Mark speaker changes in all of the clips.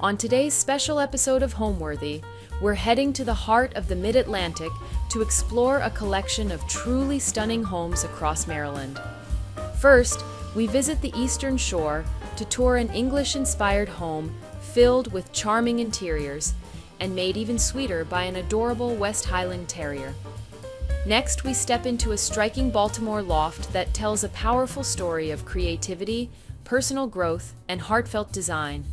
Speaker 1: On today's special episode of Homeworthy, we're heading to the heart of the Mid-Atlantic to explore a collection of truly stunning homes across Maryland. First, we visit the Eastern Shore to tour an English-inspired home filled with charming interiors and made even sweeter by an adorable West Highland Terrier. Next, we step into a striking Baltimore loft that tells a powerful story of creativity, personal growth, and heartfelt design.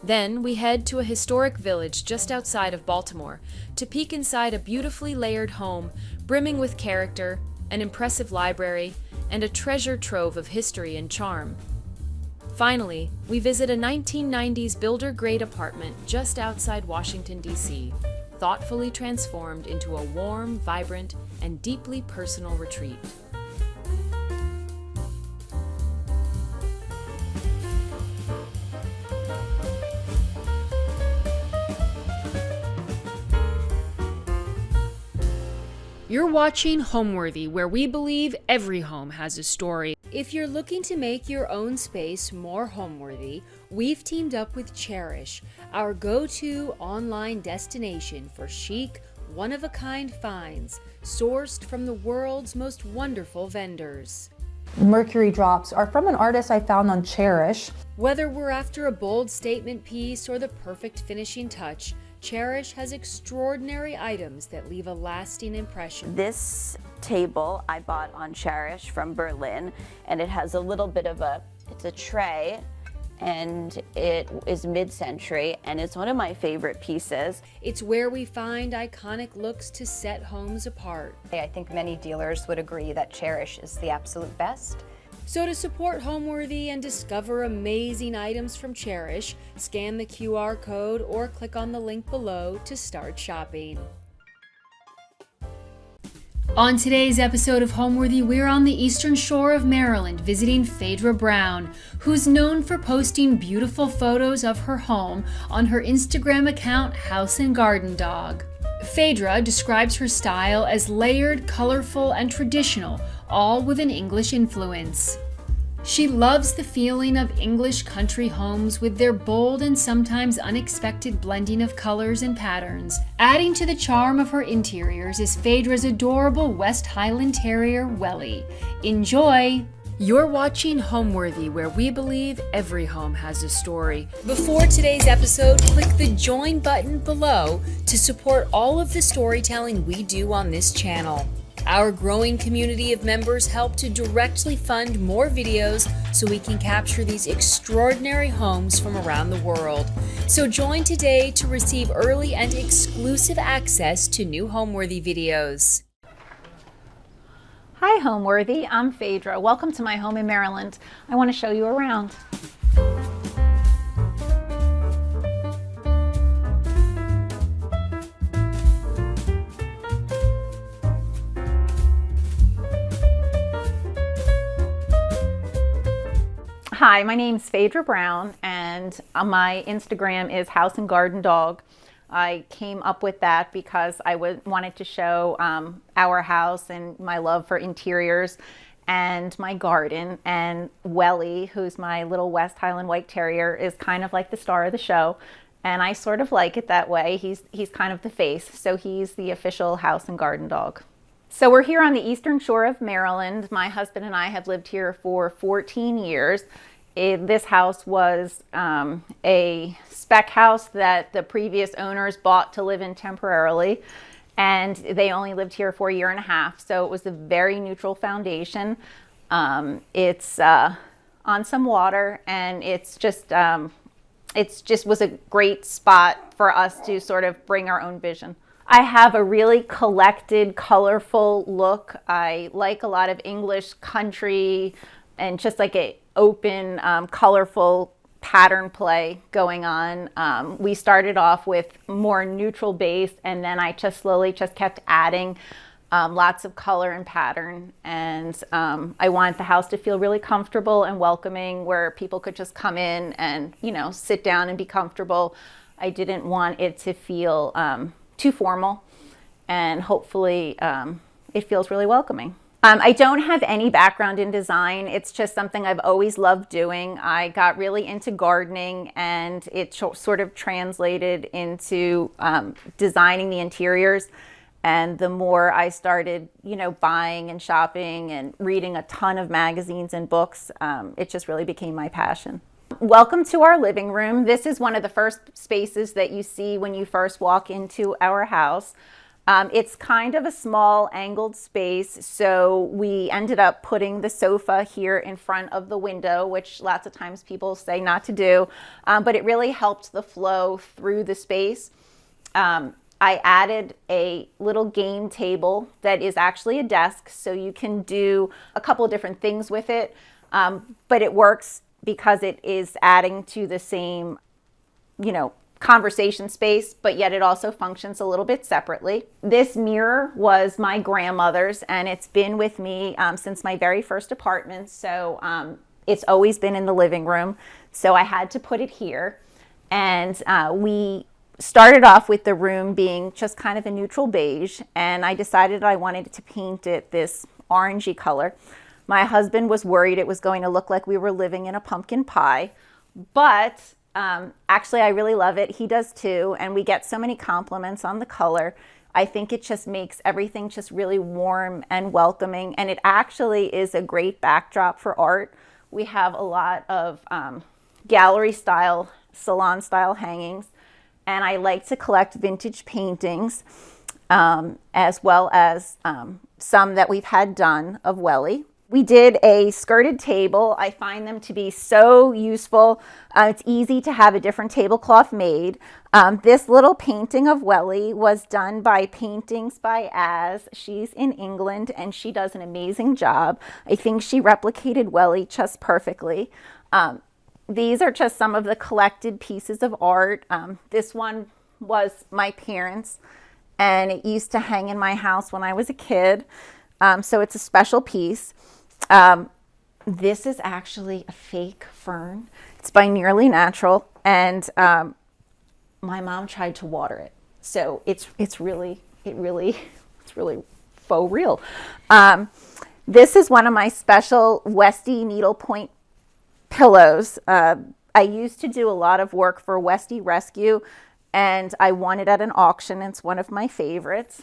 Speaker 1: Then, we head to a historic village just outside of Baltimore to peek inside a beautifully layered home brimming with character, an impressive library, and a treasure trove of history and charm. Finally, we visit a 1990s builder-grade apartment just outside Washington, D.C., thoughtfully transformed into a warm, vibrant, and deeply personal retreat. You're watching Homeworthy, where we believe every home has a story. If you're looking to make your own space more homeworthy, we've teamed up with Cherish, our go-to online destination for chic, one-of-a-kind finds, sourced from the world's most wonderful vendors.
Speaker 2: Mercury drops are from an artist I found on Cherish.
Speaker 1: Whether we're after a bold statement piece or the perfect finishing touch, Cherish has extraordinary items that leave a lasting impression.
Speaker 3: This table I bought on Cherish from Berlin, and it has a little bit of it's a tray, and it is mid-century, and it's one of my favorite pieces.
Speaker 1: It's where we find iconic looks to set homes apart.
Speaker 4: I think many dealers would agree that Cherish is the absolute best.
Speaker 1: So to support Homeworthy and discover amazing items from Cherish, scan the QR code or click on the link below to start shopping. On today's episode of Homeworthy, we're on the Eastern Shore of Maryland visiting Phaedra Brown, who's known for posting beautiful photos of her home on her Instagram account, House and Garden Dog. Phaedra describes her style as layered, colorful, and traditional, all with an English influence. She loves the feeling of English country homes with their bold and sometimes unexpected blending of colors and patterns. Adding to the charm of her interiors is Phaedra's adorable West Highland Terrier, Welly. Enjoy! You're watching Homeworthy, where we believe every home has a story. Before today's episode, click the join button below to support all of the storytelling we do on this channel. Our growing community of members help to directly fund more videos so we can capture these extraordinary homes from around the world. So join today to receive early and exclusive access to new Homeworthy videos.
Speaker 4: Hi Homeworthy, I'm Phaedra. Welcome to my home in Maryland. I want to show you around. Hi, my name's Phaedra Brown, and my Instagram is House and Garden Dog. I came up with that because I wanted to show our house and my love for interiors and my garden. And Welly, who's my little West Highland White Terrier, is kind of like the star of the show. And I sort of like it that way. He's kind of the face, so he's the official House and Garden Dog. So we're here on the Eastern Shore of Maryland. My husband and I have lived here for 14 years. This house was a spec house that the previous owners bought to live in temporarily, and they only lived here for a year and a half, so it was a very neutral foundation. It's on some water, and it's just was a great spot for us to sort of bring our own vision. I have a really collected, colorful look. I like a lot of English country and just like a open, colorful pattern play going on. We started off with more neutral base, and then I just slowly kept adding lots of color and pattern. And I wanted the house to feel really comfortable and welcoming, where people could just come in and, sit down and be comfortable. I didn't want it to feel too formal, and hopefully it feels really welcoming. I don't have any background in design. It's just something I've always loved doing. I got really into gardening, and it sort of translated into designing the interiors. And the more I started, buying and shopping and reading a ton of magazines and books, it just really became my passion. Welcome to our living room. This is one of the first spaces that you see when you first walk into our house. It's kind of a small angled space, so we ended up putting the sofa here in front of the window, which lots of times people say not to do, but it really helped the flow through the space. I added a little game table that is actually a desk, so you can do a couple of different things with it, but it works because it is adding to the same, conversation space, but yet it also functions a little bit separately. This mirror was my grandmother's, and it's been with me since my very first apartment, so it's always been in the living room, so I had to put it here. And we started off with the room being just kind of a neutral beige, and I decided I wanted to paint it this orangey color. My husband was worried it was going to look like we were living in a pumpkin pie, but actually, I really love it. He does too, and we get so many compliments on the color. I think it just makes everything just really warm and welcoming, and it actually is a great backdrop for art. We have a lot of gallery style, salon style hangings, and I like to collect vintage paintings, as well as some that we've had done of Welly. We did a skirted table. I find them to be so useful. It's easy to have a different tablecloth made. This little painting of Welly was done by Paintings by Az. She's in England, and she does an amazing job. I think she replicated Welly just perfectly. These are just some of the collected pieces of art. This one was my parents', and it used to hang in my house when I was a kid. So it's a special piece. This is actually a fake fern. It's by Nearly Natural, and my mom tried to water it, so it's really faux real. This is one of my special Westie needlepoint pillows. I used to do a lot of work for Westie Rescue, and I won it at an auction. It's one of my favorites.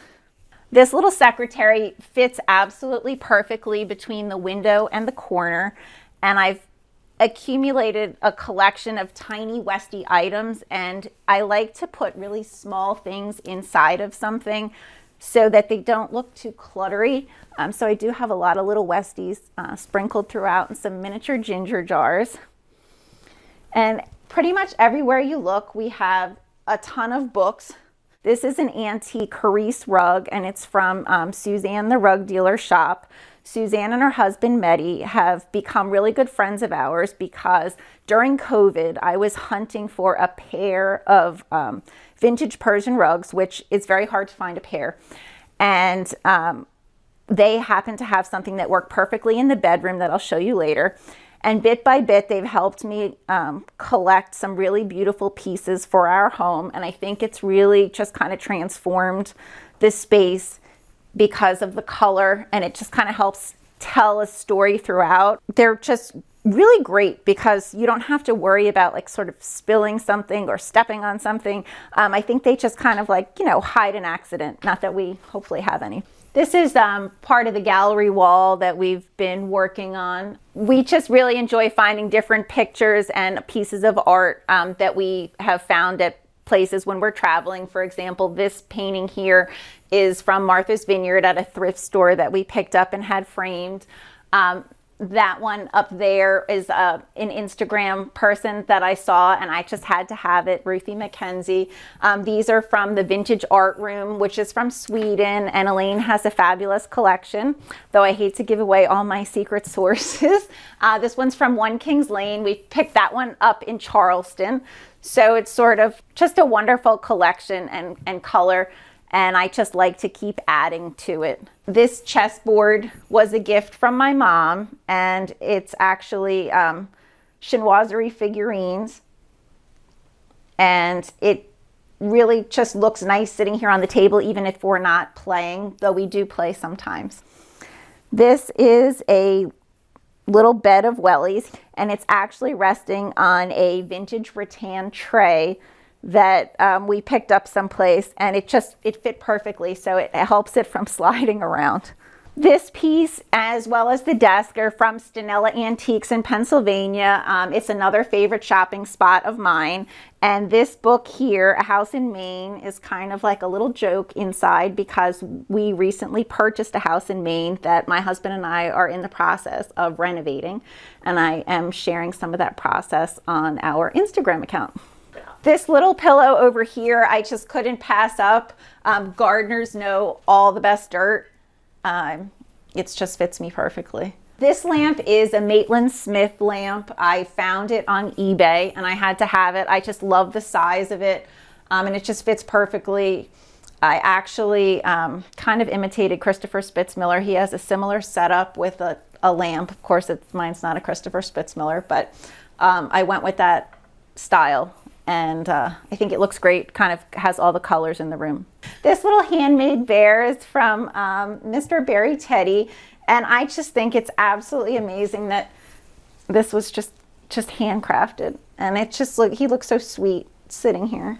Speaker 4: This little secretary fits absolutely perfectly between the window and the corner, and I've accumulated a collection of tiny Westie items, and I like to put really small things inside of something so that they don't look too cluttery. So I do have a lot of little Westies sprinkled throughout, and some miniature ginger jars. And pretty much everywhere you look, we have a ton of books. This is an antique Carice rug, and it's from Suzanne the Rug Dealer Shop. Suzanne and her husband, Mehdi, have become really good friends of ours because during COVID, I was hunting for a pair of vintage Persian rugs, which is very hard to find a pair. And they happen to have something that worked perfectly in the bedroom that I'll show you later. And bit by bit, they've helped me collect some really beautiful pieces for our home. And I think it's really just kind of transformed this space because of the color. And it just kind of helps tell a story throughout. They're just really great because you don't have to worry about like sort of spilling something or stepping on something. I think they just kind of like, hide an accident. Not that we hopefully have any. This is part of the gallery wall that we've been working on. We just really enjoy finding different pictures and pieces of art that we have found at places when we're traveling. For example, this painting here is from Martha's Vineyard at a thrift store that we picked up and had framed. That one up there is an Instagram person that I saw, and I just had to have it, Ruthie McKenzie. These are from the Vintage Art Room, which is from Sweden, and Elaine has a fabulous collection, though I hate to give away all my secret sources. This one's from One Kings Lane. We picked that one up in Charleston, so it's sort of just a wonderful collection and color. And I just like to keep adding to it. This chessboard was a gift from my mom, and it's actually chinoiserie figurines. And it really just looks nice sitting here on the table, even if we're not playing, though we do play sometimes. This is a little bed of wellies, and it's actually resting on a vintage rattan tray that we picked up someplace, and it fit perfectly, so it helps it from sliding around. This piece, as well as the desk, are from Stanella Antiques in Pennsylvania. It's another favorite shopping spot of mine. And this book here, A House in Maine, is kind of like a little joke inside because we recently purchased a house in Maine that my husband and I are in the process of renovating. And I am sharing some of that process on our Instagram account. This little pillow over here, I just couldn't pass up. Gardeners know all the best dirt. It just fits me perfectly. This lamp is a Maitland Smith lamp. I found it on eBay and I had to have it. I just love the size of it, and it just fits perfectly. I actually kind of imitated Christopher Spitzmiller. He has a similar setup with a lamp. Of course, mine's not a Christopher Spitzmiller, but I went with that style. And I think it looks great, kind of has all the colors in the room. This little handmade bear is from Mr. Barry Teddy. And I just think it's absolutely amazing that this was just handcrafted. And it just he looks so sweet sitting here.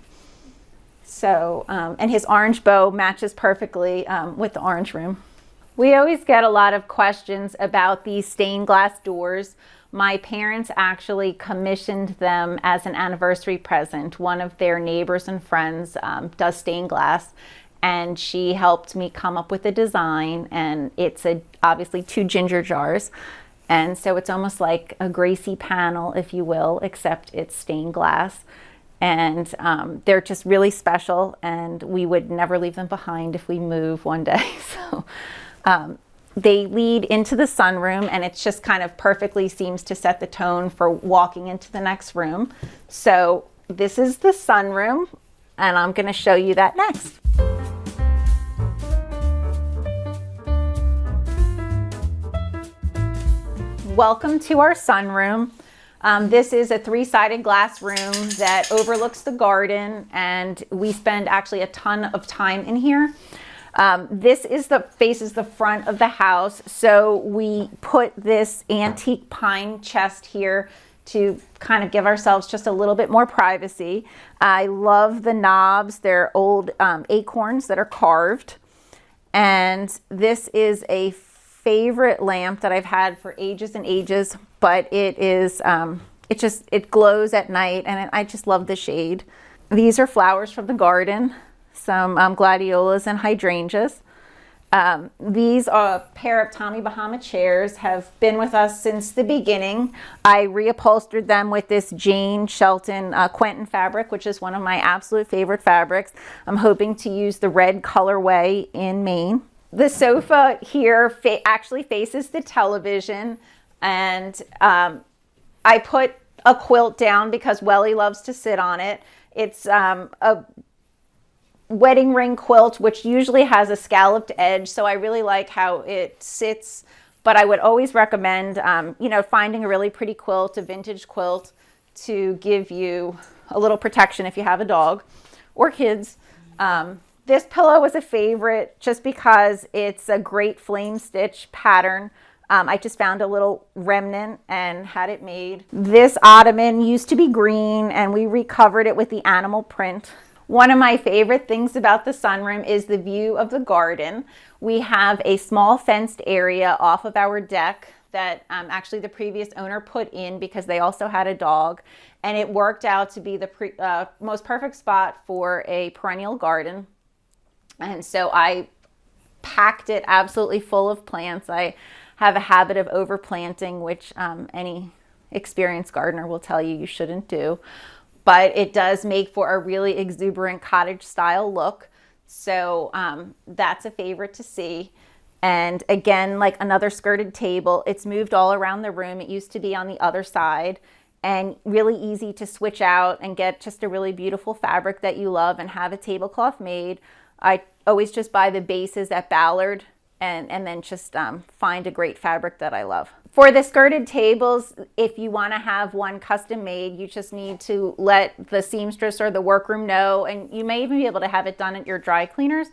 Speaker 4: So, and his orange bow matches perfectly with the orange room. We always get a lot of questions about these stained glass doors. My parents actually commissioned them as an anniversary present. One of their neighbors and friends does stained glass, and she helped me come up with a design, and it's obviously 2 ginger jars. And so it's almost like a Gracie panel, if you will, except it's stained glass. And they're just really special, and we would never leave them behind if we move one day. So they lead into the sunroom, and it's just kind of perfectly seems to set the tone for walking into the next room. So this is the sunroom, and I'm going to show you that next. Welcome to our sunroom. This is a 3-sided glass room that overlooks the garden, and we spend actually a ton of time in here. This is faces the front of the house, so we put this antique pine chest here to kind of give ourselves just a little bit more privacy. I love the knobs. They're old acorns that are carved. And this is a favorite lamp that I've had for ages and ages, but it is, it glows at night, and I just love the shade. These are flowers from the garden. Some gladiolas and hydrangeas. These are a pair of Tommy Bahama chairs, have been with us since the beginning. I reupholstered them with this Jane Shelton Quentin fabric, which is one of my absolute favorite fabrics. I'm hoping to use the red colorway in Maine. The sofa here actually faces the television, and I put a quilt down because Welly loves to sit on it. It's a wedding ring quilt, which usually has a scalloped edge, so I really like how it sits. But I would always recommend finding a really pretty quilt, a vintage quilt, to give you a little protection if you have a dog or kids. This pillow was a favorite just because it's a great flame stitch pattern. I just found a little remnant and had it made. This ottoman used to be green, and we recovered it with the animal print. One of my favorite things about the sunroom is the view of the garden. We have a small fenced area off of our deck that actually the previous owner put in because they also had a dog, and it worked out to be the most perfect spot for a perennial garden. And so I packed it absolutely full of plants. I have a habit of overplanting, which any experienced gardener will tell you shouldn't do. But it does make for a really exuberant cottage style look. So that's a favorite to see. And again, like another skirted table, it's moved all around the room. It used to be on the other side, and really easy to switch out and get just a really beautiful fabric that you love and have a tablecloth made. I always just buy the bases at Ballard and then just find a great fabric that I love. For the skirted tables, if you want to have one custom made, you just need to let the seamstress or the workroom know, and you may even be able to have it done at your dry cleaners,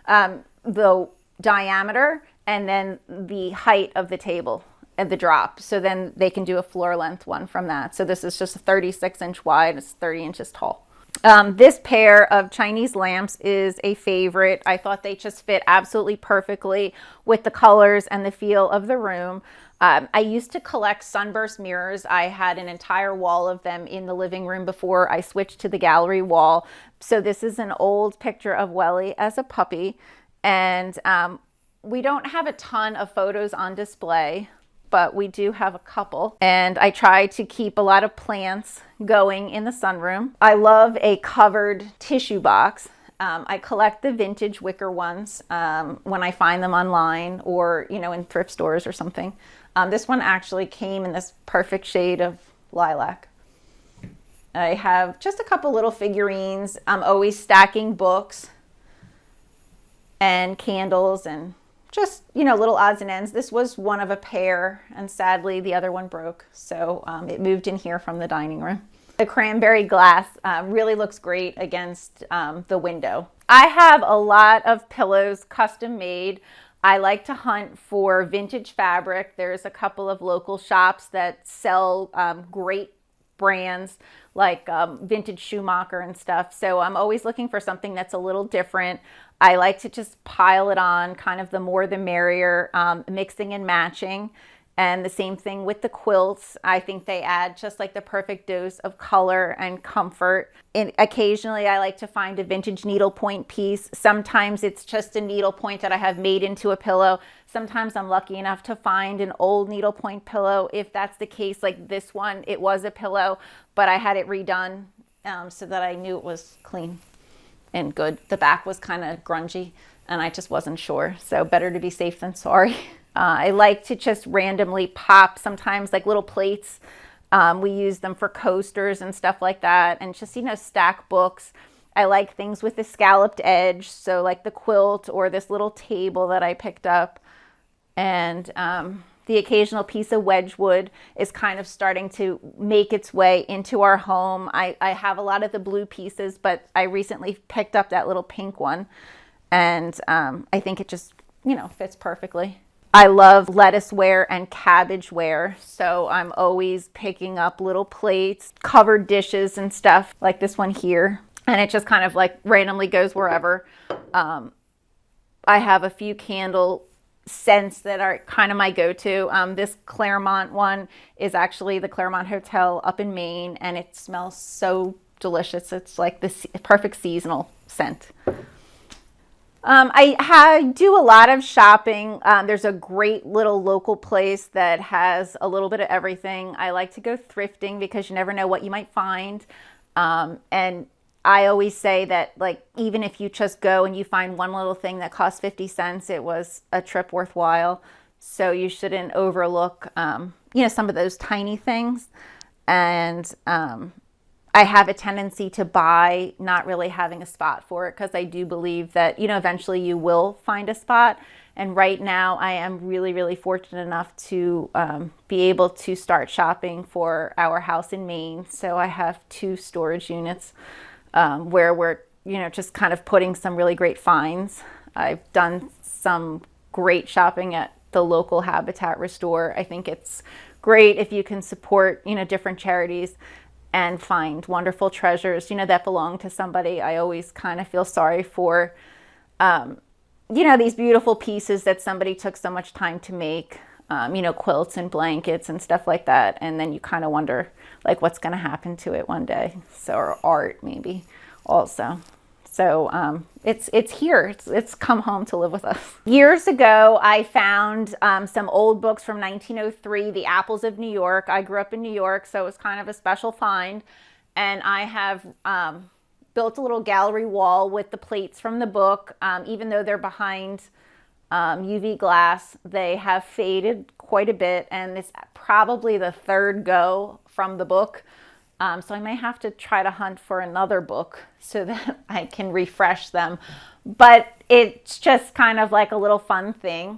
Speaker 4: the diameter and then the height of the table and the drop. So then they can do a floor length one from that. So this is just a 36-inch wide, it's 30 inches tall. This pair of Chinese lamps is a favorite. I thought they just fit absolutely perfectly with the colors and the feel of the room. I used to collect sunburst mirrors. I had an entire wall of them in the living room before I switched to the gallery wall. So this is an old picture of Welly as a puppy. And we don't have a ton of photos on display, but we do have a couple. And I try to keep a lot of plants going in the sunroom. I love a covered tissue box. I collect the vintage wicker ones when I find them online or, in thrift stores or something. This one actually came in this perfect shade of lilac. I have just a couple little figurines. I'm always stacking books and candles and just, little odds and ends. This was one of a pair, and sadly the other one broke. So it moved in here from the dining room. The cranberry glass really looks great against the window. I have a lot of pillows custom made. I like to hunt for vintage fabric. There's a couple of local shops that sell great brands like Vintage Schumacher and stuff. So I'm always looking for something that's a little different. I like to just pile it on, kind of the more the merrier, mixing and matching. And the same thing with the quilts. I think they add just like the perfect dose of color and comfort. And occasionally I like to find a vintage needlepoint piece. Sometimes it's just a needlepoint that I have made into a pillow. Sometimes I'm lucky enough to find an old needlepoint pillow. If that's the case, like this one, it was a pillow, but I had it redone so that I knew it was clean and good. The back was kind of grungy and I just wasn't sure. So better to be safe than sorry. I like to just randomly pop sometimes like little plates. We use them for coasters and stuff like that, and just, stack books. I like things with a scalloped edge. So like the quilt or this little table that I picked up, and the occasional piece of wedgewood is kind of starting to make its way into our home. I have a lot of the blue pieces, but I recently picked up that little pink one, and I think it just, fits perfectly. I love lettuceware and cabbageware, so I'm always picking up little plates, covered dishes and stuff like this one here, and it just kind of like randomly goes wherever. I have a few candle scents that are kind of my go-to. This Claremont one is actually the Claremont Hotel up in Maine, and it smells so delicious. It's like the perfect seasonal scent. I do a lot of shopping. There's a great little local place that has a little bit of everything. I like to go thrifting because you never know what you might find. And I always say that, like, even if you just go and you find one little thing that costs 50 cents, it was a trip worthwhile. So you shouldn't overlook, some of those tiny things. And I have a tendency to buy not really having a spot for it, because I do believe that, eventually you will find a spot. And right now I am really, really fortunate enough to be able to start shopping for our house in Maine. So I have 2 storage units where we're, just kind of putting some really great finds. I've done some great shopping at the local Habitat Restore. I think it's great if you can support, different charities and find wonderful treasures, that belong to somebody. I always kind of feel sorry for, these beautiful pieces that somebody took so much time to make, quilts and blankets and stuff like that. And then you kind of wonder, like, what's going to happen to it one day. So, or art maybe also. So it's here. It's come home to live with us. Years ago, I found some old books from 1903, The Apples of New York. I grew up in New York, so it was kind of a special find. And I have built a little gallery wall with the plates from the book. Even though they're behind UV glass, they have faded quite a bit. And it's probably the 3rd go from the book. So I may have to try to hunt for another book so that I can refresh them. But it's just kind of like a little fun thing.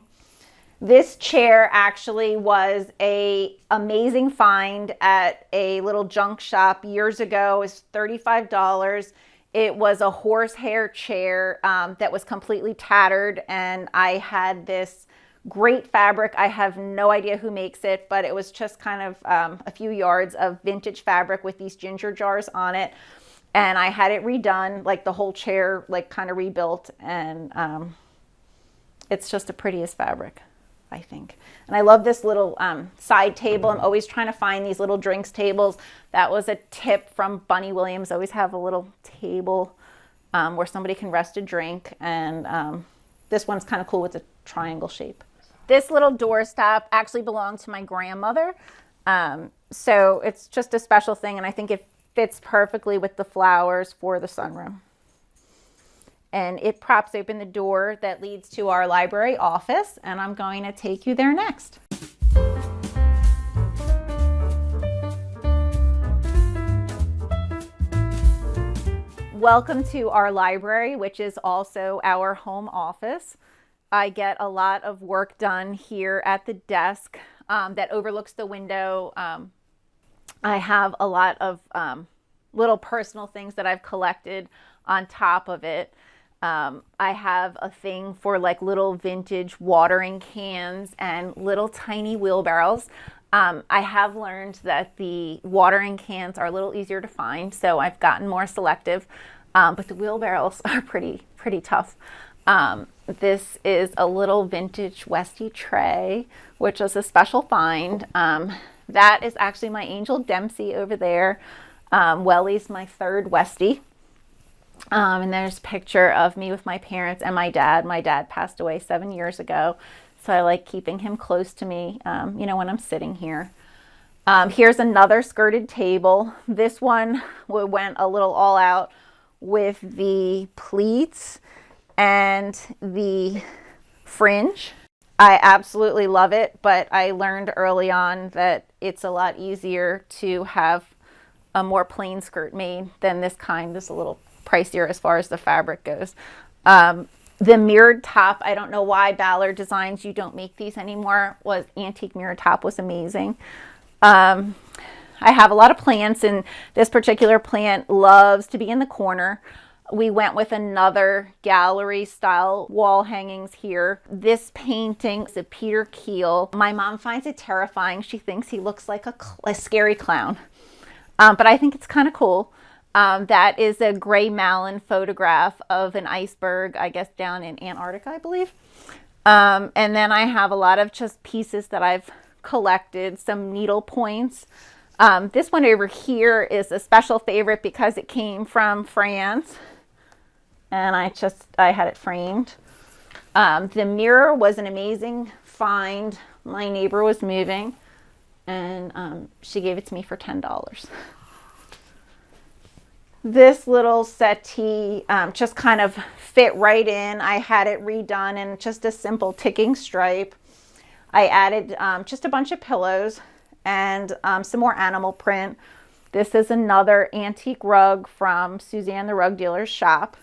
Speaker 4: This chair actually was an amazing find at a little junk shop years ago. It was $35. It was a horsehair chair that was completely tattered, and I had this Great fabric. I have no idea who makes it, but it was just kind of a few yards of vintage fabric with these ginger jars on it. And I had it redone, like the whole chair, like kind of rebuilt. And it's just the prettiest fabric, I think. And I love this little side table. I'm always trying to find these little drinks tables. That was a tip from Bunny Williams. Always have a little table where somebody can rest a drink. And this one's kind of cool with a triangle shape. This little doorstop actually belonged to my grandmother. So it's just a special thing. And I think it fits perfectly with the flowers for the sunroom. And it props open the door that leads to our library office, and I'm going to take you there next. Welcome to our library, which is also our home office. I get a lot of work done here at the desk that overlooks the window. I have a lot of little personal things that I've collected on top of it. I have a thing for like little vintage watering cans and little tiny wheelbarrows. I have learned that the watering cans are a little easier to find, so I've gotten more selective, but the wheelbarrows are pretty tough. This is a little vintage Westie tray, which is a special find. That is actually my Angel Dempsey over there. Wellie's my third Westie. And there's a picture of me with my parents and my dad. My dad passed away 7 years ago, so I like keeping him close to me, you know, when I'm sitting here. Here's another skirted table. This one went a little all out with the pleats and the fringe. I absolutely love it, but I learned early on that it's a lot easier to have a more plain skirt made than this kind. This is a little pricier as far as the fabric goes. The mirrored top, I don't know why Ballard Designs, you don't make these anymore, was antique mirrored top was amazing. I have a lot of plants, and this particular plant loves to be in the corner. We went with another gallery style wall hangings here. This painting is a Peter Keel. My mom finds it terrifying. She thinks he looks like a scary clown, but I think it's kind of cool. That is a Gray Malin photograph of an iceberg, I guess down in Antarctica, I believe. And then I have a lot of just pieces that I've collected, some needle points. This one over here is a special favorite because it came from France, and I had it framed. The mirror was an amazing find. My neighbor was moving, and she gave it to me for $10. This little settee just kind of fit right in. I had it redone in just a simple ticking stripe. I added just a bunch of pillows and some more animal print. This is another antique rug from Suzanne the Rug Dealer's shop.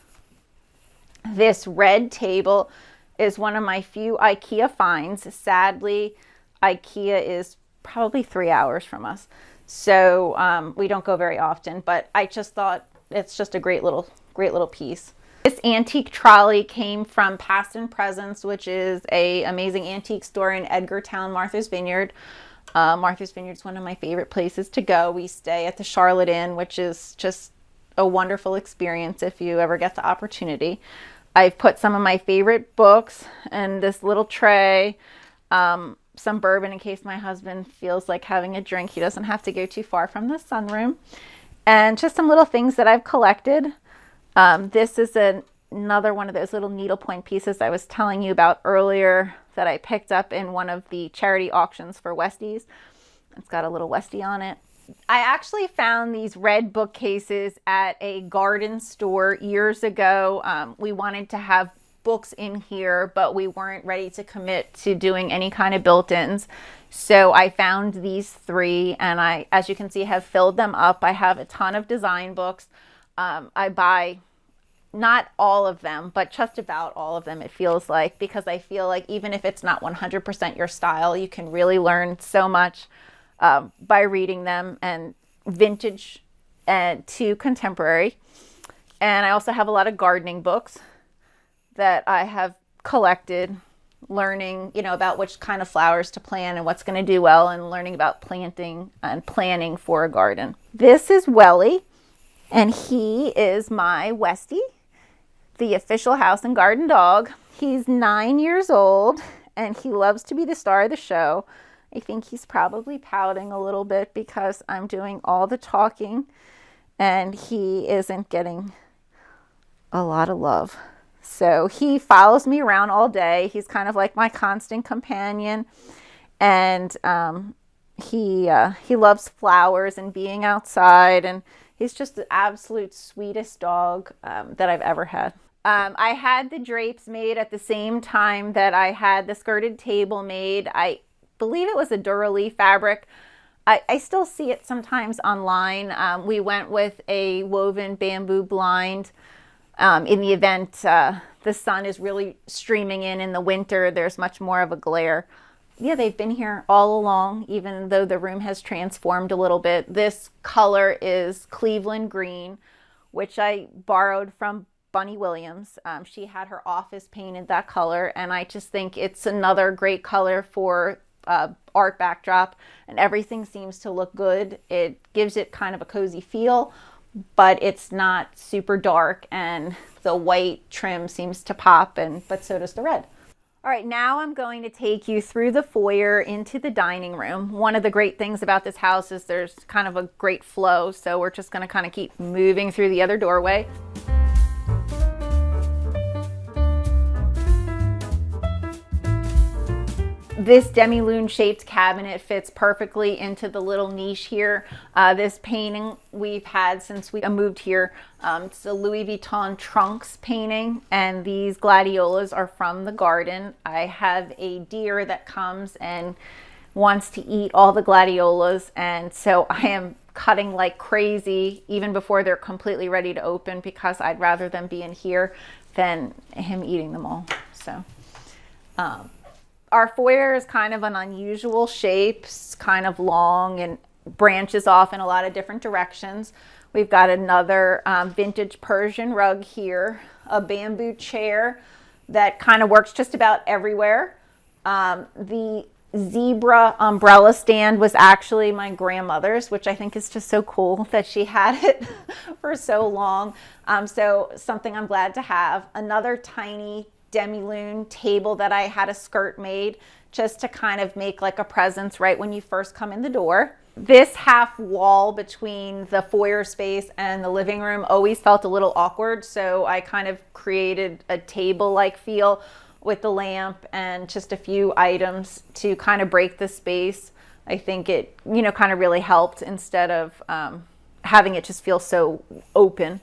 Speaker 4: This red table is one of my few IKEA finds. Sadly, IKEA is probably 3 hours from us. So we don't go very often, but I just thought it's just a great little piece. This antique trolley came from Past and Presents, which is a amazing antique store in Edgartown, Martha's Vineyard. Martha's Vineyard is one of my favorite places to go. We stay at the Charlotte Inn, which is just a wonderful experience if you ever get the opportunity. I've put some of my favorite books in this little tray. Some bourbon in case my husband feels like having a drink. He doesn't have to go too far from the sunroom. And just some little things that I've collected. This is another one of those little needlepoint pieces I was telling you about earlier that I picked up in one of the charity auctions for Westies. It's got a little Westie on it. I actually found these red bookcases at a garden store years ago. We wanted to have books in here, but we weren't ready to commit to doing any kind of built-ins. So I found these three, and I, as you can see, have filled them up. I have a ton of design books. I buy not all of them, but just about all of them, it feels like, because I feel like even if it's not 100% your style, you can really learn so much by reading them, and vintage to contemporary. And I also have a lot of gardening books that I have collected, learning, about which kind of flowers to plant and what's going to do well, and learning about planting and planning for a garden. This is Welly, and he is my Westie, the official house and garden dog. He's 9 years old, and he loves to be the star of the show. I think he's probably pouting a little bit because I'm doing all the talking, and he isn't getting a lot of love. So he follows me around all day. He's kind of like my constant companion, and he loves flowers and being outside, and he's just the absolute sweetest dog that I've ever had. I had the drapes made at the same time that I had the skirted table made. I believe it was a Duraleaf fabric. I still see it sometimes online. We went with a woven bamboo blind. In the event the sun is really streaming in the winter, there's much more of a glare. Yeah, they've been here all along, even though the room has transformed a little bit. This color is Cleveland green, which I borrowed from Bunny Williams. She had her office painted that color, and I just think it's another great color for art backdrop, and everything seems to look good. It gives it kind of a cozy feel, but it's not super dark, and the white trim seems to pop, but so does the red. All right, now I'm going to take you through the foyer into the dining room. One of the great things about this house is there's kind of a great flow, so we're just gonna kind of keep moving through the other doorway. This demi-lune shaped cabinet fits perfectly into the little niche here. This painting we've had since we moved here. It's a Louis Vuitton trunks painting, and these gladiolas are from the garden. I have a deer that comes and wants to eat all the gladiolas, and so I am cutting like crazy even before they're completely ready to open, because I'd rather them be in here than him eating them all. So our foyer is kind of an unusual shape, it's kind of long and branches off in a lot of different directions. We've got another vintage Persian rug here, a bamboo chair that kind of works just about everywhere. The zebra umbrella stand was actually my grandmother's, which I think is just so cool that she had it for so long. So something I'm glad to have. Another tiny demi-lune table that I had a skirt made just to kind of make like a presence right when you first come in the door. This half wall between the foyer space and the living room always felt a little awkward, so I kind of created a table-like feel with the lamp and just a few items to kind of break the space. I think it, kind of really helped instead of having it just feel so open.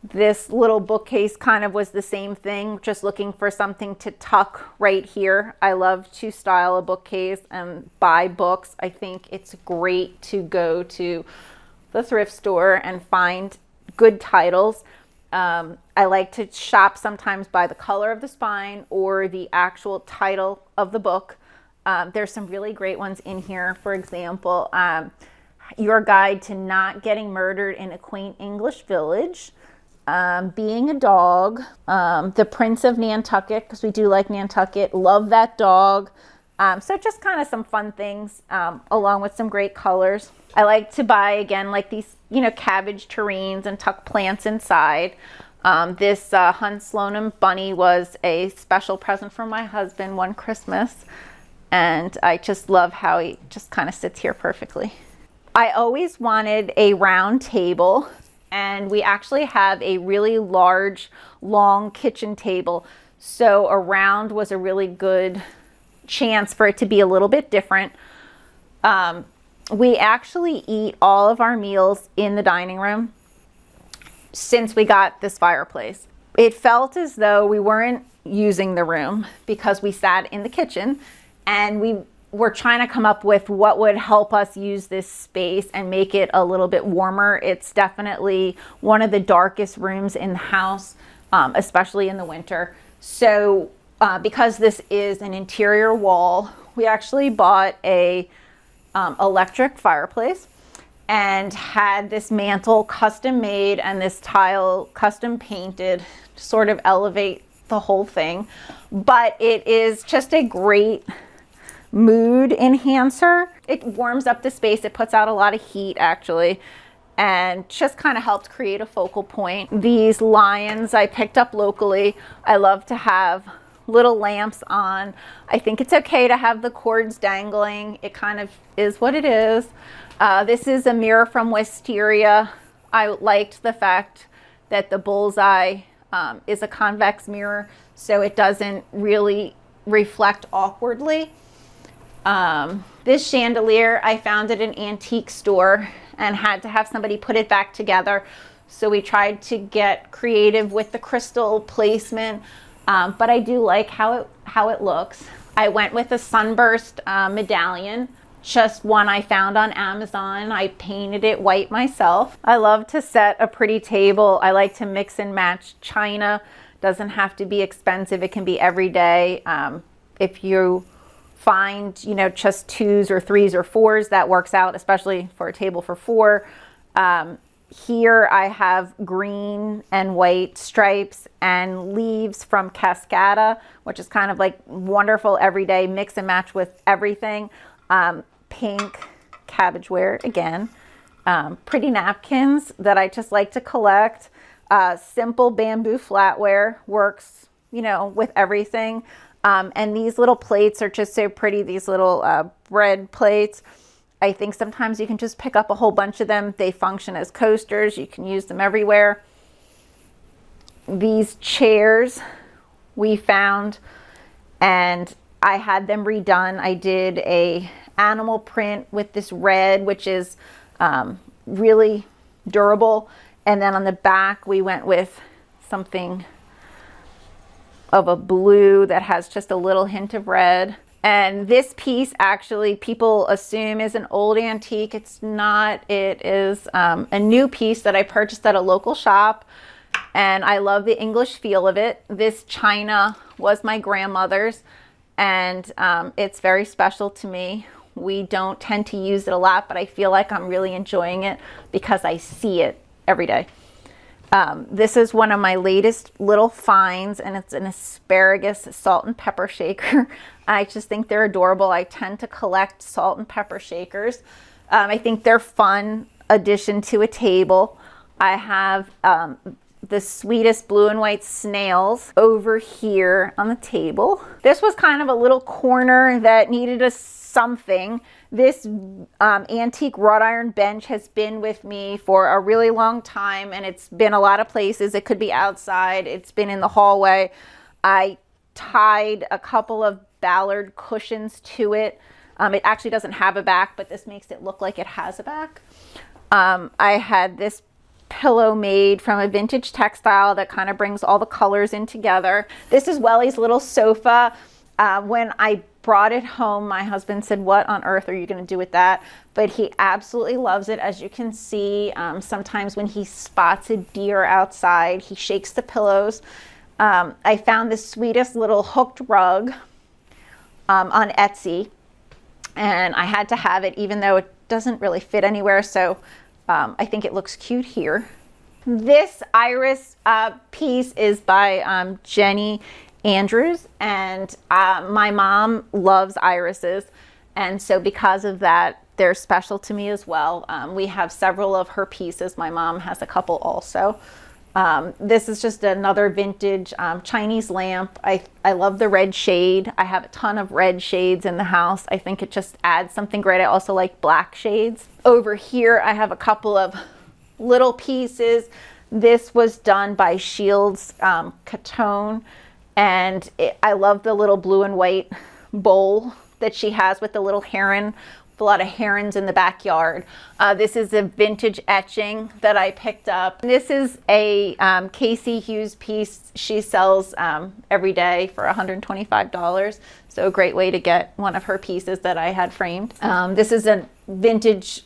Speaker 4: This little bookcase kind of was the same thing, just looking for something to tuck right here. I love to style a bookcase and buy books. I think it's great to go to the thrift store and find good titles. I like to shop sometimes by the color of the spine or the actual title of the book. There's some really great ones in here. For example, Your Guide to Not Getting Murdered in a Quaint English Village. Being a Dog, The Prince of Nantucket, because we do like Nantucket, love that dog. So just kind of some fun things, along with some great colors. I like to buy, again, like these, cabbage terrines and tuck plants inside. This Hunt Sloan bunny was a special present from my husband one Christmas, and I just love how he just kind of sits here perfectly. I always wanted a round table, and we actually have a really large, long kitchen table. So a round was a really good chance for it to be a little bit different. We actually eat all of our meals in the dining room since we got this fireplace. It felt as though we weren't using the room because we sat in the kitchen, and we were trying to come up with what would help us use this space and make it a little bit warmer. It's definitely one of the darkest rooms in the house, especially in the winter. So because this is an interior wall, we actually bought a electric fireplace and had this mantle custom made and this tile custom painted to sort of elevate the whole thing, but it is just a great mood enhancer. It warms up the space. It puts out a lot of heat actually, and just kind of helps create a focal point. These lions I picked up locally. I love to have little lamps on. I think it's okay to have the cords dangling. It kind of is what it is. This is a mirror from Wisteria. I liked the fact that the bullseye is a convex mirror, so it doesn't really reflect awkwardly. This chandelier I found at an antique store and had to have somebody put it back together, so we tried to get creative with the crystal placement, but I do like how it looks. I went with a sunburst medallion, just one I found on Amazon. I painted it white myself. I love to set a pretty table. I like to mix and match china. Doesn't have to be expensive. It can be everyday. If you find, you know, just 2s or 3s or 4s, that works out, especially for a table for 4. Here I have green and white stripes and leaves from Cascada, which is kind of like wonderful everyday mix and match with everything. Pink cabbageware again, pretty napkins that I just like to collect. Simple bamboo flatware works, you know, with everything. And these little plates are just so pretty. These little bread plates. I think sometimes you can just pick up a whole bunch of them. They function as coasters. You can use them everywhere. These chairs we found, and I had them redone. I did a animal print with this red, which is really durable. And then on the back, we went with something of a blue that has just a little hint of red. And this piece actually people assume is an old antique. It's not. It is a new piece that I purchased at a local shop, and I love the English feel of it. This china was my grandmother's, and it's very special to me. We don't tend to use it a lot, but I feel like I'm really enjoying it because I see it every day. This is one of my latest little finds, and it's an asparagus salt and pepper shaker. I just think they're adorable. I tend to collect salt and pepper shakers. I think they're fun addition to a table. I have the sweetest blue and white snails over here on the table. This was kind of a little corner that needed a something. This antique wrought iron bench has been with me for a really long time, and it's been a lot of places. It could be outside. It's been in the hallway. I tied a couple of Ballard cushions to it. It actually doesn't have a back, but this makes it look like it has a back. I had this pillow made from a vintage textile that kind of brings all the colors in together. This is Welly's little sofa. When I brought it home, my husband said, "What on earth are you going to do with that?" But he absolutely loves it. As you can see, sometimes when he spots a deer outside, he shakes the pillows. I found the sweetest little hooked rug on Etsy, and I had to have it even though it doesn't really fit anywhere, so I think it looks cute here. This iris piece is by Jenny Andrews, and my mom loves irises, and so because of that, they're special to me as well. We have several of her pieces. My mom has a couple also. This is just another vintage Chinese lamp. I love the red shade. I have a ton of red shades in the house. I think it just adds something great. I also like black shades. Over here I have a couple of little pieces. This was done by Shields Catone, and I love the little blue and white bowl that she has with the little heron, a lot of herons in the backyard. This is a vintage etching that I picked up. This is a Casey Hughes piece she sells every day for $125. So a great way to get one of her pieces that I had framed. This is a vintage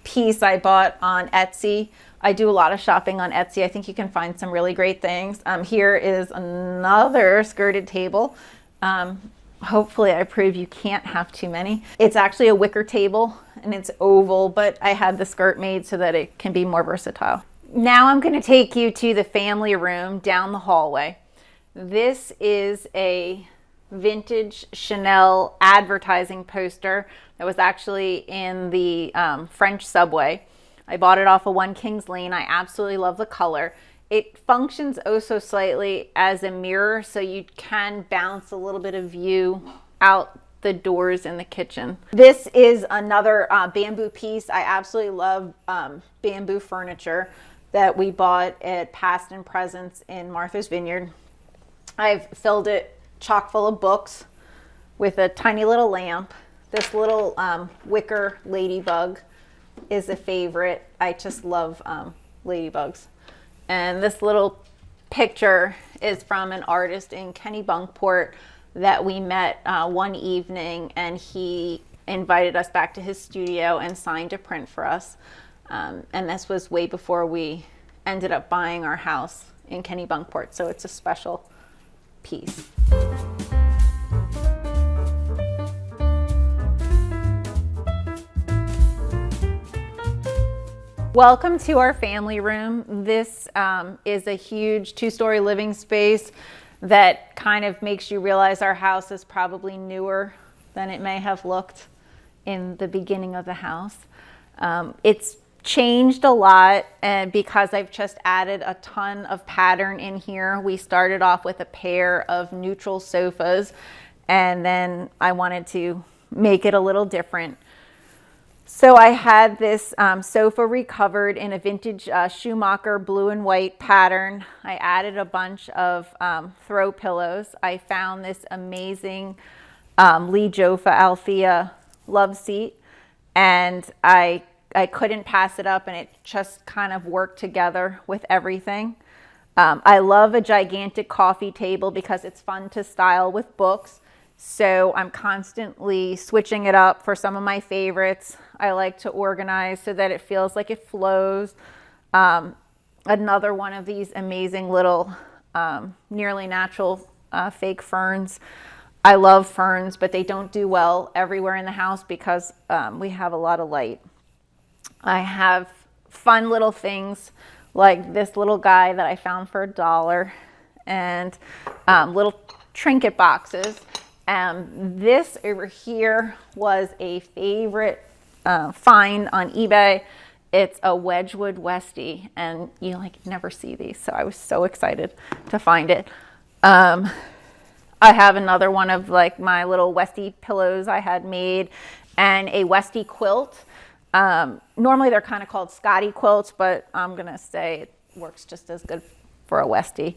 Speaker 4: piece I bought on Etsy. I do a lot of shopping on Etsy. I think you can find some really great things. Here is another skirted table. Hopefully I prove you can't have too many. It's actually a wicker table and it's oval, but I had the skirt made so that it can be more versatile. Now I'm going to take you to the family room down the hallway. This is a vintage Chanel advertising poster that was actually in the French subway. I bought it off of 1 Kings Lane. I absolutely love the color. It functions oh so slightly as a mirror, so you can bounce a little bit of view out the doors in the kitchen. This is another bamboo piece. I absolutely love bamboo furniture that we bought at Past and Presents in Martha's Vineyard. I've filled it chock full of books with a tiny little lamp. This little wicker ladybug is a favorite. I just love ladybugs. And this little picture is from an artist in Kennebunkport that we met one evening, and he invited us back to his studio and signed a print for us. And this was way before we ended up buying our house in Kennebunkport, so it's a special piece. Welcome to our family room. This is a huge 2-story living space that kind of makes you realize our house is probably newer than it may have looked in the beginning of the house. It's changed a lot, and because I've just added a ton of pattern in here. We started off with a pair of neutral sofas, and then I wanted to make it a little different. So I had this sofa recovered in a vintage Schumacher blue and white pattern. I added a bunch of throw pillows. I found this amazing Lee Joffa Althea love seat, and I couldn't pass it up, and it just kind of worked together with everything. I love a gigantic coffee table because it's fun to style with books. So I'm constantly switching it up for some of my favorites. I like to organize so that it feels like it flows. Another one of these amazing little nearly natural fake ferns. I love ferns, but they don't do well everywhere in the house because we have a lot of light. I have fun little things like this little guy that I found for $1 and little trinket boxes. This over here was a favorite find on eBay. It's a Wedgwood Westie, and you like never see these, so I was so excited to find it. I have another one of like my little Westie pillows I had made, and a Westie quilt. Normally they're kind of called Scotty quilts, but I'm gonna say it works just as good for a Westie.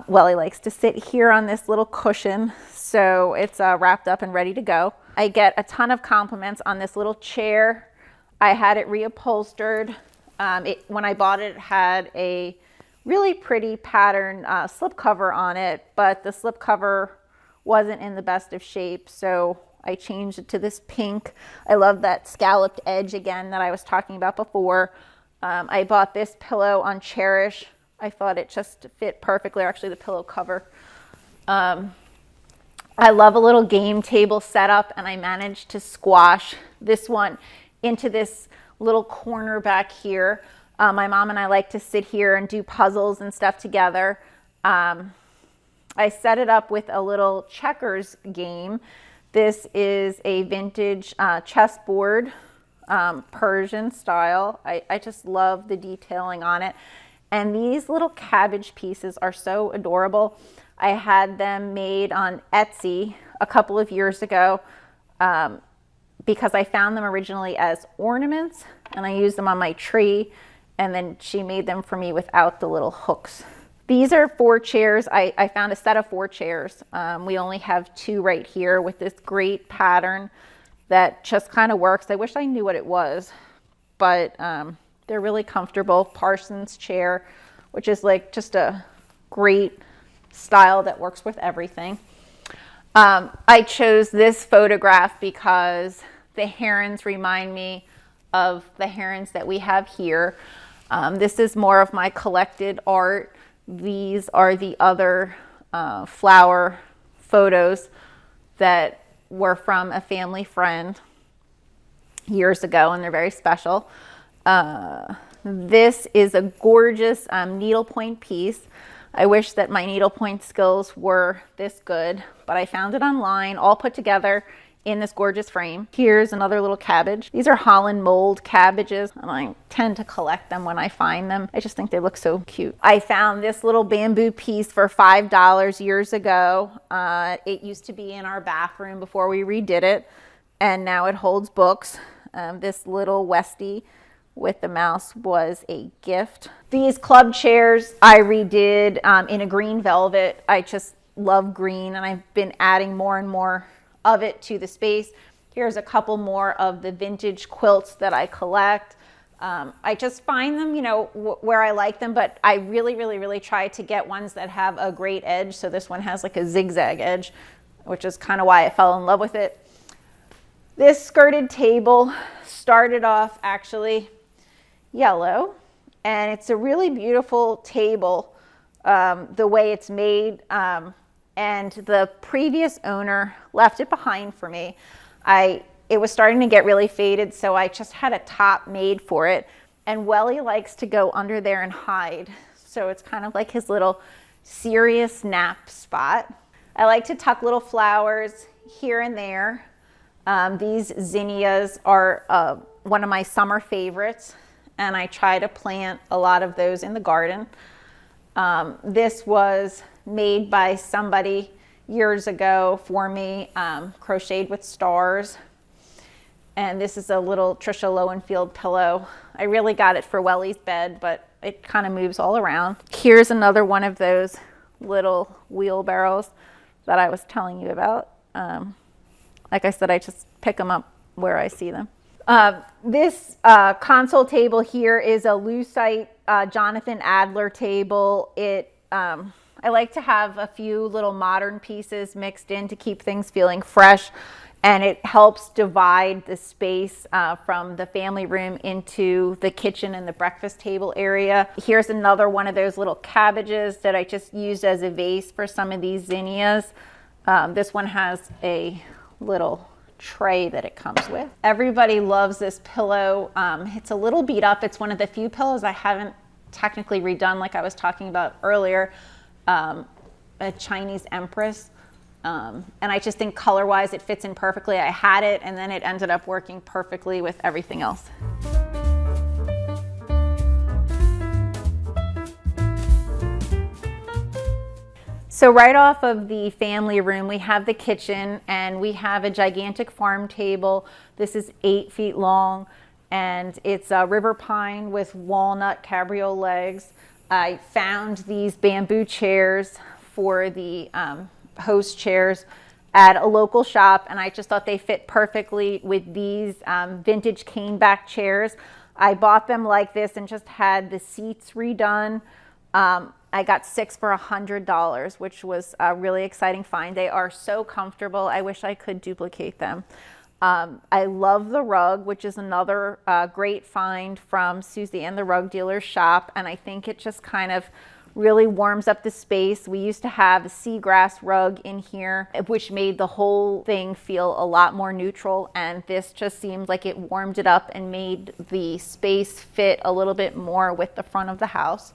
Speaker 4: Wellie likes to sit here on this little cushion, so it's wrapped up and ready to go. I get a ton of compliments on this little chair. I had it reupholstered. When I bought it, it had a really pretty pattern slipcover on it, but the slipcover wasn't in the best of shape, so I changed it to this pink. I love that scalloped edge again that I was talking about before. I bought this pillow on Cherish. I thought it just fit perfectly, or actually the pillow cover. I love a little game table setup, and I managed to squash this one into this little corner back here. My mom and I like to sit here and do puzzles and stuff together. I set it up with a little checkers game. This is a vintage chessboard, Persian style. I just love the detailing on it. And these little cabbage pieces are so adorable. I had them made on Etsy a couple of years ago because I found them originally as ornaments, and I used them on my tree, and then she made them for me without the little hooks. These are 4 chairs. I found a set of 4 chairs. We only have 2 right here with this great pattern that just kind of works. I wish I knew what it was, but they're really comfortable. Parsons chair, which is like just a great style that works with everything. I chose this photograph because the herons remind me of the herons that we have here. This is more of my collected art. These are the other flower photos that were from a family friend years ago, and they're very special. This is a gorgeous needlepoint piece. I wish that my needlepoint skills were this good, but I found it online, all put together in this gorgeous frame. Here's another little cabbage. These are Holland mold cabbages, and I tend to collect them when I find them. I just think they look so cute. I found this little bamboo piece for $5 years ago. It used to be in our bathroom before we redid it, and now it holds books. This little Westie with the mouse was a gift. These club chairs I redid in a green velvet. I just love green, and I've been adding more and more of it to the space. Here's a couple more of the vintage quilts that I collect. I just find them, you know, where I like them, but I really try to get ones that have a great edge. So this one has like a zigzag edge, which is kind of why I fell in love with it. This skirted table started off actually yellow, and it's a really beautiful table the way it's made, and the previous owner left it behind for me. It was starting to get really faded, so I just had a top made for it, and Welly likes to go under there and hide, so it's kind of like his little serious nap spot. I like to tuck little flowers here and there. These zinnias are one of my summer favorites, and I try to plant a lot of those in the garden. This was made by somebody years ago for me, crocheted with stars. And this is a little Trisha Lowenfield pillow. I really got it for Welly's bed, but it kind of moves all around. Here's another one of those little wheelbarrows that I was telling you about. Like I said, I just pick them up where I see them. This console table here is a Lucite Jonathan Adler table. I like to have a few little modern pieces mixed in to keep things feeling fresh, and it helps divide the space from the family room into the kitchen and the breakfast table area. Here's another one of those little cabbages that I just used as a vase for some of these zinnias. This one has a little tray that it comes with. Everybody loves this pillow. It's a little beat up. It's one of the few pillows I haven't technically redone, like I was talking about earlier, a Chinese Empress. And I just think color-wise it fits in perfectly. I had it, and then it ended up working perfectly with everything else. So right off of the family room, we have the kitchen, and we have a gigantic farm table. This is 8 feet long, and it's a river pine with walnut cabriole legs. I found these bamboo chairs for the host chairs at a local shop, and I just thought they fit perfectly with these vintage caneback chairs. I bought them like this and just had the seats redone. I got 6 for $100, which was a really exciting find. They are so comfortable. I wish I could duplicate them. I love the rug, which is another great find from Susie and the Rug Dealer's shop, and I think it just kind of really warms up the space. We used to have a seagrass rug in here, which made the whole thing feel a lot more neutral, and this just seemed like it warmed it up and made the space fit a little bit more with the front of the house.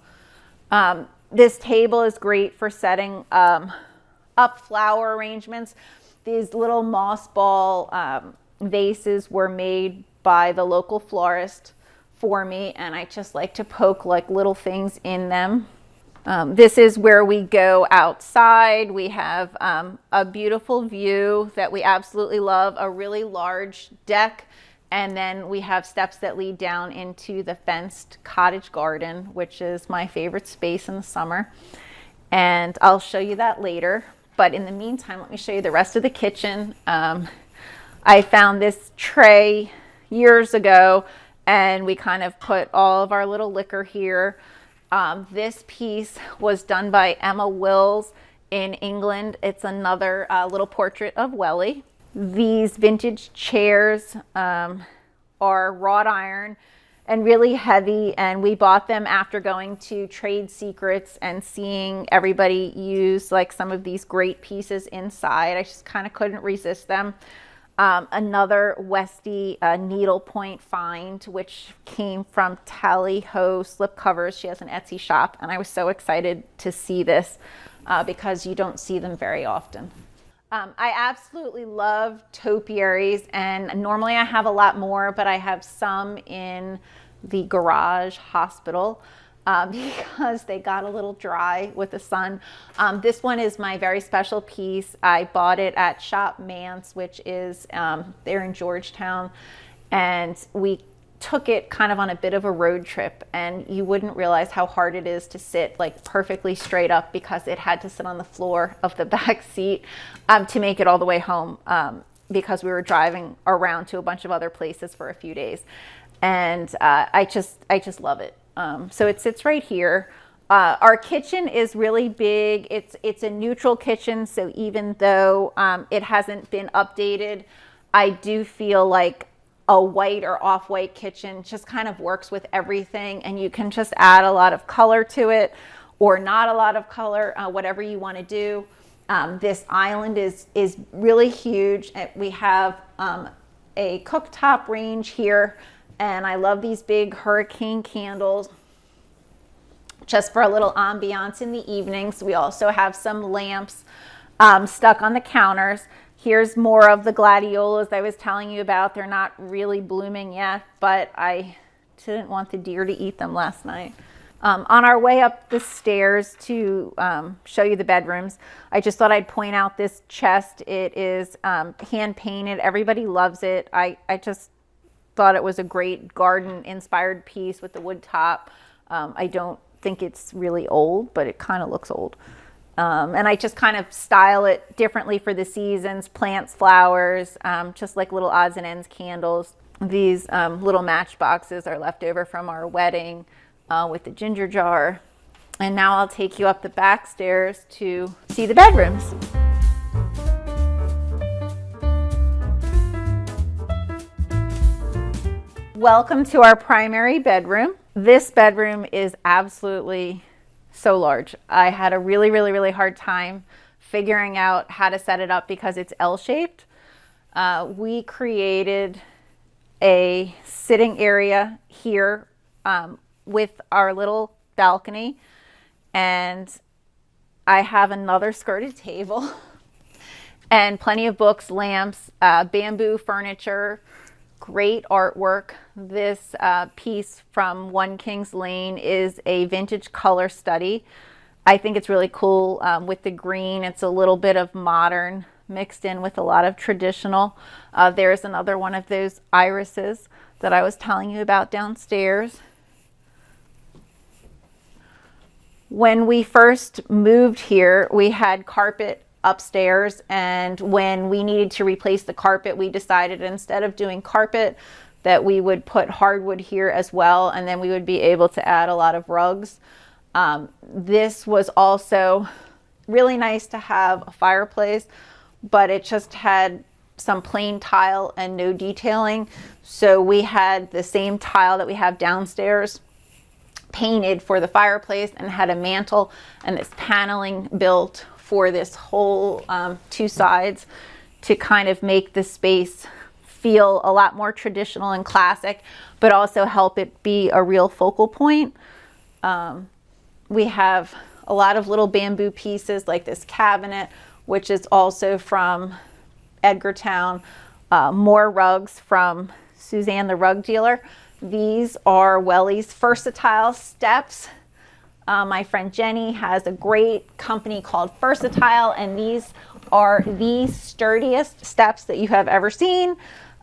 Speaker 4: This table is great for setting up flower arrangements. These little moss ball vases were made by the local florist for me, and I just like to poke like little things in them. This is where we go outside. We have a beautiful view that we absolutely love, a really large deck, and then we have steps that lead down into the fenced cottage garden, which is my favorite space in the summer. And I'll show you that later. But in the meantime, let me show you the rest of the kitchen. I found this tray years ago, and we kind of put all of our little liquor here. This piece was done by Emma Wills in England. It's another little portrait of Welly. These vintage chairs are wrought iron and really heavy, and we bought them after going to Trade Secrets and seeing everybody use like some of these great pieces inside. I just kind of couldn't resist them. Another Westie needlepoint find, which came from Tally Ho slipcovers. She has an Etsy shop, and I was so excited to see this because you don't see them very often. I absolutely love topiaries, and normally I have a lot more, but I have some in the garage hospital because they got a little dry with the sun. This one is my very special piece. I bought it at Shop Mance, which is there in Georgetown, and we took it kind of on a bit of a road trip, and you wouldn't realize how hard it is to sit like perfectly straight up because it had to sit on the floor of the back seat to make it all the way home because we were driving around to a bunch of other places for a few days. And I just love it. So it sits right here. Our kitchen is really big. It's a neutral kitchen, so even though it hasn't been updated, I do feel like a white or off-white kitchen just kind of works with everything, and you can just add a lot of color to it or not a lot of color, whatever you want to do. This island is really huge. We have a cooktop range here, and I love these big hurricane candles just for a little ambiance in the evenings. We also have some lamps stuck on the counters. Here's more of the gladiolas I was telling you about. They're not really blooming yet, but I didn't want the deer to eat them last night. On our way up the stairs to show you the bedrooms, I just thought I'd point out this chest. It is hand painted. Everybody loves it. I just thought it was a great garden inspired piece with the wood top. I don't think it's really old, but it kind of looks old. And I just kind of style it differently for the seasons, plants, flowers, just like little odds and ends candles. These little matchboxes are left over from our wedding with the ginger jar. And now I'll take you up the back stairs to see the bedrooms. Welcome to our primary bedroom. This bedroom is absolutely so large. I had a really hard time figuring out how to set it up because it's L-shaped. We created a sitting area here with our little balcony, and I have another skirted table and plenty of books, lamps, bamboo furniture, great artwork. This piece from One Kings Lane is a vintage color study. I think it's really cool with the green. It's a little bit of modern mixed in with a lot of traditional. There's another one of those irises that I was telling you about downstairs. When we first moved here, we had carpet upstairs, and when we needed to replace the carpet, we decided instead of doing carpet that we would put hardwood here as well, and then we would be able to add a lot of rugs. This was also really nice to have a fireplace, but it just had some plain tile and no detailing, so we had the same tile that we have downstairs painted for the fireplace and had a mantle and this paneling built for this whole two sides to kind of make the space feel a lot more traditional and classic, but also help it be a real focal point. We have a lot of little bamboo pieces like this cabinet, which is also from Edgartown. More rugs from Suzanne the rug dealer. These are Welly's Versatile steps. My friend Jenny has a great company called Versatile, and these are the sturdiest steps that you have ever seen.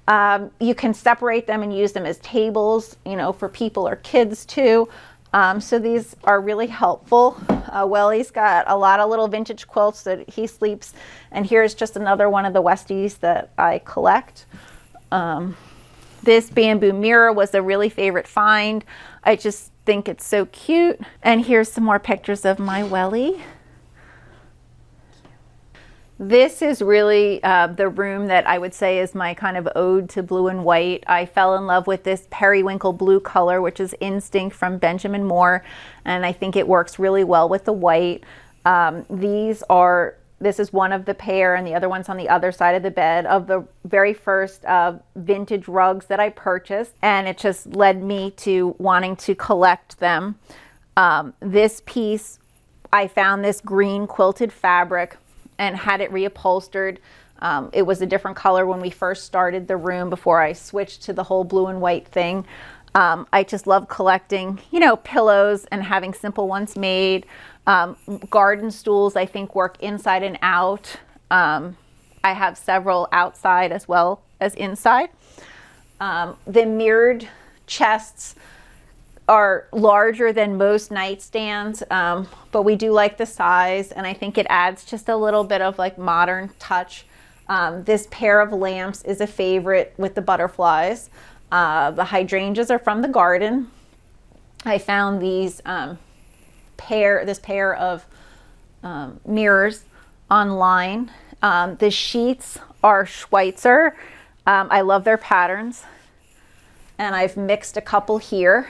Speaker 4: You can separate them and use them as tables, you know, for people or kids too. So these are really helpful. Welly's got a lot of little vintage quilts that he sleeps, and here's just another one of the Westies that I collect. This bamboo mirror was a really favorite find. I just think it's so cute. And here's some more pictures of my Welly. This is really the room that I would say is my kind of ode to blue and white. I fell in love with this periwinkle blue color, which is Instinct from Benjamin Moore, and I think it works really well with the white. These are This is one of the pair, and the other one's on the other side of the bed, of the very first vintage rugs that I purchased, and it just led me to wanting to collect them. This piece, I found this green quilted fabric and had it reupholstered. It was a different color when we first started the room before I switched to the whole blue and white thing. I just love collecting, pillows and having simple ones made. Garden stools, I think, work inside and out. I have several outside as well as inside. The mirrored chests are larger than most nightstands, but we do like the size, and I think it adds just a little bit of like modern touch. This pair of lamps is a favorite with the butterflies. The hydrangeas are from the garden. I found these this pair of mirrors online. The sheets are Schweitzer. I love their patterns, and I've mixed a couple here.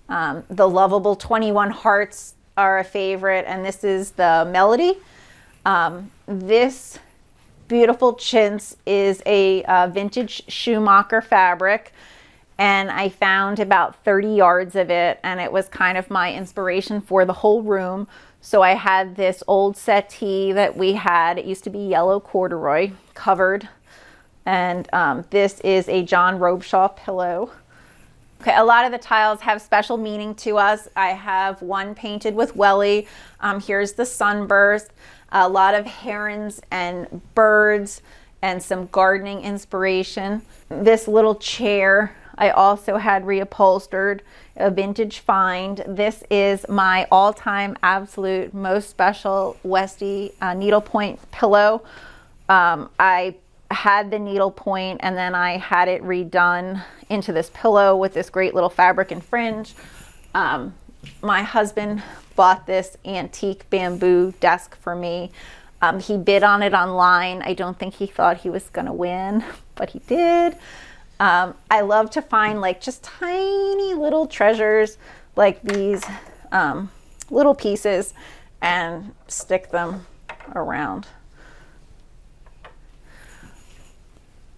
Speaker 4: The lovable 21 hearts are a favorite, and this is the Melody. This beautiful chintz is a vintage Schumacher fabric, and I found about 30 yards of it, and it was kind of my inspiration for the whole room. So I had this old settee that we had. It used to be yellow corduroy covered, and this is a John Robeshaw pillow. Okay, a lot of the tiles have special meaning to us. I have one painted with Welly. Here's the sunburst, a lot of herons and birds, and some gardening inspiration. This little chair I also had reupholstered, a vintage find. This is my all-time absolute most special Westie needlepoint pillow. I had the needlepoint, and then I had it redone into this pillow with this great little fabric and fringe. My husband bought this antique bamboo desk for me. He bid on it online. I don't think he thought he was gonna win, but he did. I love to find like just tiny little treasures like these little pieces and stick them around.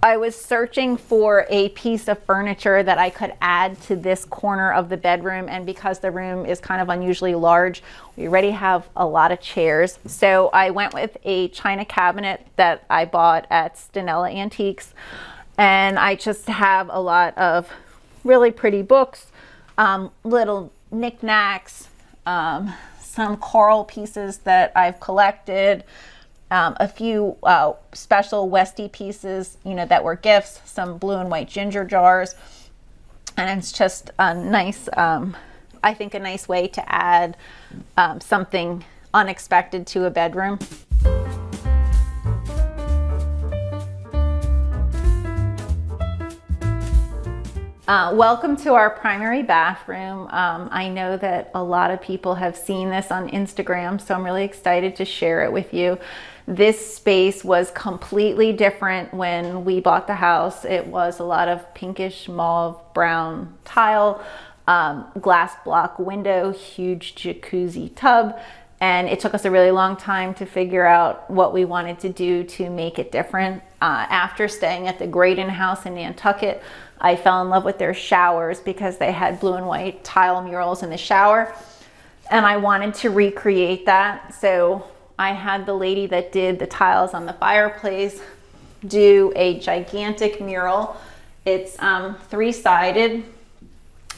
Speaker 4: I was searching for a piece of furniture that I could add to this corner of the bedroom, and because the room is kind of unusually large, we already have a lot of chairs. So I went with a china cabinet that I bought at Stanella Antiques, and I just have a lot of really pretty books, little knickknacks, some coral pieces that I've collected, a few special Westie pieces, that were gifts, some blue and white ginger jars, and it's just a nice, I think a nice way to add something unexpected to a bedroom. Welcome to our primary bathroom. I know that a lot of people have seen this on Instagram, so I'm really excited to share it with you. This space was completely different when we bought the house. It was a lot of pinkish mauve brown tile, glass block window, huge jacuzzi tub, and it took us a really long time to figure out what we wanted to do to make it different. After staying at the Graydon house in Nantucket, I fell in love with their showers because they had blue and white tile murals in the shower, and I wanted to recreate that. So I had the lady that did the tiles on the fireplace do a gigantic mural. It's three-sided,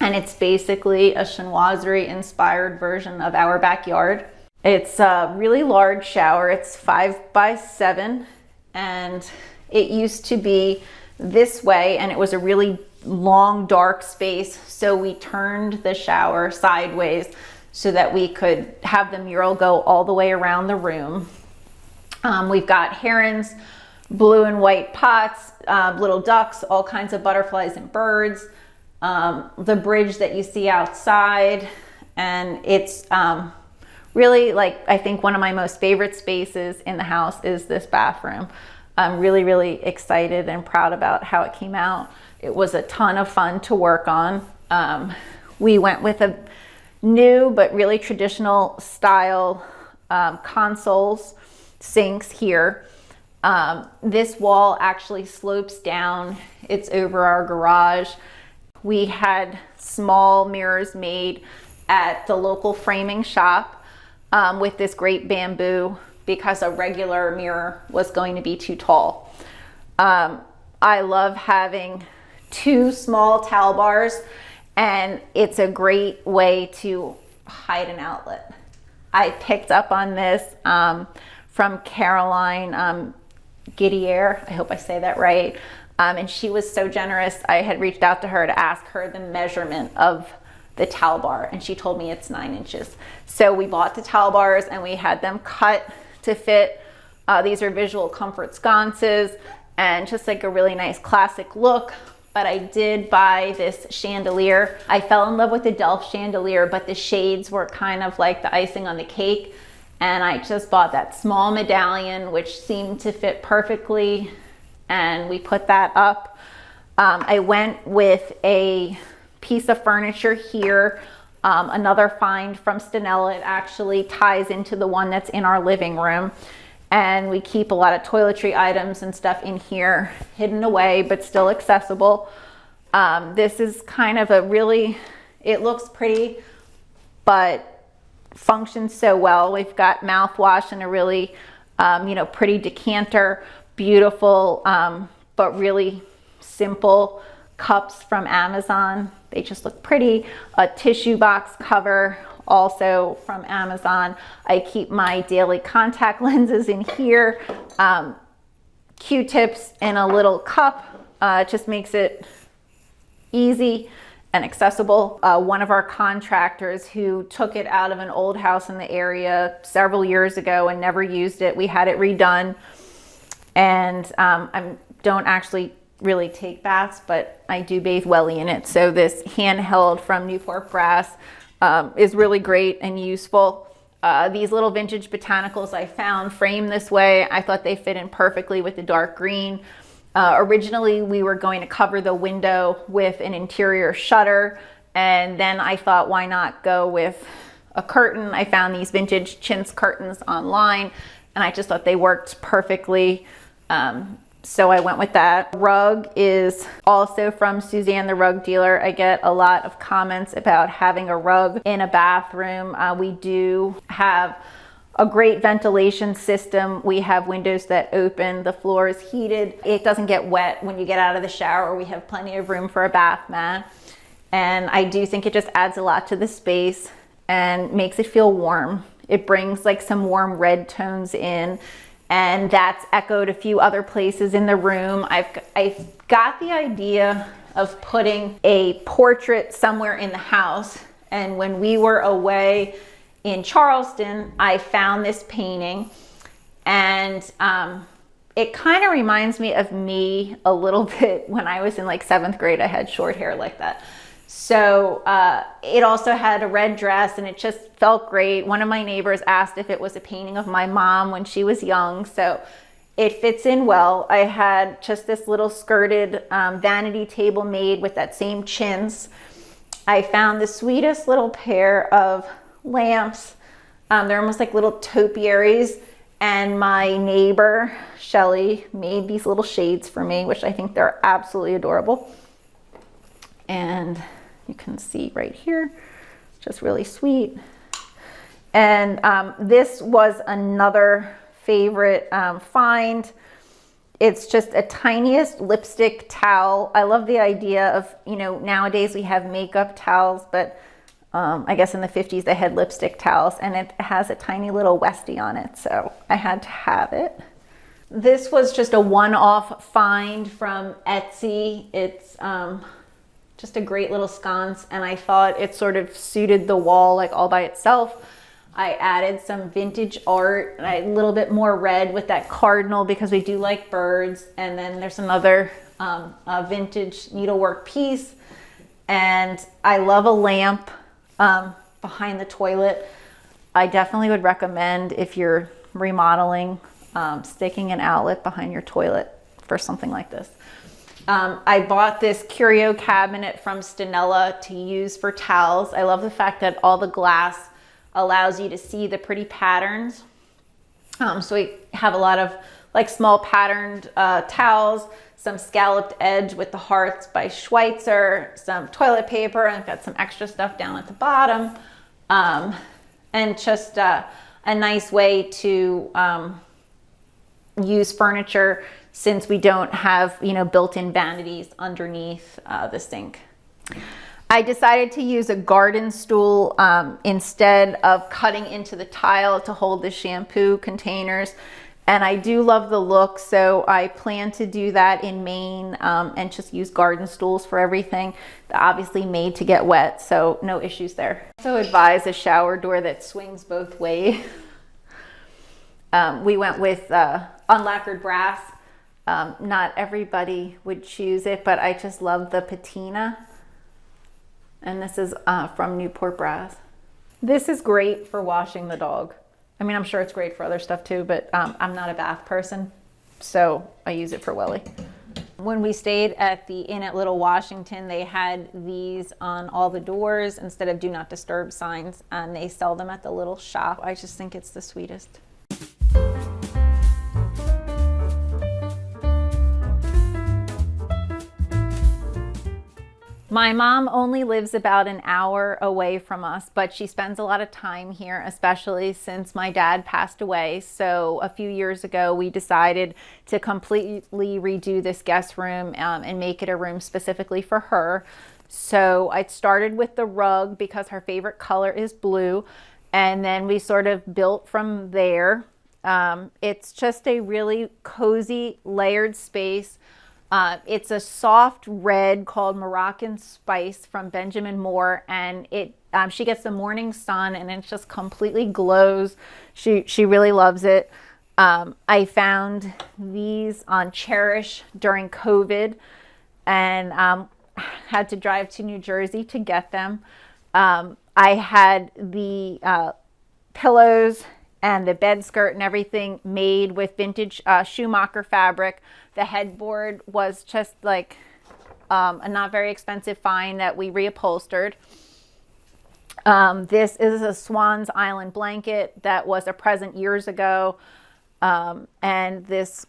Speaker 4: and it's basically a chinoiserie inspired version of our backyard. It's a really large shower. It's 5 by 7, and it used to be this way, and it was a really long dark space, so we turned the shower sideways so that we could have the mural go all the way around the room. We've got herons, blue and white pots, little ducks, all kinds of butterflies and birds, the bridge that you see outside, and it's really, like, I think one of my most favorite spaces in the house is this bathroom. I'm really, really excited and proud about how it came out. It was a ton of fun to work on. We went with a new but really traditional style consoles. sinks here. This wall actually slopes down. It's over our garage. We had small mirrors made at the local framing shop with this great bamboo because a regular mirror was going to be too tall. I love having 2 small towel bars, and it's a great way to hide an outlet. I picked up on this from Caroline Giddier, I hope I say that right, and she was so generous. I had reached out to her to ask her the measurement of the towel bar, and she told me it's 9 inches. So we bought the towel bars and we had them cut to fit. These are visual comfort sconces and just like a really nice classic look. But I did buy this chandelier. I fell in love with the Delft chandelier, but the shades were kind of like the icing on the cake. And I just bought that small medallion, which seemed to fit perfectly. And we put that up. I went with a piece of furniture here, another find from Stanella. It actually ties into the one that's in our living room. And we keep a lot of toiletry items and stuff in here, hidden away, but still accessible. This is kind of a really, it looks pretty, but functions so well. We've got mouthwash and a really, pretty decanter, beautiful, but really simple cups from Amazon. They just look pretty. A tissue box cover, also from Amazon. I keep my daily contact lenses in here. Q-tips in a little cup. It just makes it easy and accessible. One of our contractors who took it out of an old house in the area several years ago and never used it. We had it redone, and I don't actually really take baths, but I do bathe welly in it. So this handheld from Newport Brass is really great and useful. These little vintage botanicals I found framed this way. I thought they fit in perfectly with the dark green. Originally, we were going to cover the window with an interior shutter, and then I thought, why not go with a curtain? I found these vintage chintz curtains online, and I just thought they worked perfectly. So I went with that. Rug is also from Suzanne the Rug Dealer. I get a lot of comments about having a rug in a bathroom. We do have a great ventilation system. We have windows that open. The floor is heated. It doesn't get wet when you get out of the shower. We have plenty of room for a bath mat. And I do think it just adds a lot to the space and makes it feel warm. It brings like some warm red tones in, and that's echoed a few other places in the room. I've got the idea of putting a portrait somewhere in the house. And when we were away in Charleston, I found this painting, and it kind of reminds me of me a little bit when I was in like 7th grade. I had short hair like that. So it also had a red dress, and it just felt great. One of my neighbors asked if it was a painting of my mom when she was young, so it fits in well. I had just this little skirted vanity table made with that same chintz. I found the sweetest little pair of lamps. They're almost like little topiaries, and my neighbor Shelly made these little shades for me, which I think they're absolutely adorable. And you can see right here, just really sweet. And this was another favorite find. It's just a tiniest lipstick towel. I love the idea of, nowadays we have makeup towels, but I guess in the 50s they had lipstick towels, and it has a tiny little Westie on it, so I had to have it. This was just a one-off find from Etsy. It's just a great little sconce, and I thought it sort of suited the wall like all by itself. I added some vintage art, a little bit more red with that cardinal because we do like birds, and then there's another vintage needlework piece. And I love a lamp behind the toilet. I definitely would recommend, if you're remodeling, sticking an outlet behind your toilet for something like this. I bought this curio cabinet from Stanella to use for towels. I love the fact that all the glass allows you to see the pretty patterns. So we have a lot of like small patterned towels, some scalloped edge with the hearts by Schweitzer, some toilet paper, and I've got some extra stuff down at the bottom. And just a nice way to use furniture since we don't have, built-in vanities underneath the sink. I decided to use a garden stool instead of cutting into the tile to hold the shampoo containers. And I do love the look, so I plan to do that in Maine and just use garden stools for everything. They're obviously made to get wet, so no issues there. So advise a shower door that swings both ways. We went with unlacquered brass. Not everybody would choose it, but I just love the patina. And this is from Newport Brass. This is great for washing the dog. I mean, I'm sure it's great for other stuff too, but I'm not a bath person, so I use it for Welly. When we stayed at the Inn at Little Washington, they had these on all the doors instead of do not disturb signs, and they sell them at the little shop. I just think it's the sweetest. My mom only lives about an hour away from us, but she spends a lot of time here, especially since my dad passed away. So a few years ago, we decided to completely redo this guest room and make it a room specifically for her. So I started with the rug because her favorite color is blue, and then we sort of built from there. It's just a really cozy, layered space. It's a soft red called Moroccan Spice from Benjamin Moore, and she gets the morning sun and it just completely glows. She really loves it. I found these on Cherish during COVID and had to drive to New Jersey to get them. I had the pillows and the bed skirt and everything made with vintage Schumacher fabric. The headboard was just like a not very expensive find that we reupholstered. This is a Swan's Island blanket that was a present years ago. And this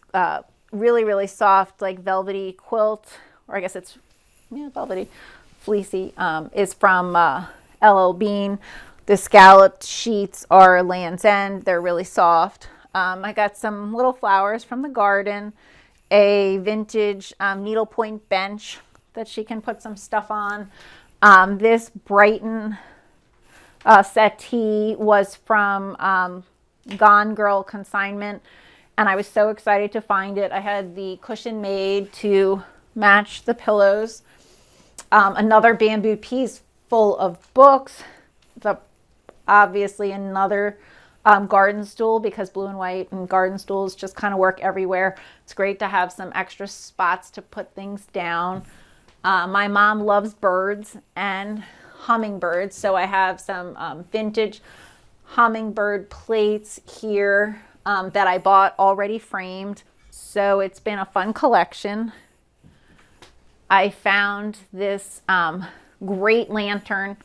Speaker 4: really, really soft, like velvety quilt, or I guess it's velvety, fleecy, is from LL Bean. The scalloped sheets are Land's End. They're really soft. I got some little flowers from the garden, a vintage needlepoint bench that she can put some stuff on. This Brighton settee was from Gone Girl Consignment, and I was so excited to find it. I had the cushion made to match the pillows. Another bamboo piece full of books. Obviously another garden stool, because blue and white and garden stools just kind of work everywhere. It's great to have some extra spots to put things down. My mom loves birds and hummingbirds, so I have some vintage hummingbird plates here that I bought already framed. So it's been a fun collection. I found this great lantern,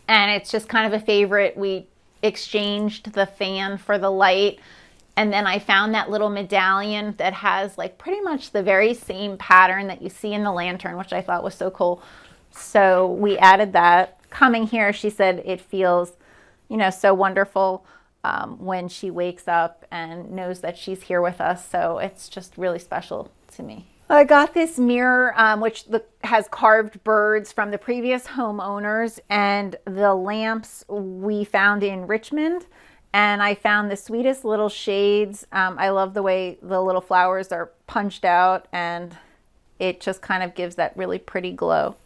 Speaker 4: and it's just kind of a favorite. We exchanged the fan for the light, and then I found that little medallion that has like pretty much the very same pattern that you see in the lantern, which I thought was so cool. So we added that. Coming here, she said it feels, so wonderful when she wakes up and knows that she's here with us. So it's just really special to me. I got this mirror, which has carved birds from the previous homeowners, and the lamps we found in Richmond. And I found the sweetest little shades. I love the way the little flowers are punched out, and it just kind of gives that really pretty glow.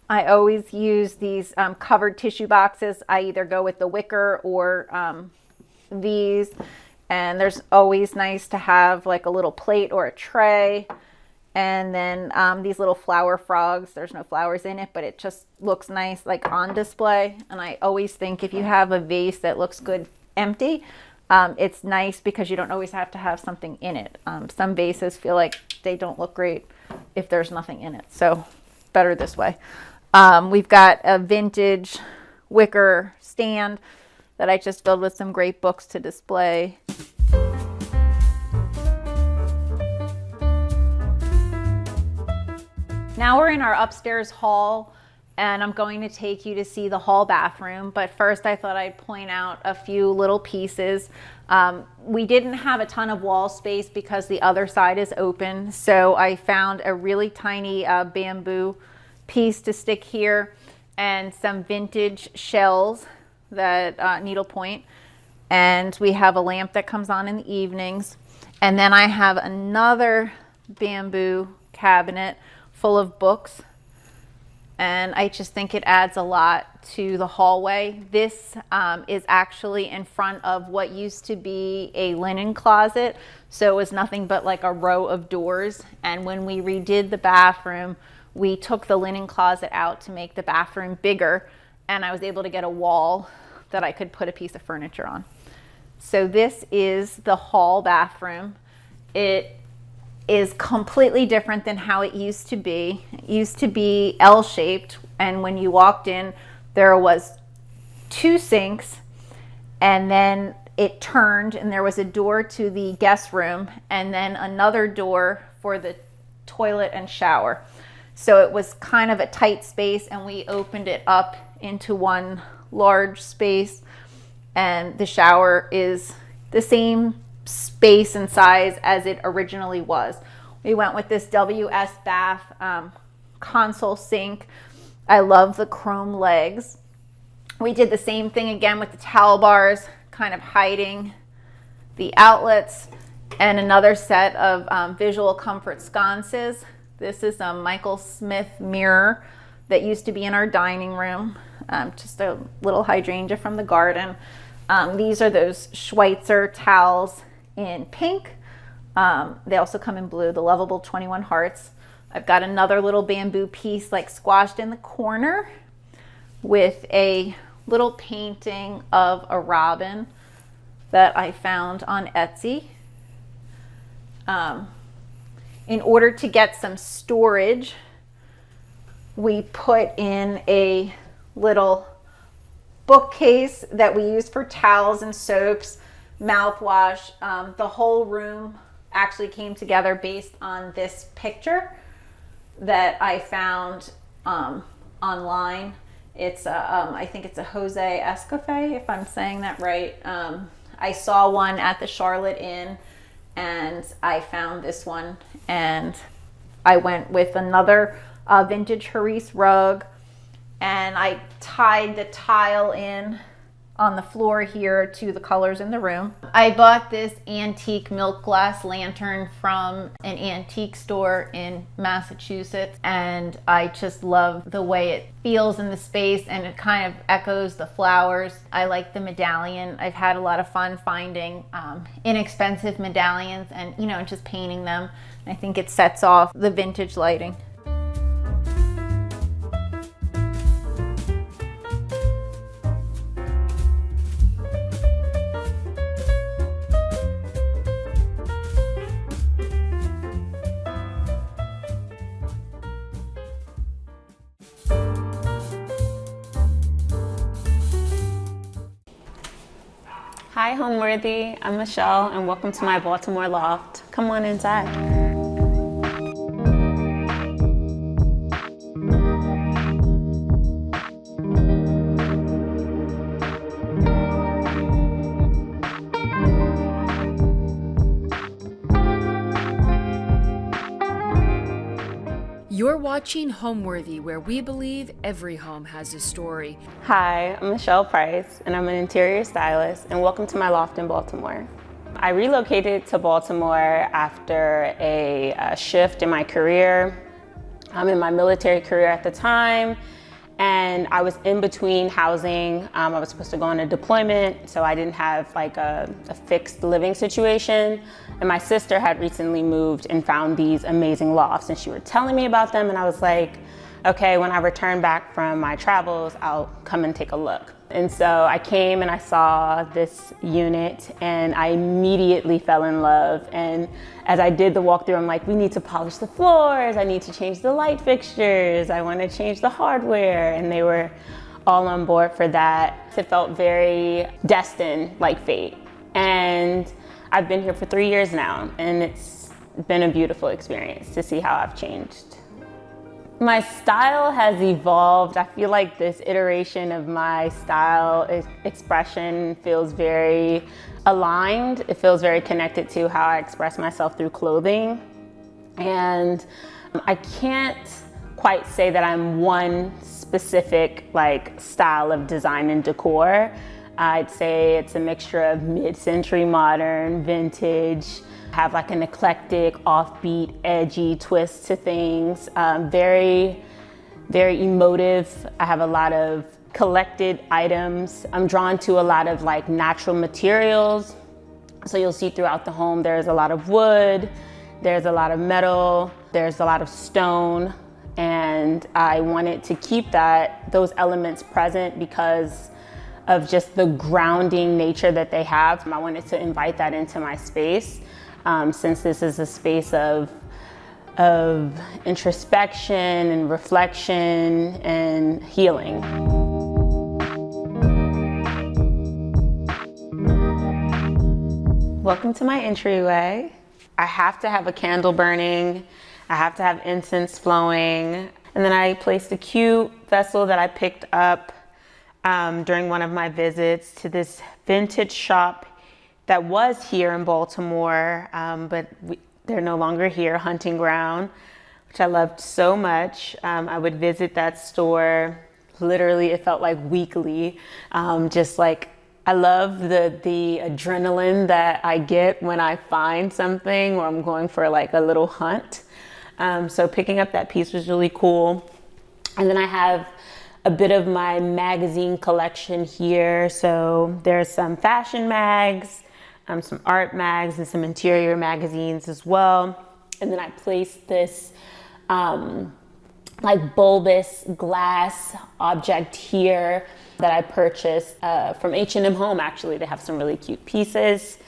Speaker 4: I always use these covered tissue boxes. I either go with the wicker or these, and there's always nice to have like a little plate or a tray. And then these little flower frogs, there's no flowers in it, but it just looks nice like on display. And I always think if you have a vase that looks good empty, it's nice because you don't always have to have something in it. Some vases feel like they don't look great if there's nothing in it. So better this way. We've got a vintage wicker stand that I just filled with some great books to display. Now we're in our upstairs hall, and I'm going to take you to see the hall bathroom. But first I thought I'd point out a few little pieces. We didn't have a ton of wall space because the other side is open. So I found a really tiny bamboo piece to stick here and some vintage shells that needlepoint. And we have a lamp that comes on in the evenings. And then I have another bamboo cabinet full of books. And I just think it adds a lot to the hallway. This is actually in front of what used to be a linen closet. So it was nothing but like a row of doors. And when we redid the bathroom, we took the linen closet out to make the bathroom bigger. And I was able to get a wall that I could put a piece of furniture on. So this is the hall bathroom. It is completely different than how it used to be. It used to be L-shaped, and when you walked in, there was 2 sinks, and then it turned, and there was a door to the guest room, and then another door for the toilet and shower. So it was kind of a tight space, and we opened it up into one large space, and the shower is the same space and size as it originally was. We went with this WS bath console sink. I love the chrome legs. We did the same thing again with the towel bars, kind of hiding the outlets, and another set of visual comfort sconces. This is a Michael Smith mirror that used to be in our dining room. Just a little hydrangea from the garden. These are those Schweitzer towels in pink. They also come in blue, the lovable 21 hearts. I've got another little bamboo piece like squashed in the corner with a little painting of a robin that I found on Etsy. In order to get some storage, we put in a little bookcase that we use for towels and soaps, mouthwash. The whole room actually came together based on this picture that I found online. It's I think it's a Jose Escoffier, if I'm saying that right. I saw one at the Charlotte Inn, and I found this one, and I went with another vintage Harisse rug, and I tied the tile in on the floor here to the colors in the room. I bought this antique milk glass lantern from an antique store in Massachusetts, and I just love the way it feels in the space, and it kind of echoes the flowers. I like the medallion. I've had a lot of fun finding inexpensive medallions and, you know, just painting them. I think it sets off the vintage lighting.
Speaker 5: Hi Homeworthy, I'm Michelle and welcome to my Baltimore loft. Come on inside.
Speaker 1: You're watching Homeworthy, where we believe every home has a story.
Speaker 5: Hi, I'm Michelle Price and I'm an interior stylist, and welcome to my loft in Baltimore. I relocated to Baltimore after a shift in my career. I'm in my military career at the time, and I was in between housing. I was supposed to go on a deployment, so I didn't have like a fixed living situation. And my sister had recently moved and found these amazing lofts, and she was telling me about them, and I was like, okay, when I return back from my travels, I'll come and take a look. And so I came and I saw this unit, and I immediately fell in love. And as I did the walkthrough, I'm like, we need to polish the floors, I need to change the light fixtures, I want to change the hardware, and they were all on board for that. It felt very destined, like fate. And I've been here for 3 years now, and it's been a beautiful experience to see how I've changed. My style has evolved. I feel like this iteration of my style expression feels very aligned. It feels very connected to how I express myself through clothing. And I can't quite say that I'm one specific style of design and decor. I'd say it's a mixture of mid-century modern, vintage, have an eclectic, offbeat, edgy twist to things. Very, very emotive. I have a lot of collected items. I'm drawn to a lot of natural materials. So you'll see throughout the home, there's a lot of wood, there's a lot of metal, there's a lot of stone. And I wanted to keep those elements present because of just the grounding nature that they have. I wanted to invite that into my space. Since this is a space of introspection and reflection and healing. Welcome to my entryway. I have to have a candle burning. I have to have incense flowing. And then I placed a cute vessel that I picked up during one of my visits to this vintage shop that was here in Baltimore, but they're no longer here, Hunting Ground, which I loved so much. I would visit that store, literally it felt like weekly. I love the adrenaline that I get when I find something or I'm going for a little hunt. So picking up that piece was really cool. And then I have a bit of my magazine collection here. So there's some fashion mags, some art mags, and some interior magazines as well. And then I placed this bulbous glass object here that I purchased from H&M Home. Actually, they have some really cute pieces.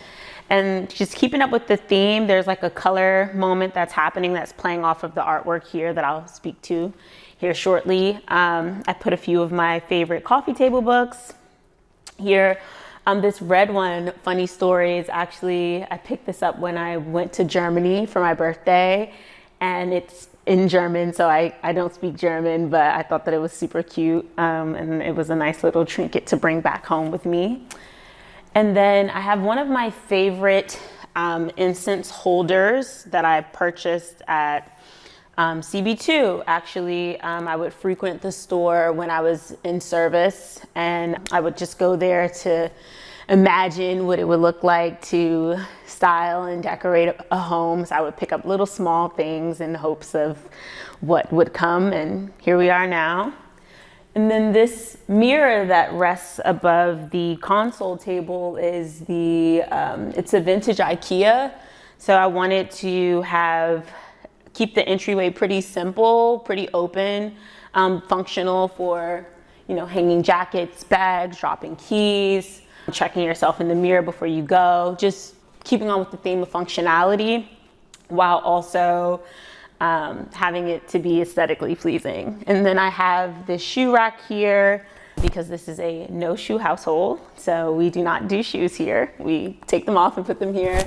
Speaker 5: And just keeping up with the theme, there's a color moment that's happening that's playing off of the artwork here that I'll speak to here shortly. I put a few of my favorite coffee table books here. This red one, funny story, is actually, I picked this up when I went to Germany for my birthday, and it's in German, so I don't speak German, but I thought that it was super cute, and it was a nice little trinket to bring back home with me. And then I have one of my favorite incense holders that I purchased at CB2. Actually, I would frequent the store when I was in service, and I would just go there to imagine what it would look like to style and decorate a home. So I would pick up little small things in hopes of what would come, and here we are now. And then this mirror that rests above the console table is it's a vintage IKEA. So I wanted to keep the entryway pretty simple, pretty open, functional for, hanging jackets, bags, dropping keys, checking yourself in the mirror before you go, just keeping on with the theme of functionality while also having it to be aesthetically pleasing. And then I have this shoe rack here because this is a no shoe household. So we do not do shoes here. We take them off and put them here.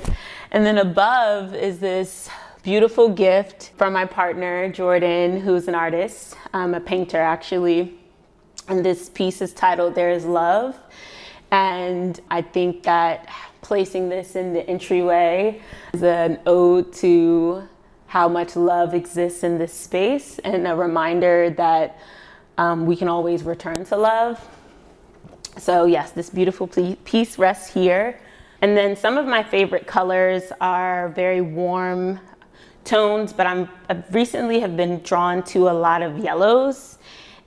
Speaker 5: And then above is this beautiful gift from my partner, Jordan, who's an artist, a painter actually. And this piece is titled There Is Love. And I think that placing this in the entryway is an ode to how much love exists in this space and a reminder that we can always return to love. So yes, this beautiful piece rests here. And then some of my favorite colors are very warm tones, but I recently have been drawn to a lot of yellows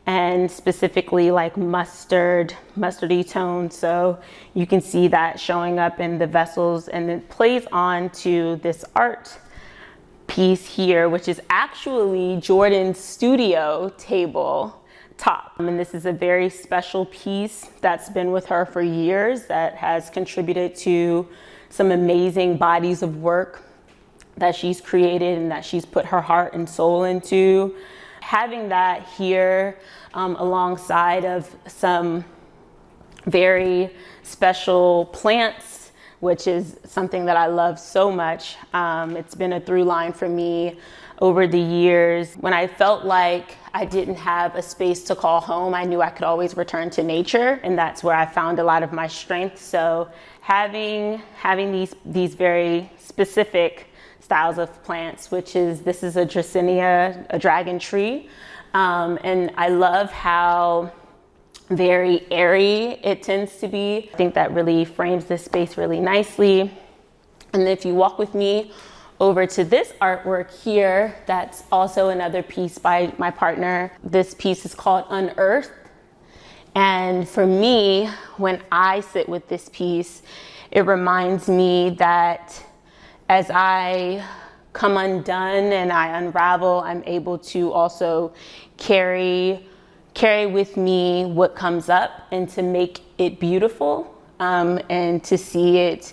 Speaker 5: and specifically mustardy tones. So you can see that showing up in the vessels, and it plays on to this art piece here, which is actually Jordan's studio table top. And this is a very special piece that's been with her for years that has contributed to some amazing bodies of work that she's created and that she's put her heart and soul into. Having that here alongside of some very special plants which is something that I love so much. It's been a through line for me over the years. When I felt like I didn't have a space to call home, I knew I could always return to nature, and that's where I found a lot of my strength. So having these very specific styles of plants, this is a Dracaena, a dragon tree, and I love how very airy it tends to be. I think that really frames this space really nicely. And if you walk with me over to this artwork here, that's also another piece by my partner. This piece is called Unearthed. And for me, when I sit with this piece, it reminds me that as I come undone and I unravel, I'm able to also carry with me what comes up and to make it beautiful, and to see it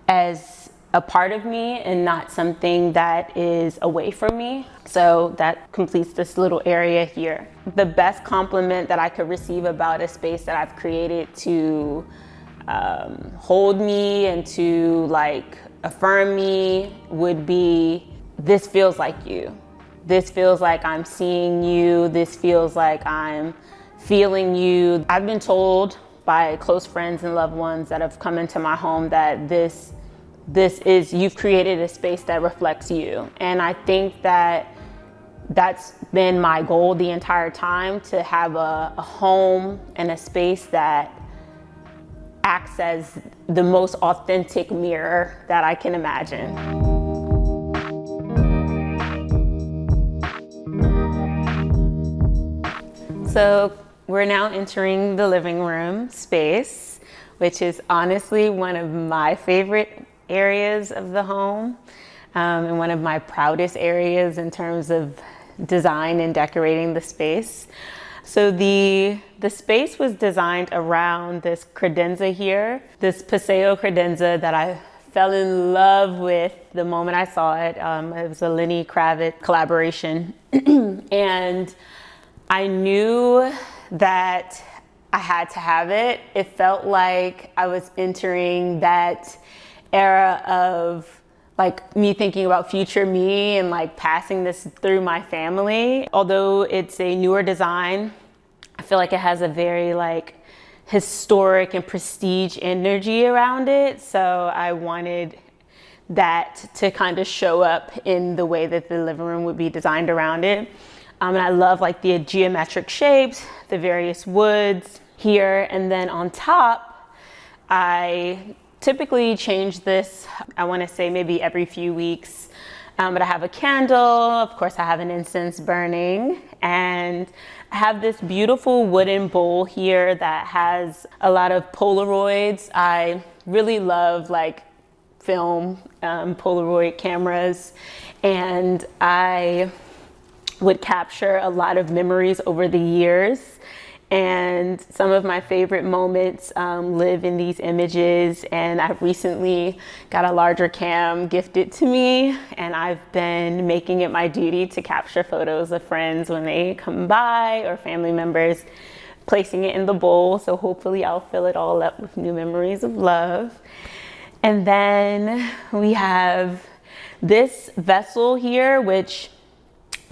Speaker 5: as a part of me and not something that is away from me. So that completes this little area here. The best compliment that I could receive about a space that I've created to hold me and to like affirm me would be, this feels like you. This feels like I'm seeing you. This feels like I'm feeling you. I've been told by close friends and loved ones that have come into my home that you've created a space that reflects you. And I think that that's been my goal the entire time, to have a home and a space that acts as the most authentic mirror that I can imagine. So we're now entering the living room space, which is honestly one of my favorite areas of the home, and one of my proudest areas in terms of design and decorating the space. So the space was designed around this credenza here, this Paseo credenza that I fell in love with the moment I saw it. It was a Lenny Kravitz collaboration. And I knew that I had to have it. It felt like I was entering that era of like me thinking about future me and like passing this through my family. Although it's a newer design, I feel like it has a very like historic and prestige energy around it. So I wanted that to kind of show up in the way that the living room would be designed around it. And I love like the geometric shapes, the various woods here. And then on top, I typically change this, I want to say maybe every few weeks, but I have a candle, of course I have an incense burning, and I have this beautiful wooden bowl here that has a lot of Polaroids. I really love like film, Polaroid cameras, and I would capture a lot of memories over the years. And some of my favorite moments live in these images, and I've recently got a larger cam gifted to me, and I've been making it my duty to capture photos of friends when they come by or family members, placing it in the bowl. So hopefully I'll fill it all up with new memories of love. And then we have this vessel here, which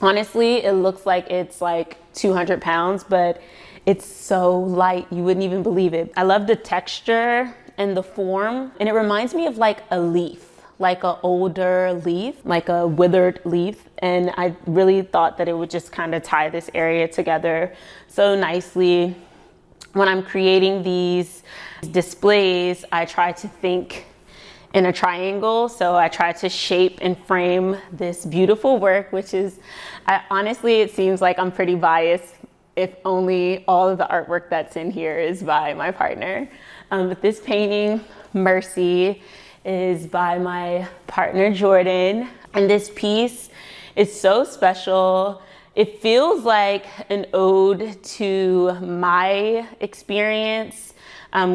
Speaker 5: honestly, it looks like it's like 200 pounds, but it's so light, you wouldn't even believe it. I love the texture and the form, and it reminds me of like a leaf, like an older leaf, like a withered leaf. And I really thought that it would just kind of tie this area together so nicely. When I'm creating these displays, I try to think in a triangle. So I try to shape and frame this beautiful work, which is, honestly, it seems like I'm pretty biased, if only all of the artwork that's in here is by my partner. But this painting, Mercy, is by my partner, Jordan. And this piece is so special. It feels like an ode to my experience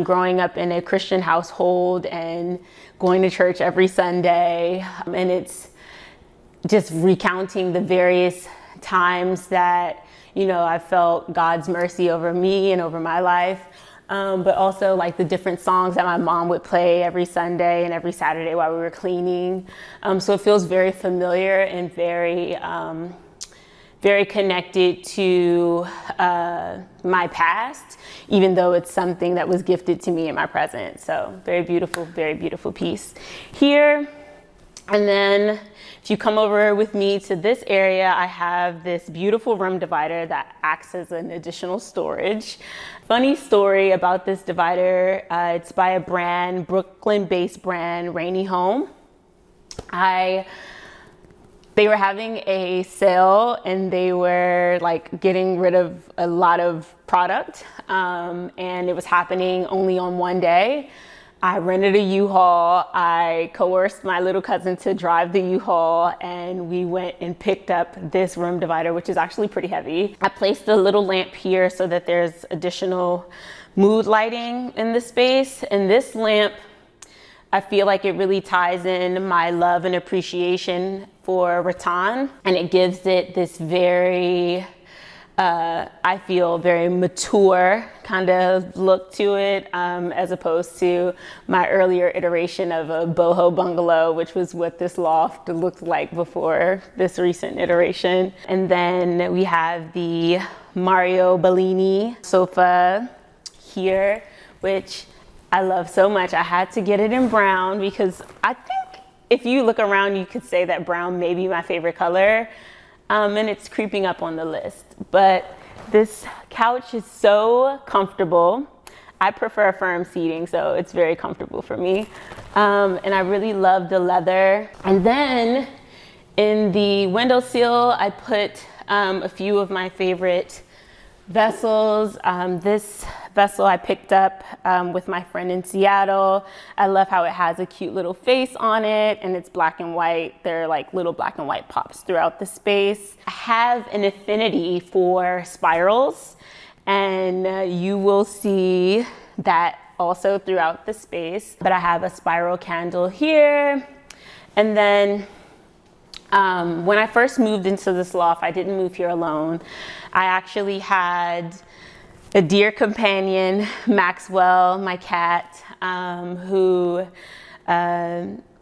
Speaker 5: growing up in a Christian household and going to church every Sunday. And it's just recounting the various times that, you know, I felt God's mercy over me and over my life. but also like the different songs that my mom would play every Sunday and every Saturday while we were cleaning. So it feels very familiar and very, very connected to my past, even though it's something that was gifted to me in my present. So very beautiful piece here. And then if you come over with me to this area, I have this beautiful room divider that acts as an additional storage. Funny story about this divider, it's by a brand, Brooklyn-based brand, Rainy Home. They were having a sale and they were like getting rid of a lot of product, and it was happening only on one day. I rented a U-Haul. I coerced my little cousin to drive the U-Haul, and we went and picked up this room divider, which is actually pretty heavy. I placed a little lamp here so that there's additional mood lighting in the space. And this lamp, I feel like it really ties in my love and appreciation for rattan, and it gives it this very, I feel very mature kind of look to it, as opposed to my earlier iteration of a boho bungalow, which was what this loft looked like before this recent iteration. And then we have the Mario Bellini sofa here, which I love so much. I had to get it in brown because I think if you look around, you could say that brown may be my favorite color. And it's creeping up on the list. But this couch is so comfortable. I prefer firm seating, so it's very comfortable for me. And I really love the leather. And then in the windowsill, I put a few of my favorite vessels. This vessel I picked up with my friend in Seattle. I love how it has a cute little face on it, and it's black and white. There are like little black and white pops throughout the space. I have an affinity for spirals, and you will see that also throughout the space. But I have a spiral candle here. And then when I first moved into this loft, I didn't move here alone. I actually had a dear companion, Maxwell, my cat, who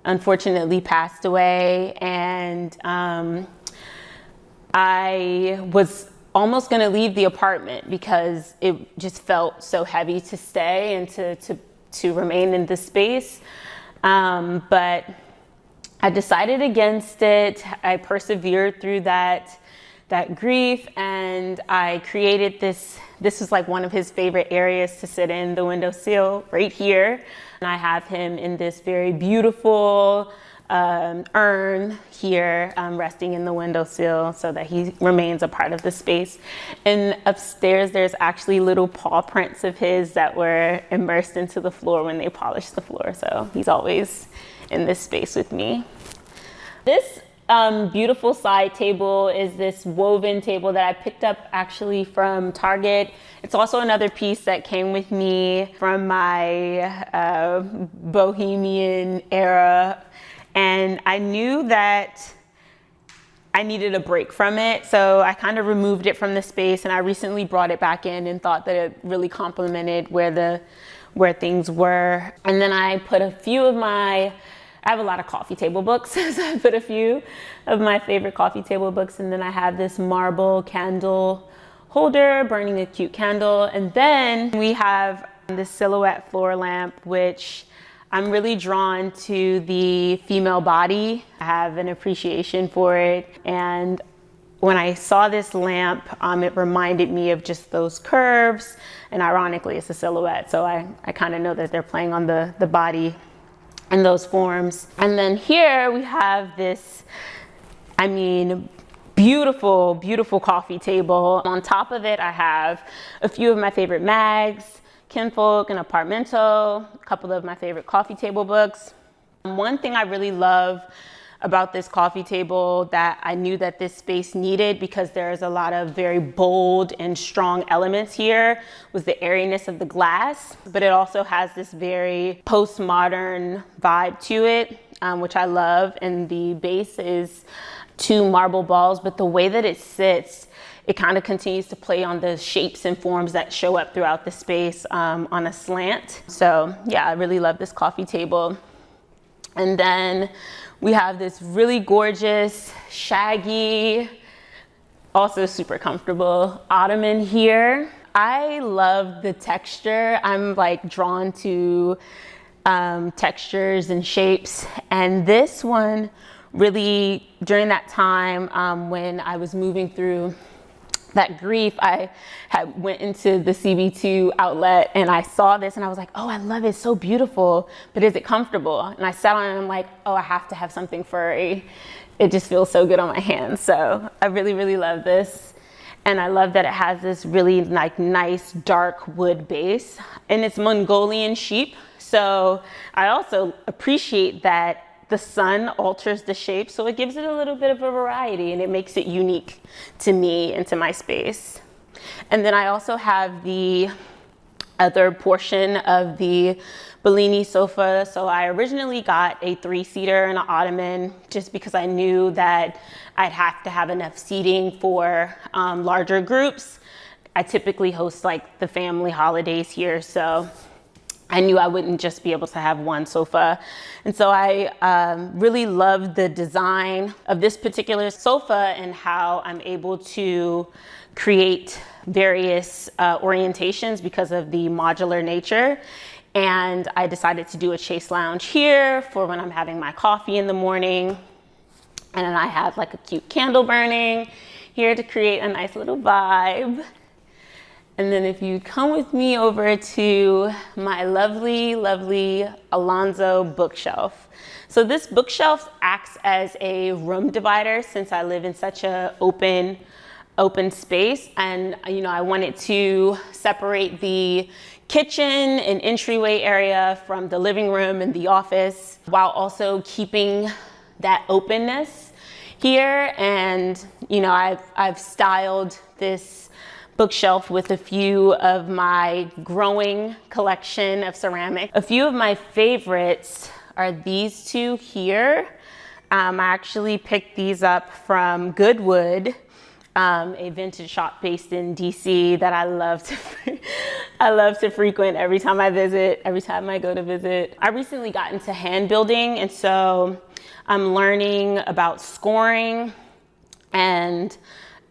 Speaker 5: unfortunately passed away. And I was almost gonna leave the apartment because it just felt so heavy to stay and to remain in this space. But I decided against it. I persevered through that grief, and I created this. This was like one of his favorite areas to sit in, the windowsill right here. And I have him in this very beautiful urn here, resting in the windowsill so that he remains a part of the space. And upstairs, there's actually little paw prints of his that were immersed into the floor when they polished the floor. So he's always in this space with me. This beautiful side table is this woven table that I picked up actually from Target. It's also another piece that came with me from my bohemian era. And I knew that I needed a break from it. So I kind of removed it from the space, and I recently brought it back in and thought that it really complemented where things were. And then I put a few of I have a lot of coffee table books, so I put a few of my favorite coffee table books, and then I have this marble candle holder burning a cute candle. And then we have this silhouette floor lamp, which I'm really drawn to the female body. I have an appreciation for it. And when I saw this lamp, it reminded me of just those curves. And ironically, it's a silhouette, so I kind of know that they're playing on the body and those forms. And then here we have this, beautiful, beautiful coffee table. On top of it, I have a few of my favorite mags, Kinfolk and Apartmento, a couple of my favorite coffee table books. One thing I really love about this coffee table that I knew that this space needed, because there's a lot of very bold and strong elements here, was the airiness of the glass, but it also has this very postmodern vibe to it. which I love, and the base is 2 marble balls, but the way that it sits, it kind of continues to play on the shapes and forms that show up throughout the space on a slant. So yeah, I really love this coffee table. And then we have this really gorgeous, shaggy, also super comfortable ottoman here. I love the texture. I'm like drawn to textures and shapes. And this one really, during that time when I was moving through that grief, I went into the CB2 outlet and I saw this and I was like, oh, I love it, it's so beautiful, but is it comfortable? And I sat on it and I'm like, oh, I have to have something furry. It just feels so good on my hands. So I really, really love this. And I love that it has this really like nice dark wood base, and it's Mongolian sheep. So I also appreciate that the sun alters the shape, so it gives it a little bit of a variety and it makes it unique to me and to my space. And then I also have the other portion of the Bellini sofa. So I originally got a 3-seater and an ottoman just because I knew that I'd have to have enough seating for larger groups. I typically host like the family holidays here, so I knew I wouldn't just be able to have one sofa. And so I really loved the design of this particular sofa and how I'm able to create various orientations because of the modular nature. And I decided to do a chase lounge here for when I'm having my coffee in the morning. And then I have like a cute candle burning here to create a nice little vibe. And then if you come with me over to my lovely, lovely Alonzo bookshelf. So this bookshelf acts as a room divider since I live in such a open space. And I wanted to separate the kitchen and entryway area from the living room and the office while also keeping that openness here. And I've styled this bookshelf with a few of my growing collection of ceramic. A few of my favorites are these two here. I actually picked these up from Goodwood, a vintage shop based in DC that I love to frequent every time I go to visit. I recently got into hand building, and so I'm learning about scoring, and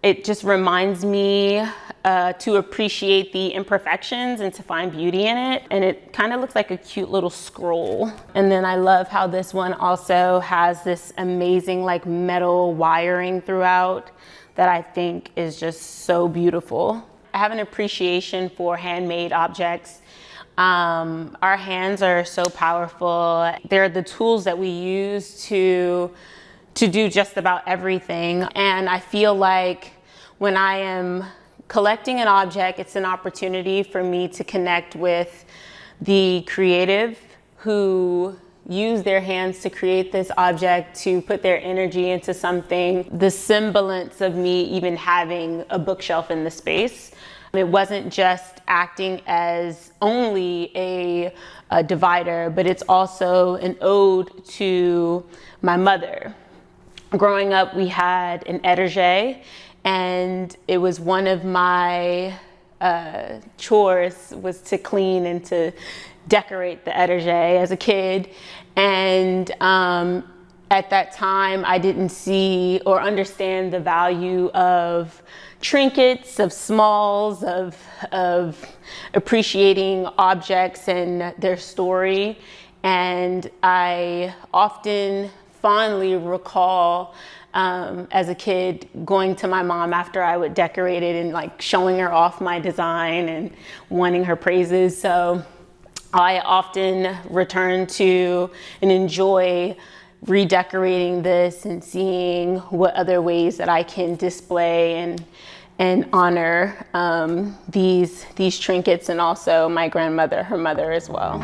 Speaker 5: it just reminds me to appreciate the imperfections and to find beauty in it. And it kind of looks like a cute little scroll. And then I love how this one also has this amazing like metal wiring throughout that I think is just so beautiful. I have an appreciation for handmade objects. Our hands are so powerful. They're the tools that we use to do just about everything. And I feel like when I am collecting an object, it's an opportunity for me to connect with the creative who use their hands to create this object, to put their energy into something. The semblance of me even having a bookshelf in the space. It wasn't just acting as only a divider, but it's also an ode to my mother. Growing up, we had an etagere, and it was one of my chores was to clean and to decorate the etagere as a kid. And at that time, I didn't see or understand the value of trinkets, of smalls, of appreciating objects and their story. And I often fondly recall as a kid going to my mom after I would decorate it and like showing her off my design and wanting her praises. So I often return to and enjoy redecorating this and seeing what other ways that I can display and honor these trinkets, and also my grandmother, her mother as well.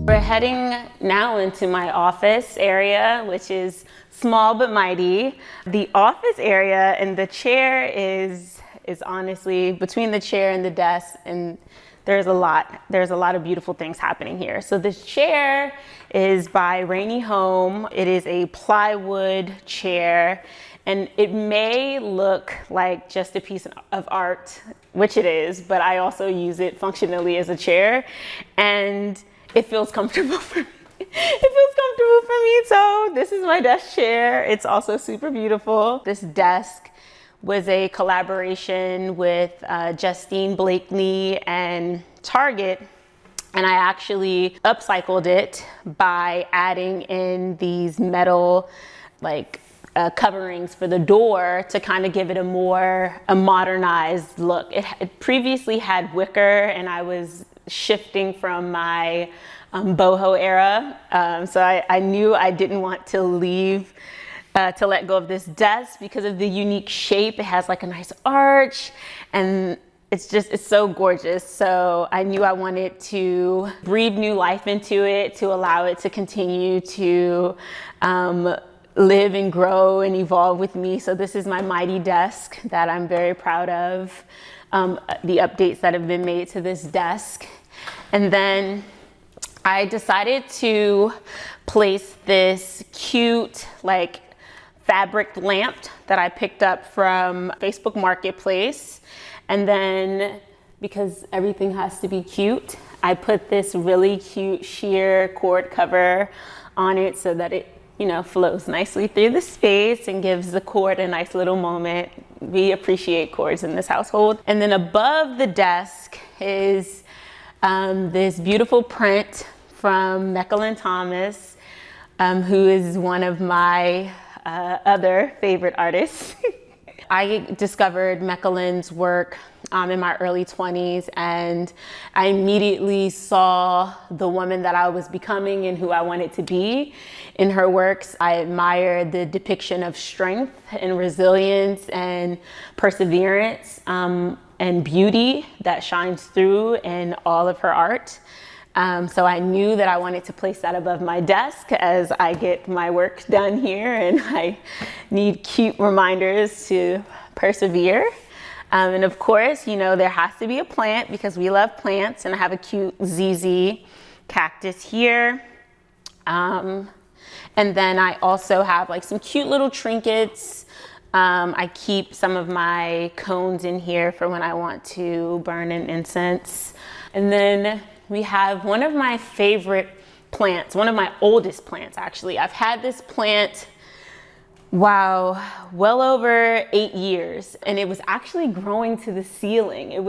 Speaker 5: We're heading now into my office area, which is small but mighty. The office area and the chair is honestly, between the chair and the desk and there's a lot of beautiful things happening here. So this chair is by Rainy Home. It is a plywood chair, and it may look like just a piece of art, which it is, but I also use it functionally as a chair, and it feels comfortable for me. It feels comfortable for me. So this is my desk chair. It's also super beautiful. This desk was a collaboration with Justine Blakely and Target. And I actually upcycled it by adding in these metal coverings for the door to kind of give it a modernized look. It previously had wicker, and I was shifting from my boho era. So I knew I didn't want to let go of this desk because of the unique shape. It has like a nice arch, and it's so gorgeous. So I knew I wanted to breathe new life into it to allow it to continue to live and grow and evolve with me. So this is my mighty desk that I'm very proud of, the updates that have been made to this desk. And then I decided to place this cute fabric lamp that I picked up from Facebook Marketplace. And then, because everything has to be cute, I put this really cute sheer cord cover on it so that it, flows nicely through the space and gives the cord a nice little moment. We appreciate cords in this household. And then above the desk is this beautiful print from Meckelin Thomas, who is one of my other favorite artists. I discovered Meckelin's work in my early 20s, and I immediately saw the woman that I was becoming and who I wanted to be in her works. I admired the depiction of strength and resilience and perseverance and beauty that shines through in all of her art. So I knew that I wanted to place that above my desk as I get my work done here and I need cute reminders to persevere. And of course, there has to be a plant because we love plants, and I have a cute ZZ cactus here. And then I also have some cute little trinkets. I keep some of my cones in here for when I want to burn an incense. And then we have one of my favorite plants, one of my oldest plants actually. I've had this plant, well over 8 years, and it was actually growing to the ceiling.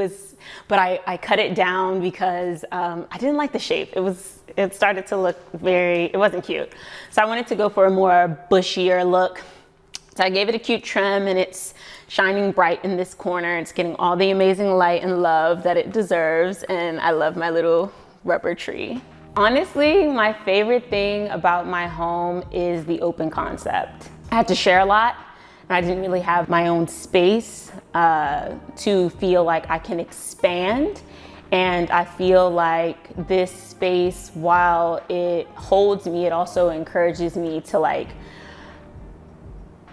Speaker 5: But I cut it down because I didn't like the shape. It started to look it wasn't cute. So I wanted to go for a more bushier look. So I gave it a cute trim, and it's shining bright in this corner. It's getting all the amazing light and love that it deserves, and I love my little rubber tree. Honestly, my favorite thing about my home is the open concept. I had to share a lot, and I didn't really have my own space to feel like I can expand. And I feel like this space, while it holds me, it also encourages me to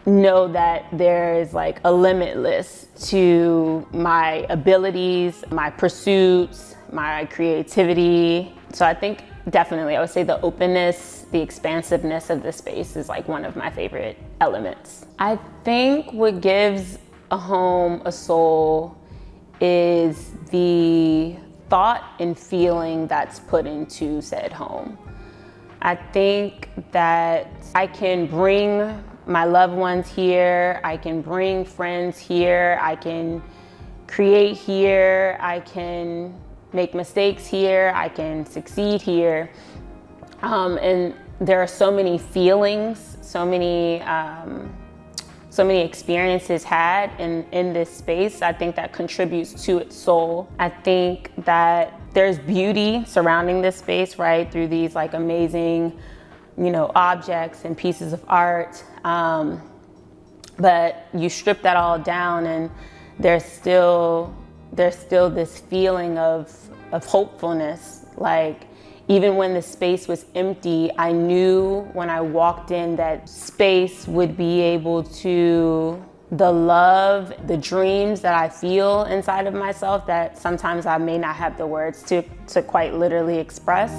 Speaker 5: know that there is a limitless to my abilities, my pursuits, my creativity. So I think definitely I would say the openness, the expansiveness of the space is one of my favorite elements. I think what gives a home a soul is the thought and feeling that's put into said home. I think that I can bring my loved ones here, I can bring friends here, I can create here, I can make mistakes here, I can succeed here. And there are so many feelings, so many experiences had in this space. I think that contributes to its soul. I think that there's beauty surrounding this space, right? Through these amazing, objects and pieces of art. But you strip that all down, and there's still this feeling of hopefulness. Even when the space was empty, I knew when I walked in that space would be able to the love, the dreams that I feel inside of myself that sometimes I may not have the words to quite literally express.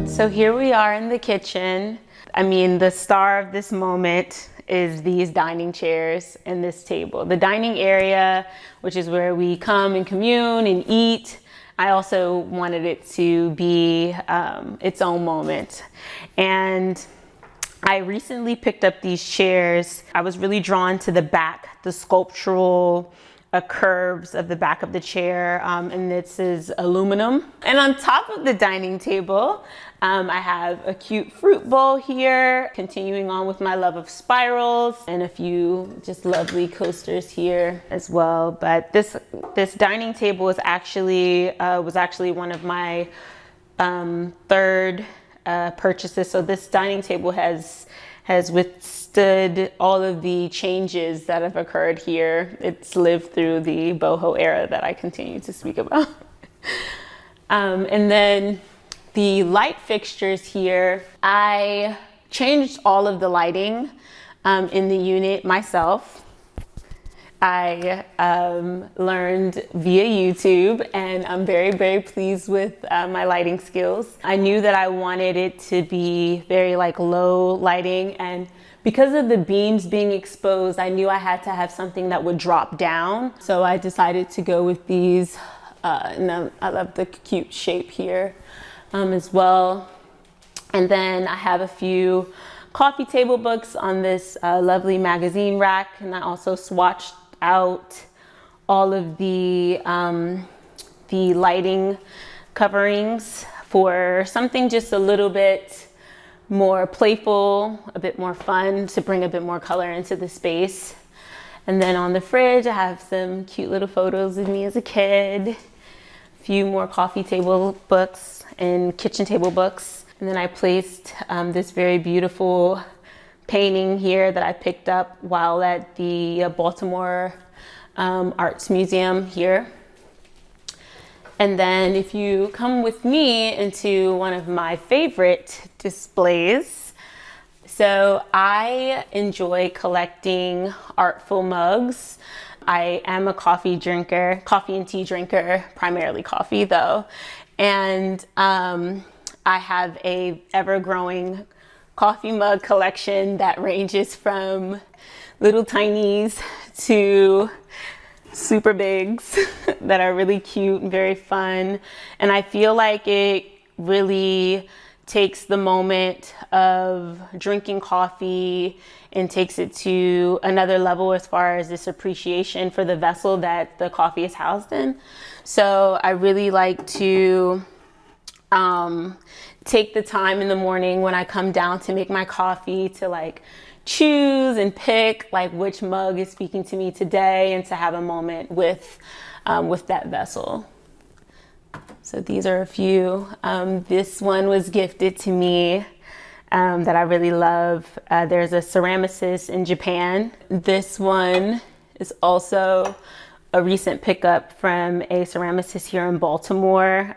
Speaker 5: So here we are in the kitchen. I mean, the star of this moment is these dining chairs and this table. The dining area, which is where we come and commune and eat, I also wanted it to be its own moment. And I recently picked up these chairs. I was really drawn to the back, the sculptural curves of the back of the chair, and this is aluminum. And on top of the dining table, I have a cute fruit bowl here, continuing on with my love of spirals, and a few just lovely coasters here as well. But this dining table was actually one of my third purchases. So this dining table has withstood all of the changes that have occurred here. It's lived through the boho era that I continue to speak about. And then the light fixtures here, I changed all of the lighting in the unit myself. I learned via YouTube, and I'm very, very pleased with my lighting skills. I knew that I wanted it to be very low lighting, and because of the beams being exposed, I knew I had to have something that would drop down. So I decided to go with these, and I love the cute shape here as well. And then I have a few coffee table books on this lovely magazine rack, and I also swatched out all of the lighting coverings for something just a little bit more playful, a bit more fun, to bring a bit more color into the space. And then on the fridge, I have some cute little photos of me as a kid, a few more coffee table books and kitchen table books. And then I placed this very beautiful painting here that I picked up while at the Baltimore Arts Museum here. And then if you come with me into one of my favorite displays. So I enjoy collecting artful mugs. I am a coffee and tea drinker, primarily coffee though. And I have a ever-growing coffee mug collection that ranges from little tinies to super bigs that are really cute and very fun. And I feel like it really takes the moment of drinking coffee and takes it to another level as far as this appreciation for the vessel that the coffee is housed in. So I really like to take the time in the morning when I come down to make my coffee to choose and pick which mug is speaking to me today, and to have a moment with that vessel. So these are a few. This one was gifted to me that I really love. There's a ceramicist in Japan. This one is also a recent pickup from a ceramicist here in Baltimore.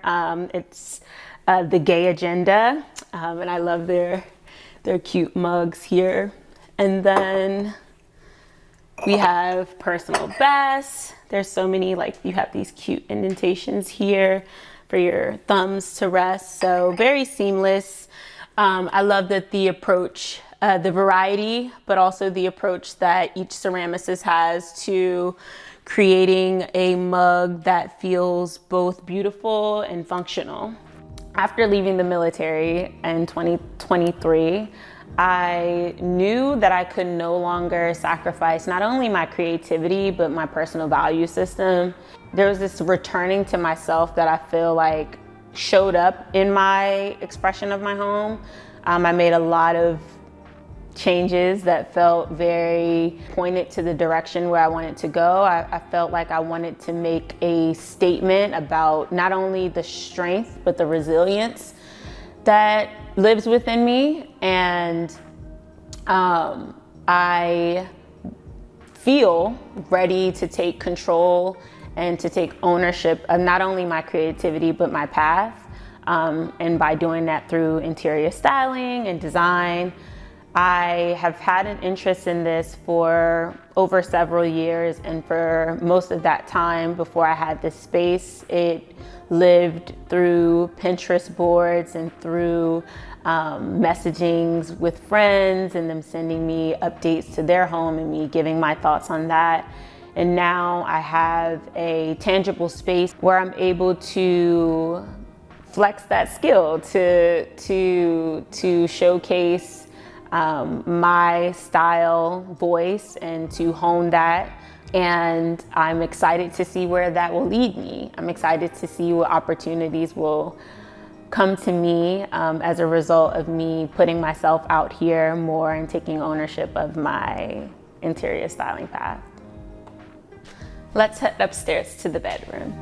Speaker 5: It's the Gay Agenda, and I love their cute mugs here. And then we have personal bests. There's so many, you have these cute indentations here for your thumbs to rest. So very seamless. I love that the approach, the variety, but also the approach that each ceramicist has to creating a mug that feels both beautiful and functional. After leaving the military in 2023, I knew that I could no longer sacrifice not only my creativity, but my personal value system. There was this returning to myself that I feel showed up in my expression of my home. I made a lot of changes that felt very pointed to the direction where I wanted to go. I felt like I wanted to make a statement about not only the strength, but the resilience that lives within me. And I feel ready to take control and to take ownership of not only my creativity, but my path. And by doing that through interior styling and design, I have had an interest in this for over several years, and for most of that time before I had this space, it lived through Pinterest boards and through messagings with friends and them sending me updates to their home and me giving my thoughts on that. And now I have a tangible space where I'm able to flex that skill to showcase my style, voice, and to hone that. And I'm excited to see where that will lead me. I'm excited to see what opportunities will come to me as a result of me putting myself out here more and taking ownership of my interior styling path. Let's head upstairs to the bedroom.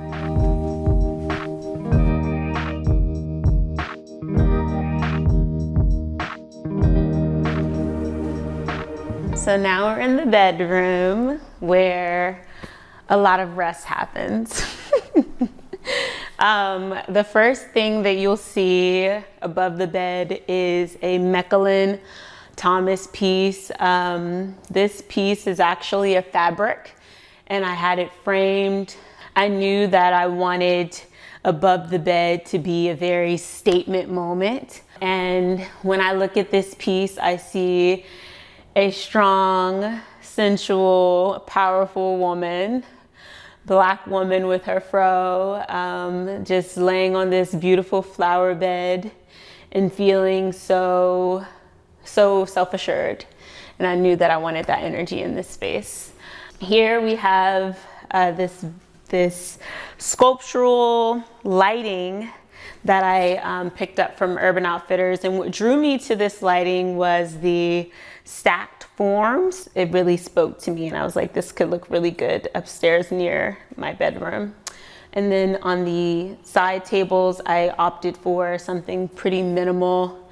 Speaker 5: So now we're in the bedroom where a lot of rest happens. The first thing that you'll see above the bed is a Mechlin Thomas piece. This piece is actually a fabric, and I had it framed. I knew that I wanted above the bed to be a very statement moment. And when I look at this piece, I see a strong, sensual, powerful woman, Black woman with her fro, just laying on this beautiful flower bed and feeling so self-assured. And I knew that I wanted that energy in this space. Here we have this sculptural lighting that I picked up from Urban Outfitters. And what drew me to this lighting was the stacked forms. It really spoke to me, and I was like, this could look really good upstairs near my bedroom. And then on the side tables, I opted for something pretty minimal,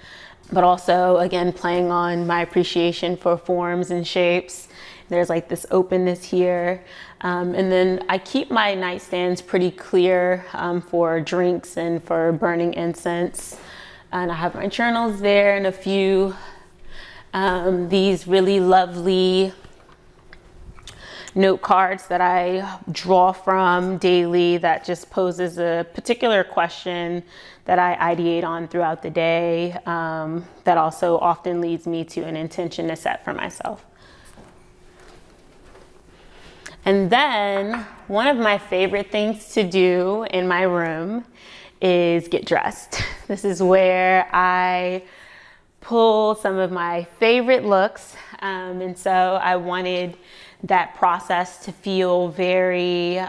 Speaker 5: but also, again, playing on my appreciation for forms and shapes. There's like this openness here. And then I keep my nightstands pretty clear for drinks and for burning incense. And I have my journals there and a few these really lovely note cards that I draw from daily that just poses a particular question that I ideate on throughout the day, that also often leads me to an intention to set for myself. And then one of my favorite things to do in my room is get dressed. This is where I pull some of my favorite looks. And so I wanted that process to feel very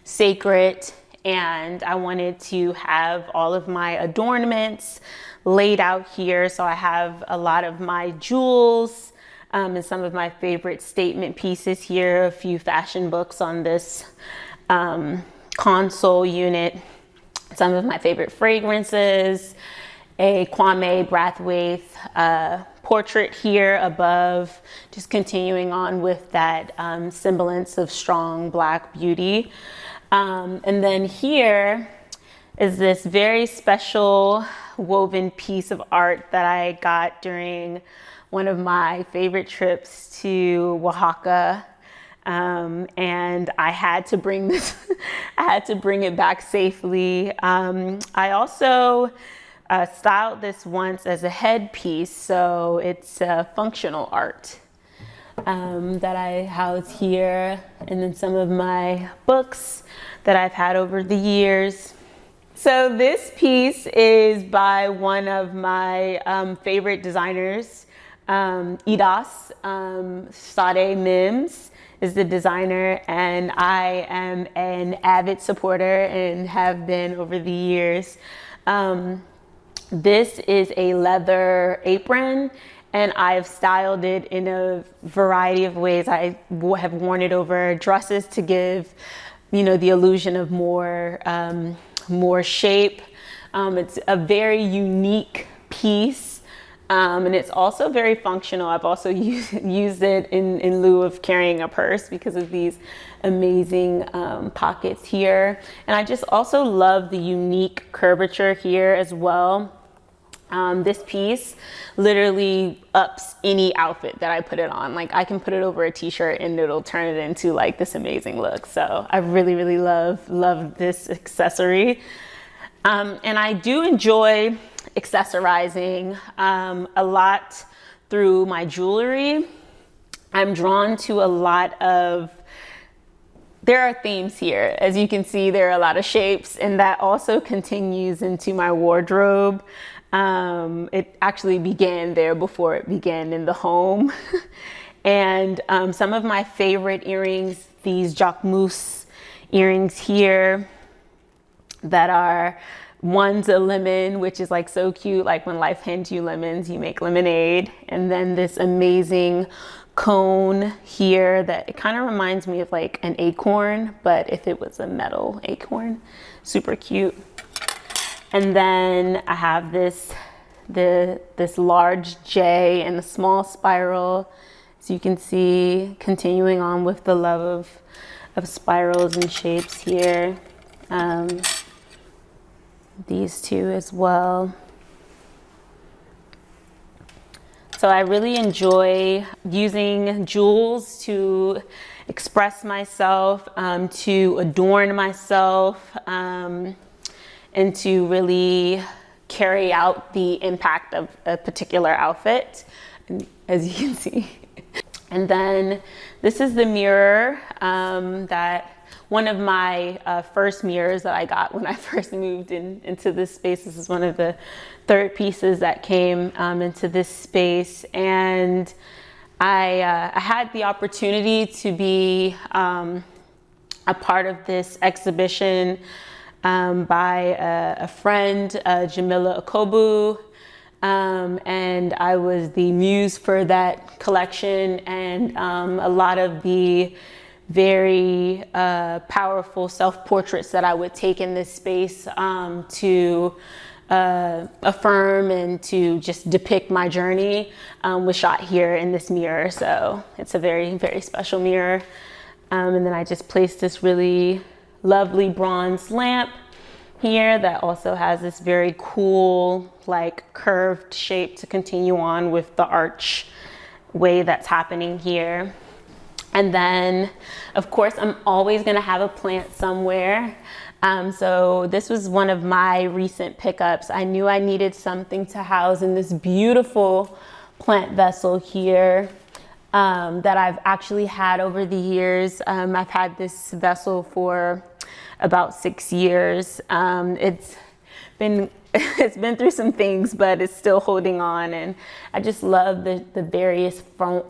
Speaker 5: sacred, and I wanted to have all of my adornments laid out here. So I have a lot of my jewels and some of my favorite statement pieces here, a few fashion books on this console unit, some of my favorite fragrances, a Kwame Brathwaite portrait here above, just continuing on with that semblance of strong Black beauty. And then here is this very special woven piece of art that I got during one of my favorite trips to Oaxaca. And I had to bring this, I had to bring it back safely. I also styled this once as a headpiece, so it's functional art that I house here, and then some of my books that I've had over the years. So this piece is by one of my favorite designers, Ethos. Sade Mims is the designer, and I am an avid supporter and have been over the years. This is a leather apron, and I've styled it in a variety of ways. I have worn it over dresses to give, you know, the illusion of more shape. It's a very unique piece. And it's also very functional. I've also used it in lieu of carrying a purse because of these amazing pockets here. And I just also love the unique curvature here as well. This piece literally ups any outfit that I put it on. Like I can put it over a t-shirt and it'll turn it into like this amazing look. So I really, really love this accessory. And I do enjoy accessorizing a lot through my jewelry. I'm drawn to a lot of, there are themes here. As you can see, there are a lot of shapes, and that also continues into my wardrobe. It actually began there before it began in the home. And some of my favorite earrings, these Jacquemus earrings here that are, one's a lemon, which is like so cute. Like when life hands you lemons, you make lemonade. And then this amazing cone here that it kind of reminds me of like an acorn, but if it was a metal acorn, super cute. And then I have this large J and a small spiral. So you can see, continuing on with the love of spirals and shapes here. These two as well. So I really enjoy using jewels to express myself, to adorn myself, and to really carry out the impact of a particular outfit, as you can see. And then this is the mirror that one of my first mirrors that I got when I first moved into this space. This is one of the third pieces that came into this space. And I had the opportunity to be a part of this exhibition by a friend, Jamila Okobu. And I was the muse for that collection, and a lot of the very powerful self-portraits that I would take in this space to affirm and to just depict my journey was shot here in this mirror. So it's a very, very special mirror. And then I just placed this really lovely bronze lamp here that also has this very cool, like curved shape to continue on with the arch way that's happening here. And then, of course, I'm always gonna have a plant somewhere. So this was one of my recent pickups. I knew I needed something to house in this beautiful plant vessel here that I've actually had over the years. I've had this vessel for about 6 years. It's been through some things, but it's still holding on. And I just love the various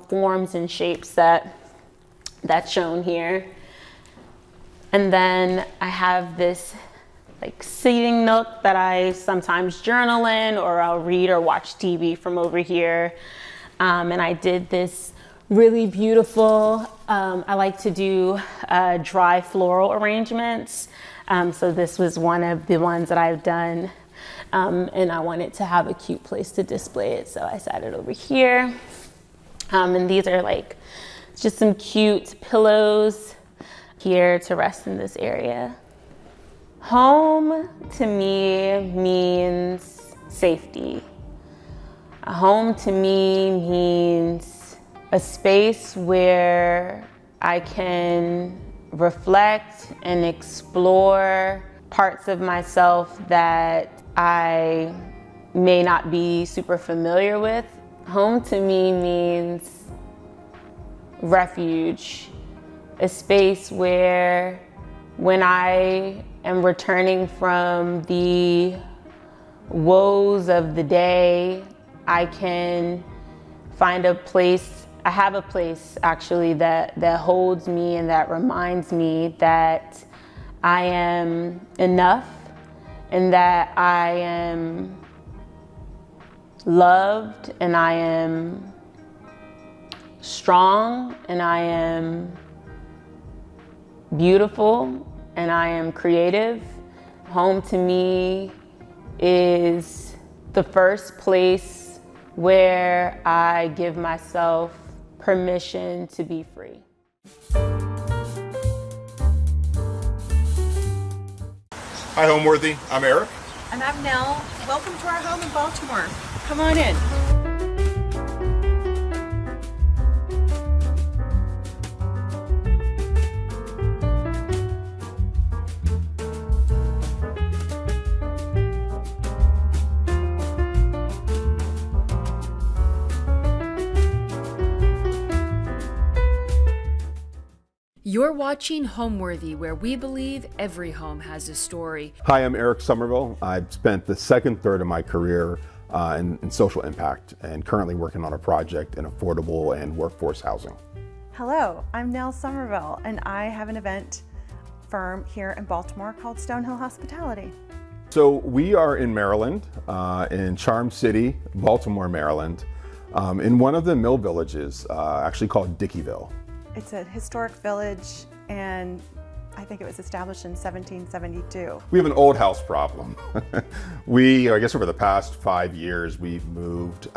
Speaker 5: forms and shapes that's shown here. And then I have this like seating nook that I sometimes journal in, or I'll read or watch TV from over here. And I did this really beautiful, I like to do dry floral arrangements. So this was one of the ones that I've done. And I wanted to have a cute place to display it, so I sat it over here. And these are like just some cute pillows here to rest in this area. Home to me means safety. A home to me means a space where I can reflect and explore parts of myself that I may not be super familiar with. Home to me means refuge, a space where when I am returning from the woes of the day, I can find a place. I have a place actually that holds me and that reminds me that I am enough and that I am loved and I am strong and I am beautiful and I am creative. Home to me is the first place where I give myself permission to be free.
Speaker 6: Hi, Homeworthy. I'm Eric.
Speaker 7: And I'm Nell. Welcome to our home in Baltimore. Come on in.
Speaker 1: You're watching Homeworthy, where we believe every home has a story.
Speaker 6: Hi, I'm Eric Somerville. I've spent the second third of my career in social impact and currently working on a project in affordable and workforce housing.
Speaker 7: Hello, I'm Nell Somerville, and I have an event firm here in Baltimore called Stonehill Hospitality.
Speaker 6: So we are in Maryland, in Charm City, Baltimore, Maryland, in one of the mill villages, actually called Dickyville.
Speaker 7: It's a historic village, and I think it was established in 1772.
Speaker 6: We have an old house problem. I guess over the past 5 years, we've moved,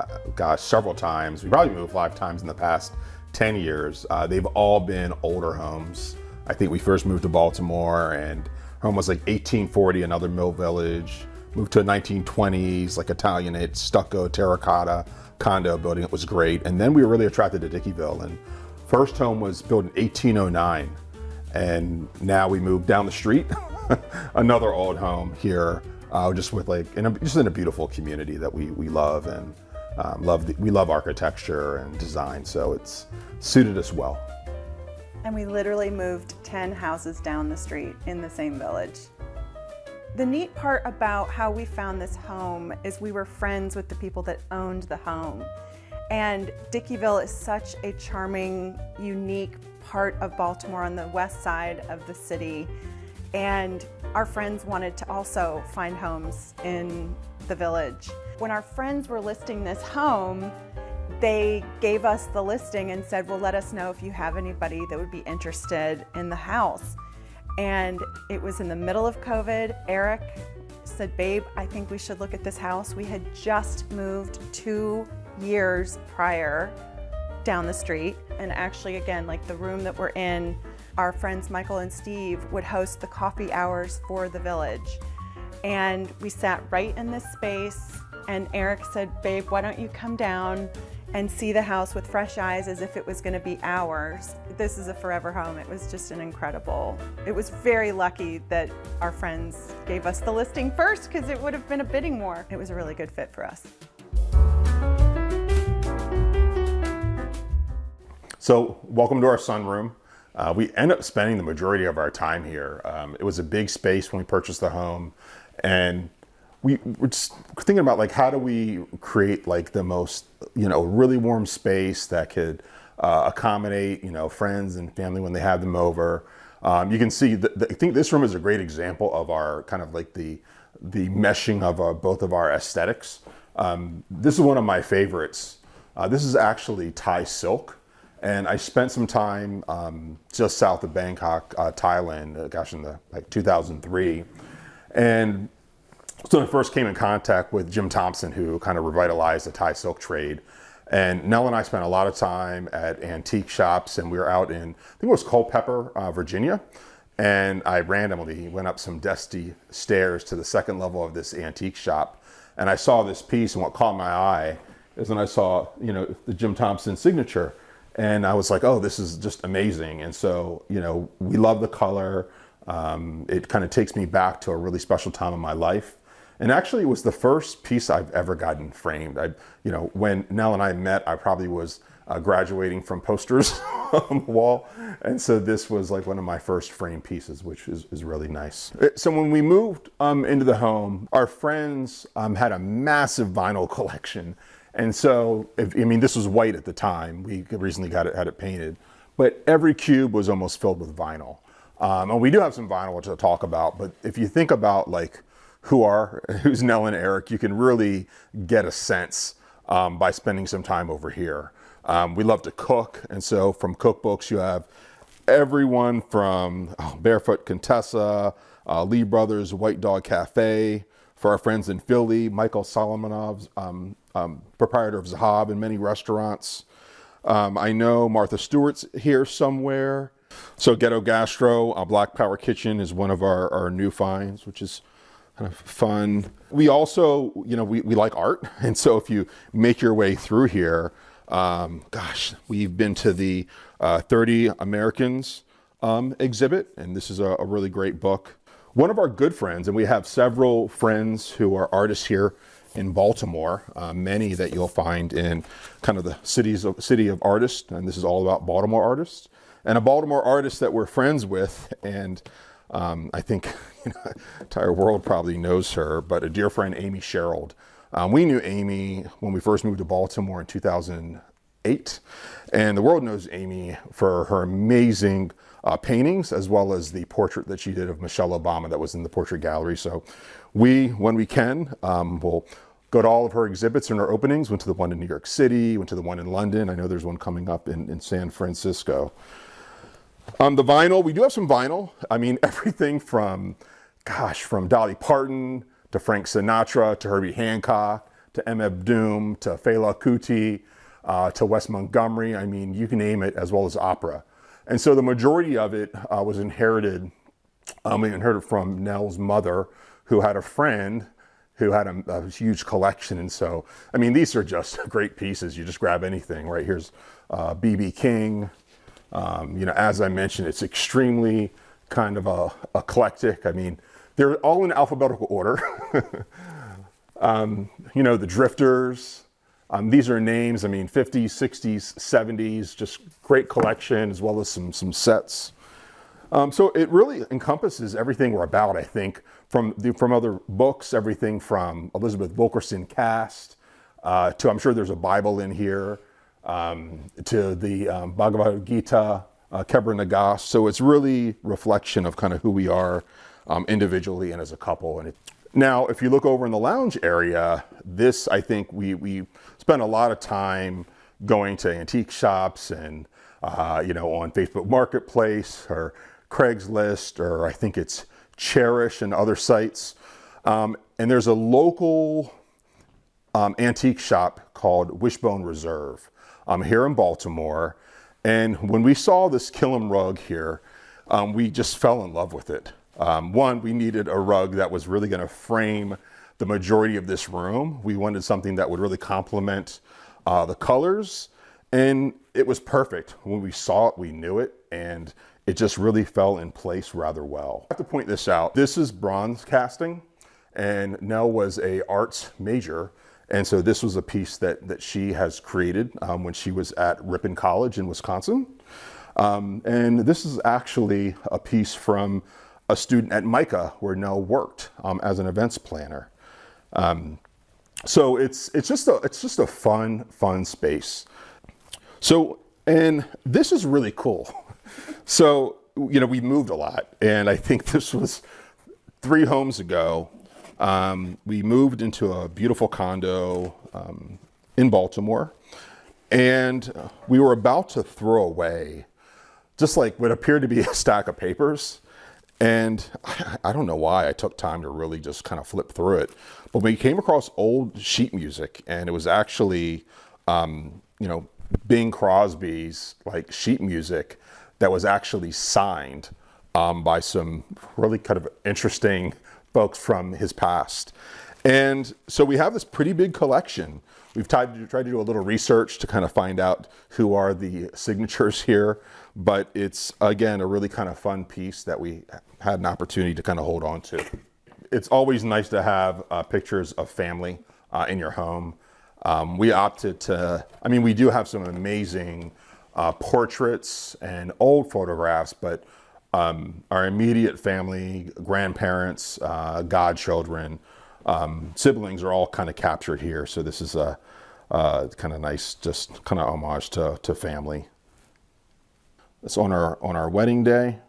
Speaker 6: several times. We probably moved 5 times in the past 10 years. They've all been older homes. I think we first moved to Baltimore, and our home was like 1840, another mill village. Moved to a 1920s, like Italianate, stucco, terracotta condo building. It was great. And then we were really attracted to Dickyville. And first home was built in 1809. And now we moved down the street, another old home here, just with just in a beautiful community that we love, and we love architecture and design, so it's suited us well.
Speaker 7: And we literally moved 10 houses down the street in the same village. The neat part about how we found this home is we were friends with the people that owned the home. And Dickyville is such a charming, unique part of Baltimore on the west side of the city. And our friends wanted to also find homes in the village. When our friends were listing this home, they gave us the listing and said, well, let us know if you have anybody that would be interested in the house. And it was in the middle of COVID. Eric said, babe, I think we should look at this house. We had just moved 2 years prior down the street. And actually, again, like the room that we're in, our friends Michael and Steve would host the coffee hours for the village. And we sat right in this space, and Eric said, babe, why don't you come down and see the house with fresh eyes as if it was going to be ours. This is a forever home. It was just an incredible, it was very lucky that our friends gave us the listing first, because it would have been a bidding war. It was a really good fit for us.
Speaker 6: So welcome to our sunroom. We end up spending the majority of our time here. It was a big space when we purchased the home, and we were just thinking about like, how do we create like the most, really warm space that could accommodate, friends and family when they have them over. You can see that I think this room is a great example of our kind of like the meshing of both of our aesthetics. This is one of my favorites. This is actually Thai silk. And I spent some time just south of Bangkok, Thailand, in 2003. And so when I first came in contact with Jim Thompson, who kind of revitalized the Thai silk trade. And Nell and I spent a lot of time at antique shops, and we were out in, I think it was Culpeper, Virginia. And I randomly went up some dusty stairs to the second level of this antique shop. And I saw this piece, and what caught my eye is when I saw, the Jim Thompson signature. And I was like, oh, this is just amazing. And so, we love the color. It kind of takes me back to a really special time in my life. And actually, it was the first piece I've ever gotten framed. When Nell and I met, I probably was graduating from posters on the wall. And so this was like one of my first framed pieces, which is really nice. So when we moved into the home, our friends had a massive vinyl collection. And so, this was white at the time. We recently had it painted, but every cube was almost filled with vinyl. And we do have some vinyl, which I'll talk about, but if you think about like who's Nell and Eric, you can really get a sense by spending some time over here. We love to cook, and so from cookbooks, you have everyone from Barefoot Contessa, Lee Brothers White Dog Cafe. For our friends in Philly, Michael Solomonov's proprietor of Zahab and many restaurants. I know Martha Stewart's here somewhere. So Ghetto Gastro, Black Power Kitchen is one of our new finds, which is kind of fun. We also, we like art. And so if you make your way through here, we've been to the 30 Americans exhibit, and this is a really great book. One of our good friends, and we have several friends who are artists here in Baltimore, many that you'll find in kind of the city of artists, and this is all about Baltimore artists. And a Baltimore artist that we're friends with, and I think the entire world probably knows her, but a dear friend, Amy Sherald. We knew Amy when we first moved to Baltimore in 2008, and the world knows Amy for her amazing paintings, as well as the portrait that she did of Michelle Obama that was in the portrait gallery. So when we can, we'll go to all of her exhibits and her openings. Went to the one in New York City, went to the one in London. I know there's one coming up in San Francisco. The vinyl, we do have some vinyl. I mean, everything from Dolly Parton to Frank Sinatra to Herbie Hancock to M.F. Doom to Fela Kuti to Wes Montgomery. I mean, you can name it, as well as opera. And so the majority of it was inherited. We inherited from Nell's mother, who had a friend who had a huge collection. And so, I mean, these are just great pieces. You just grab anything, right? Here's B.B. King. As I mentioned, it's extremely kind of eclectic. I mean, they're all in alphabetical order. The Drifters. These are names, 50s, 60s, 70s, just great collection, as well as some sets. So it really encompasses everything we're about, I think, from other books, everything from Elizabeth Wilkerson cast, to I'm sure there's a Bible in here, to the Bhagavad Gita, Kebra Nagas. So it's really reflection of kind of who we are individually and as a couple. Now, if you look over in the lounge area, this, I think we spent a lot of time going to antique shops and, on Facebook Marketplace or Craigslist, or I think it's Cherish and other sites. And there's a local antique shop called Wishbone Reserve here in Baltimore. And when we saw this Killam rug here, we just fell in love with it. One, we needed a rug that was really going to frame the majority of this room. We wanted something that would really complement the colors, and it was perfect. When we saw it, we knew it, and it just really fell in place rather well. I have to point this out. This is bronze casting, and Nell was a arts major, and so this was a piece that she has created when she was at Ripon College in Wisconsin. And this is actually a piece from a student at MICA where Nell worked as an events planner. So it's just a fun space. So, and this is really cool. So, we moved a lot, and I think this was 3 homes ago. We moved into a beautiful condo in Baltimore, and we were about to throw away just like what appeared to be a stack of papers. And I don't know why I took time to really just kind of flip through it. But we came across old sheet music, and it was actually, Bing Crosby's like sheet music that was actually signed by some really kind of interesting folks from his past. And so we have this pretty big collection. We've tried to do a little research to kind of find out who are the signatures here, but it's, again, a really kind of fun piece that we had an opportunity to kind of hold on to. It's always nice to have pictures of family in your home. We opted to, we do have some amazing portraits and old photographs, but our immediate family, grandparents, godchildren, siblings are all kind of captured here. So this is a kind of nice, just kind of homage to family. It's on our wedding day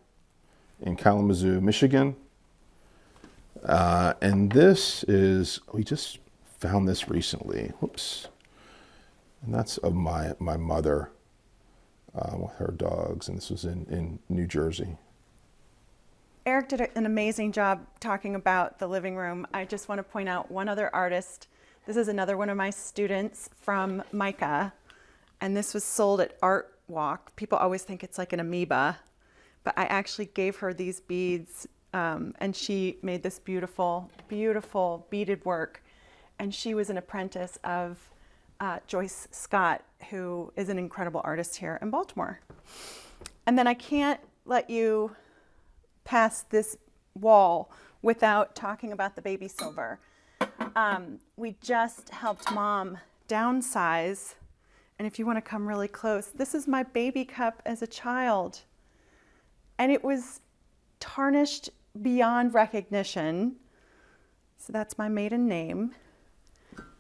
Speaker 6: in Kalamazoo, Michigan. And this is, we just found this recently. Whoops. And that's of my mother with her dogs. And this was in New Jersey.
Speaker 7: Eric did an amazing job talking about the living room. I just want to point out one other artist This is another one of my students from Micah, and this was sold at Art Walk. People always think it's like an amoeba, but I actually gave her these beads, and she made this beautiful, beautiful beaded work. And she was an apprentice of Joyce Scott, who is an incredible artist here in Baltimore. And then I can't let you pass this wall without talking about the baby silver. We just helped Mom downsize. And if you want to come really close, this is my baby cup as a child. And it was tarnished beyond recognition. So that's my maiden name.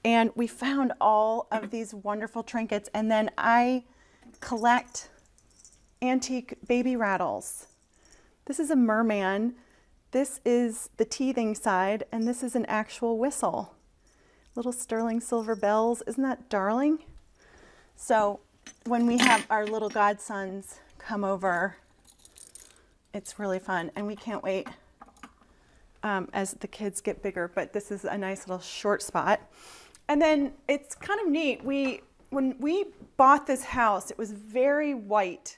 Speaker 7: And we found all of these wonderful trinkets. And then I collect antique baby rattles. This is a merman. This is the teething side, and this is an actual whistle. Little sterling silver bells. Isn't that darling? So when we have our little godsons come over, it's really fun, and we can't wait as the kids get bigger, but this is a nice little short spot. And then it's kind of neat. When we bought this house, it was very white.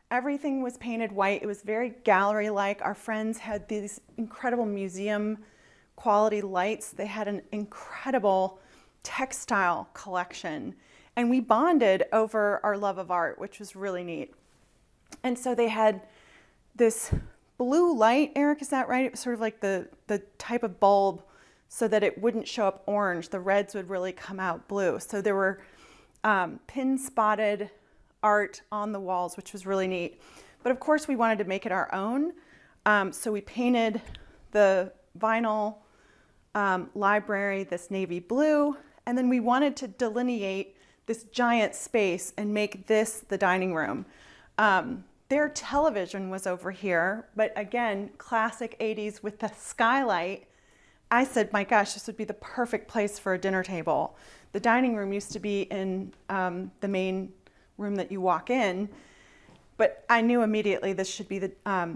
Speaker 7: Everything was painted white. It was very gallery-like. Our friends had these incredible museum quality lights. They had an incredible textile collection. And we bonded over our love of art, which was really neat. And so they had this blue light, Eric, is that right? It was sort of like the type of bulb so that it wouldn't show up orange. The reds would really come out blue. So there were pin-spotted art on the walls, which was really neat. But of course we wanted to make it our own. So we painted the vinyl library this navy blue, and then we wanted to delineate this giant space and make this the dining room. Their television was over here, but again, classic 80s with the skylight. I said, my gosh, this would be the perfect place for a dinner table. The dining room used to be in the main room that you walk in, but I knew immediately this should be the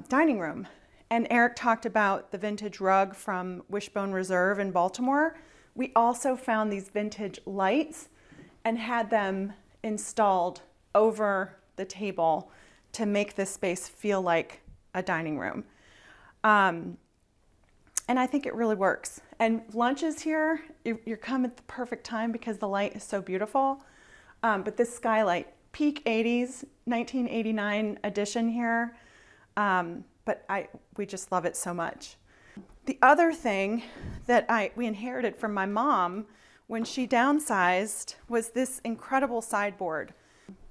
Speaker 7: dining room. And Eric talked about the vintage rug from Wishbone Reserve in Baltimore. We also found these vintage lights and had them installed over the table to make this space feel like a dining room. And I think it really works. And lunches here, you're coming at the perfect time because the light is so beautiful. But this skylight, peak 80s, 1989 edition here. But we just love it so much. The other thing that we inherited from my mom when she downsized was this incredible sideboard.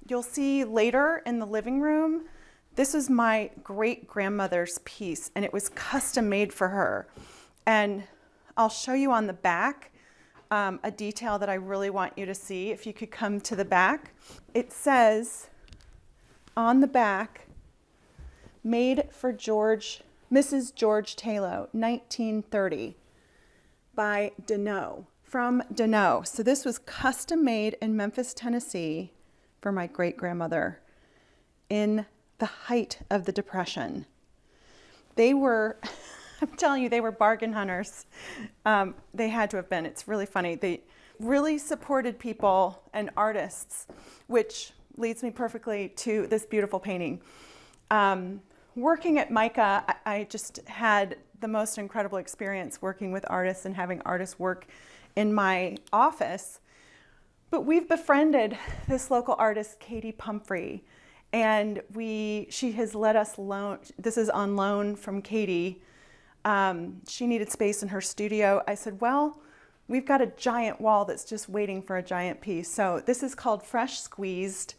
Speaker 7: You'll see later in the living room, this was my great-grandmother's piece, and it was custom made for her. And I'll show you on the back a detail that I really want you to see. If you could come to the back. It says on the back, made for Mrs. George Taylor, 1930, by Deneau, from Deneau. So this was custom made in Memphis, Tennessee for my great-grandmother in the height of the Depression. They were, I'm telling you, they were bargain hunters. They had to have been. It's really funny. They really supported people and artists, which leads me perfectly to this beautiful painting. Working at Micah, I just had the most incredible experience working with artists and having artists work in my office. But we've befriended this local artist, Katie Pumphrey, and she has let us loan. This is on loan from Katie. She needed space in her studio. I said, well, we've got a giant wall that's just waiting for a giant piece. So this is called Fresh Squeezed.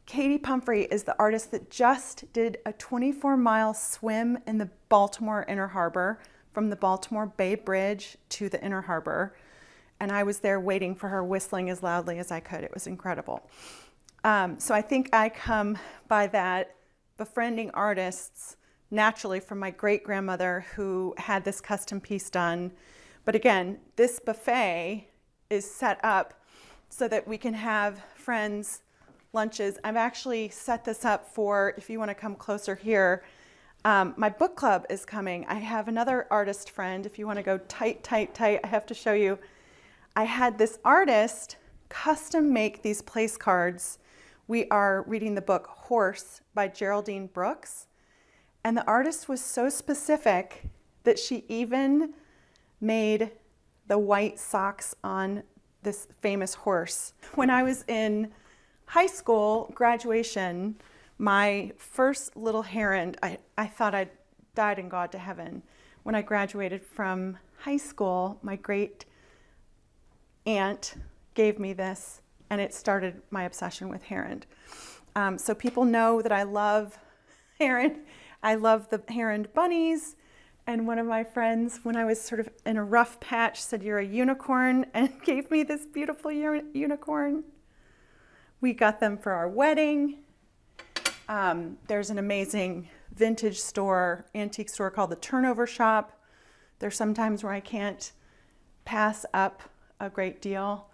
Speaker 7: Katie Pumphrey is the artist that just did a 24-mile swim in the Baltimore Inner Harbor from the Baltimore Bay Bridge to the Inner Harbor. And I was there waiting for her, whistling as loudly as I could. It was incredible. So I think I come by that befriending artists naturally from my great-grandmother who had this custom piece done. But again, this buffet is set up so that we can have friends lunches. I've actually set this up for, if you want to come closer here, my book club is coming. I have another artist friend. If you want to go tight, I have to show you. I had this artist custom make these place cards. We are reading the book Horse by Geraldine Brooks. And the artist was so specific that she even made the white socks on this famous horse. When I was in high school graduation, my first little heron, I thought I'd died and gone to heaven. When I graduated from high school, my great aunt gave me this, and it started my obsession with heron. So people know that I love heron. I love the heron bunnies. And one of my friends, when I was sort of in a rough patch, said, "You're a unicorn," and gave me this beautiful unicorn. We got them for our wedding. There's an amazing vintage store, antique store called the Turnover Shop. There's some times where I can't pass up a great deal.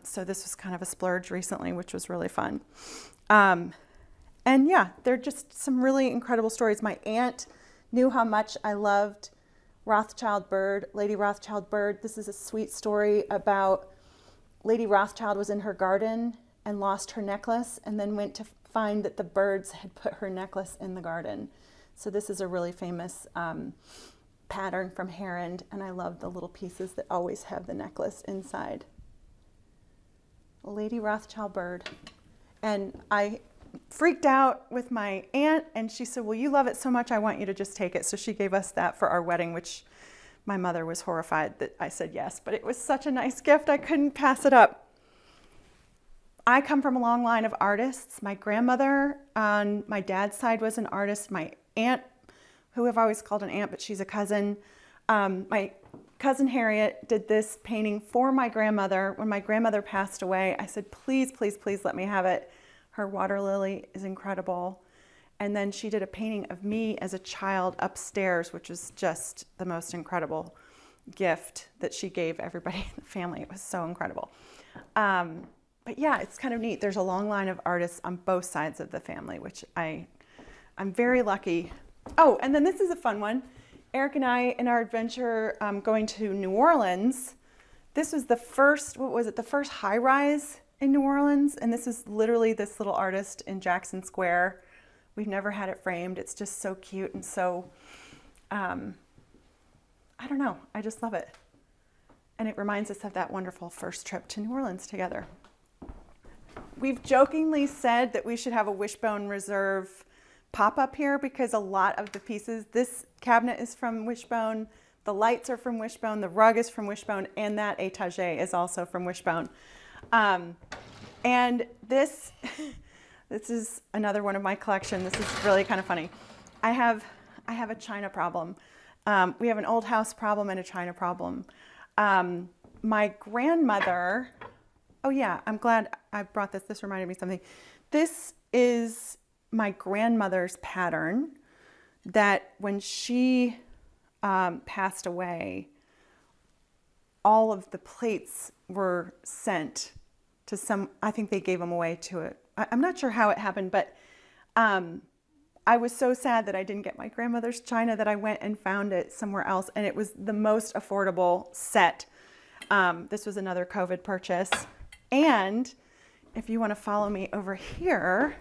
Speaker 7: So this was kind of a splurge recently, which was really fun. And yeah, they're just some really incredible stories. My aunt knew how much I loved Rothschild Bird, Lady Rothschild Bird. This is a sweet story about Lady Rothschild was in her garden and lost her necklace, and then went to find that the birds had put her necklace in the garden. So this is a really famous pattern from heron, and I love the little pieces that always have the necklace inside. Lady Rothschild Bird. And I freaked out with my aunt, and she said, "Well, you love it so much, I want you to just take it." So she gave us that for our wedding, which my mother was horrified that I said yes, but it was such a nice gift, I couldn't pass it up. I come from a long line of artists. My grandmother on my dad's side was an artist. My aunt, who I've always called an aunt, but she's a cousin, my cousin Harriet did this painting for my grandmother. When my grandmother passed away, I said, "Please, please, please let me have it." Her water lily is incredible. And then she did a painting of me as a child upstairs, which was just the most incredible gift that she gave everybody in the family. It was so incredible. But yeah, it's kind of neat. There's a long line of artists on both sides of the family, which I'm very lucky. Oh, and then this is a fun one. Eric and I, in our adventure going to New Orleans, this was the first, the first high rise in New Orleans. And this is literally this little artist in Jackson Square. We've never had it framed. It's just so cute and so, I don't know, I just love it. And it reminds us of that wonderful first trip to New Orleans together. We've jokingly said that we should have a Wishbone Reserve pop-up here because a lot of the pieces, this cabinet is from Wishbone, the lights are from Wishbone, the rug is from Wishbone, and that étagère is also from Wishbone. And this is another one of my collection. This is really kind of funny. I have a china problem. We have an old house problem and a china problem. My grandmother, oh yeah, I'm glad I brought this. This reminded me of something. This is my grandmother's pattern that when she passed away, all of the plates were sent to some, I think they gave them away to it. I'm not sure how it happened, but I was so sad that I didn't get my grandmother's china that I went and found it somewhere else, and it was the most affordable set. This was another COVID purchase. And if you want to follow me over here,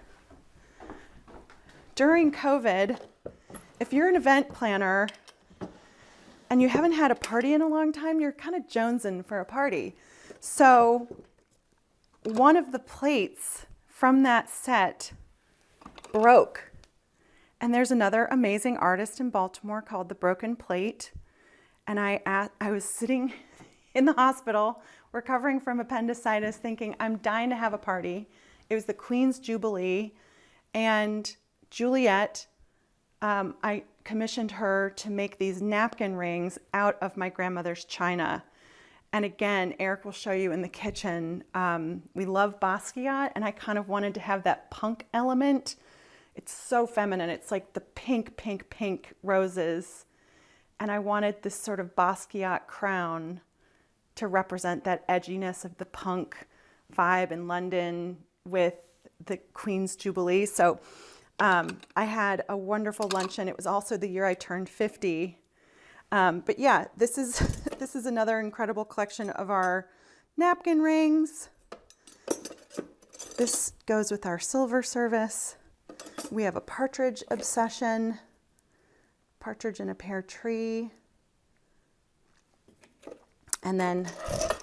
Speaker 7: during COVID, if you're an event planner and you haven't had a party in a long time, you're kind of jonesing for a party. So one of the plates from that set broke. And there's another amazing artist in Baltimore called The Broken Plate. And I was sitting in the hospital recovering from appendicitis thinking, I'm dying to have a party. It was the Queen's Jubilee. And Juliet, I commissioned her to make these napkin rings out of my grandmother's china. And again, Eric will show you in the kitchen. We love Basquiat, and I kind of wanted to have that punk element. It's so feminine. It's like the pink, pink, pink roses. And I wanted this sort of Basquiat crown to represent that edginess of the punk vibe in London with the Queen's Jubilee. So I had a wonderful luncheon. It was also the year I turned 50. But yeah, this is this is another incredible collection of our napkin rings. This goes with our silver service. We have a partridge obsession, partridge in a pear tree. And then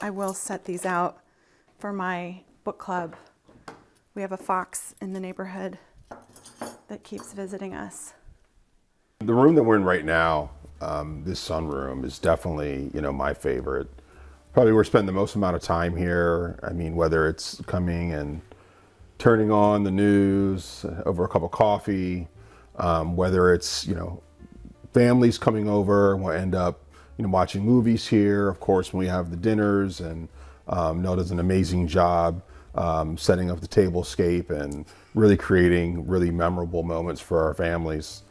Speaker 7: I will set these out for my book club. We have a fox in the neighborhood that keeps visiting us.
Speaker 6: The room that we're in right now, this sunroom, is definitely, my favorite. Probably where I spend the most amount of time here. I mean, whether it's coming and turning on the news over a cup of coffee, whether it's, families coming over, we'll end up, watching movies here. Of course, when we have the dinners, and Nell does an amazing job setting up the tablescape and really creating really memorable moments for our families.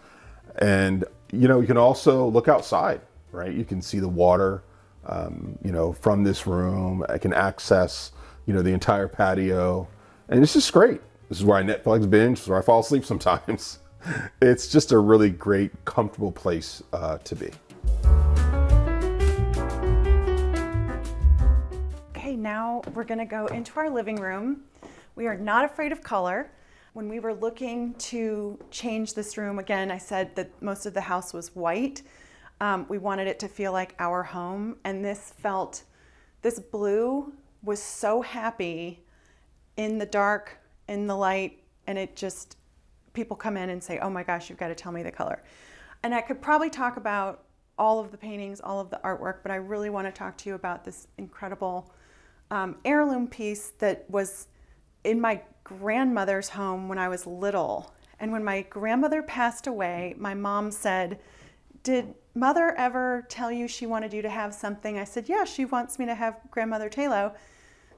Speaker 6: And, you can also look outside, right? You can see the water, from this room. I can access, the entire patio. And it's just great. This is where I Netflix binge, this is where I fall asleep sometimes. It's just a really great, comfortable place to be.
Speaker 7: Okay, now we're gonna go into our living room. We are not afraid of color. When we were looking to change this room, again, I said that most of the house was white. We wanted it to feel like our home, and this blue was so happy in the dark, in the light, and it just, people come in and say, oh my gosh, you've got to tell me the color. And I could probably talk about all of the paintings, all of the artwork, but I really want to talk to you about this incredible heirloom piece that was in my grandmother's home when I was little. And when my grandmother passed away, my mom said, did Mother ever tell you she wanted you to have something? I said, yeah, she wants me to have Grandmother Tayloe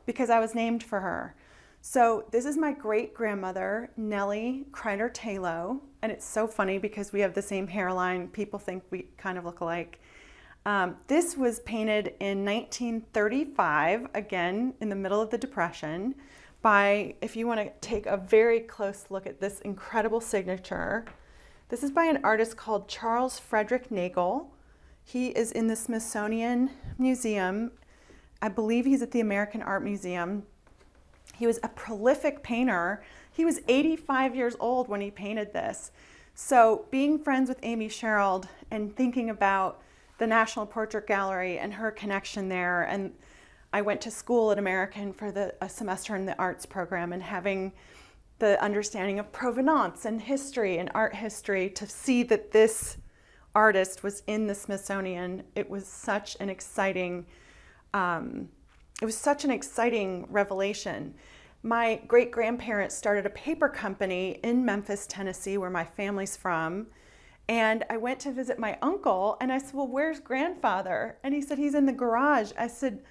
Speaker 7: because I was named for her. So this is my great-grandmother, Nellie Kreider Tayloe, and it's so funny because we have the same hairline. People think we kind of look alike. This was painted in 1935, again, in the middle of the Depression, by, if you want to take a very close look at this incredible signature, this is by an artist called Charles Frederick Nagel. He is in the Smithsonian Museum. I believe he's at the American Art Museum. He was a prolific painter. He was 85 years old when he painted this. So being friends with Amy Sherald and thinking about the National Portrait Gallery and her connection there, and I went to school at American for a semester in the arts program, and having the understanding of provenance and history and art history, to see that this artist was in the Smithsonian, it was such an exciting revelation. My great-grandparents started a paper company in Memphis, Tennessee, where my family's from. And I went to visit my uncle, and I said, well, where's grandfather? And he said, he's in the garage. I said,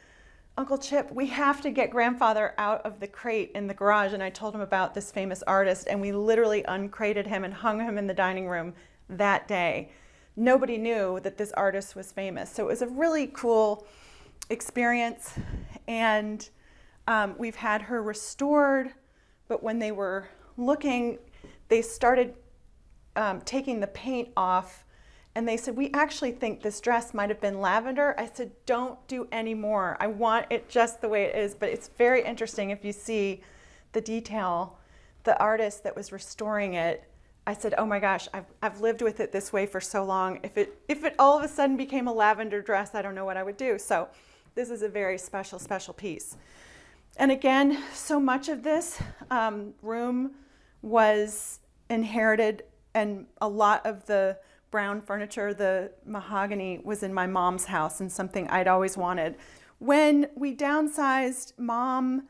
Speaker 7: Uncle Chip, we have to get grandfather out of the crate in the garage. And I told him about this famous artist, and we literally uncrated him and hung him in the dining room that day. Nobody knew that this artist was famous. So it was a really cool experience. And we've had her restored, but when they were looking, they started taking the paint off, and they said, we actually think this dress might have been lavender. I said, don't do any more. I want it just the way it is. But it's very interesting if you see the detail. The artist that was restoring it, I said, oh my gosh, I've lived with it this way for so long. If it all of a sudden became a lavender dress, I don't know what I would do. So this is a very special, special piece. And again, so much of this room was inherited, and a lot of the brown furniture, the mahogany, was in my mom's house and something I'd always wanted. When we downsized, Mom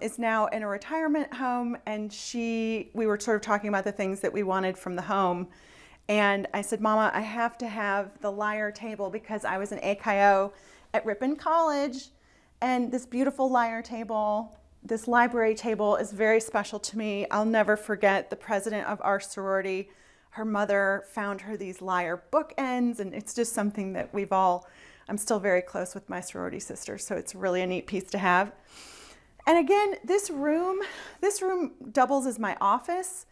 Speaker 7: is now in a retirement home, and we were sort of talking about the things that we wanted from the home. And I said, Mama, I have to have the lyre table because I was an AKO at Ripon College. And this beautiful lyre table, this library table, is very special to me. I'll never forget the president of our sorority. Her mother found her these lyre bookends, and it's just something that I'm still very close with my sorority sisters, so it's really a neat piece to have. And again, this room doubles as my office.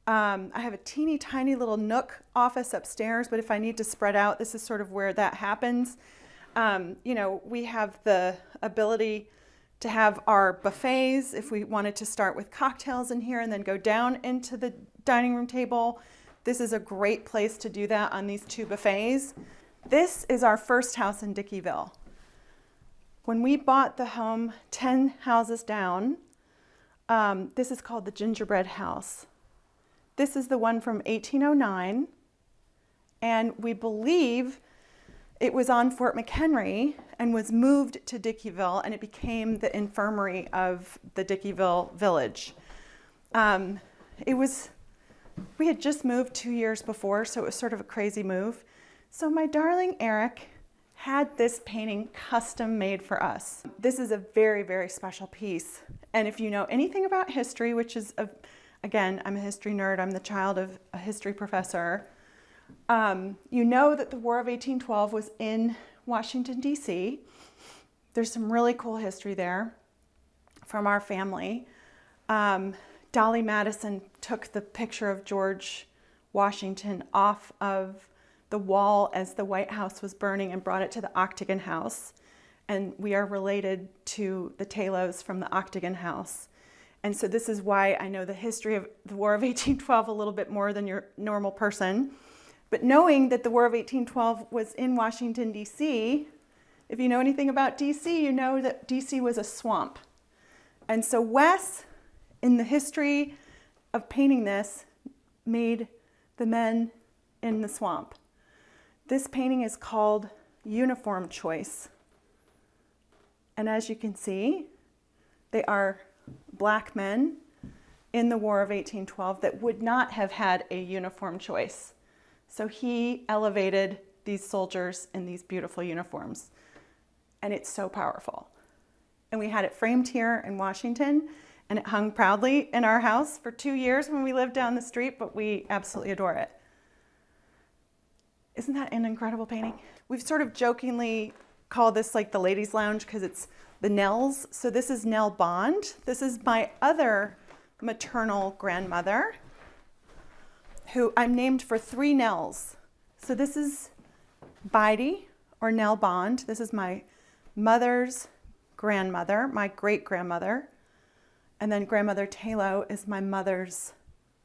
Speaker 7: I have a teeny tiny little nook office upstairs, but if I need to spread out, this is sort of where that happens. We have the ability to have our buffets if we wanted to start with cocktails in here and then go down into the dining room table. This is a great place to do that on these 2 buffets. This is our first house in Dickyville. When we bought the home 10 houses down, this is called the Gingerbread House. This is the one from 1809, and we believe it was on Fort McHenry and was moved to Dickyville, and it became the infirmary of the Dickyville village. We had just moved 2 years before, so it was sort of a crazy move. So my darling Eric had this painting custom made for us. This is a very, very special piece. And if you know anything about history, which is, again, I'm a history nerd, I'm the child of a history professor, you know that the War of 1812 was in Washington, D.C. There's some really cool history there from our family. Dolly Madison took the picture of George Washington off of the wall as the White House was burning and brought it to the Octagon House. And we are related to the Talos from the Octagon House. And so this is why I know the history of the War of 1812 a little bit more than your normal person. But knowing that the War of 1812 was in Washington, D.C., if you know anything about D.C., you know that D.C. was a swamp. And so Wes, in the history of painting this, made the men in the swamp. This painting is called Uniform Choice. And as you can see, they are black men in the War of 1812 that would not have had a uniform choice. So he elevated these soldiers in these beautiful uniforms. And it's so powerful. And we had it framed here in Washington, and it hung proudly in our house for 2 years when we lived down the street, but we absolutely adore it. Isn't that an incredible painting? We've sort of jokingly called this like the ladies' lounge because it's the Nells. So this is Nell Bond. This is my other maternal grandmother, who I'm named for 3 Nells. So this is Bidey, or Nell Bond. This is my mother's grandmother, my great-grandmother. And then Grandmother Talo is my mother's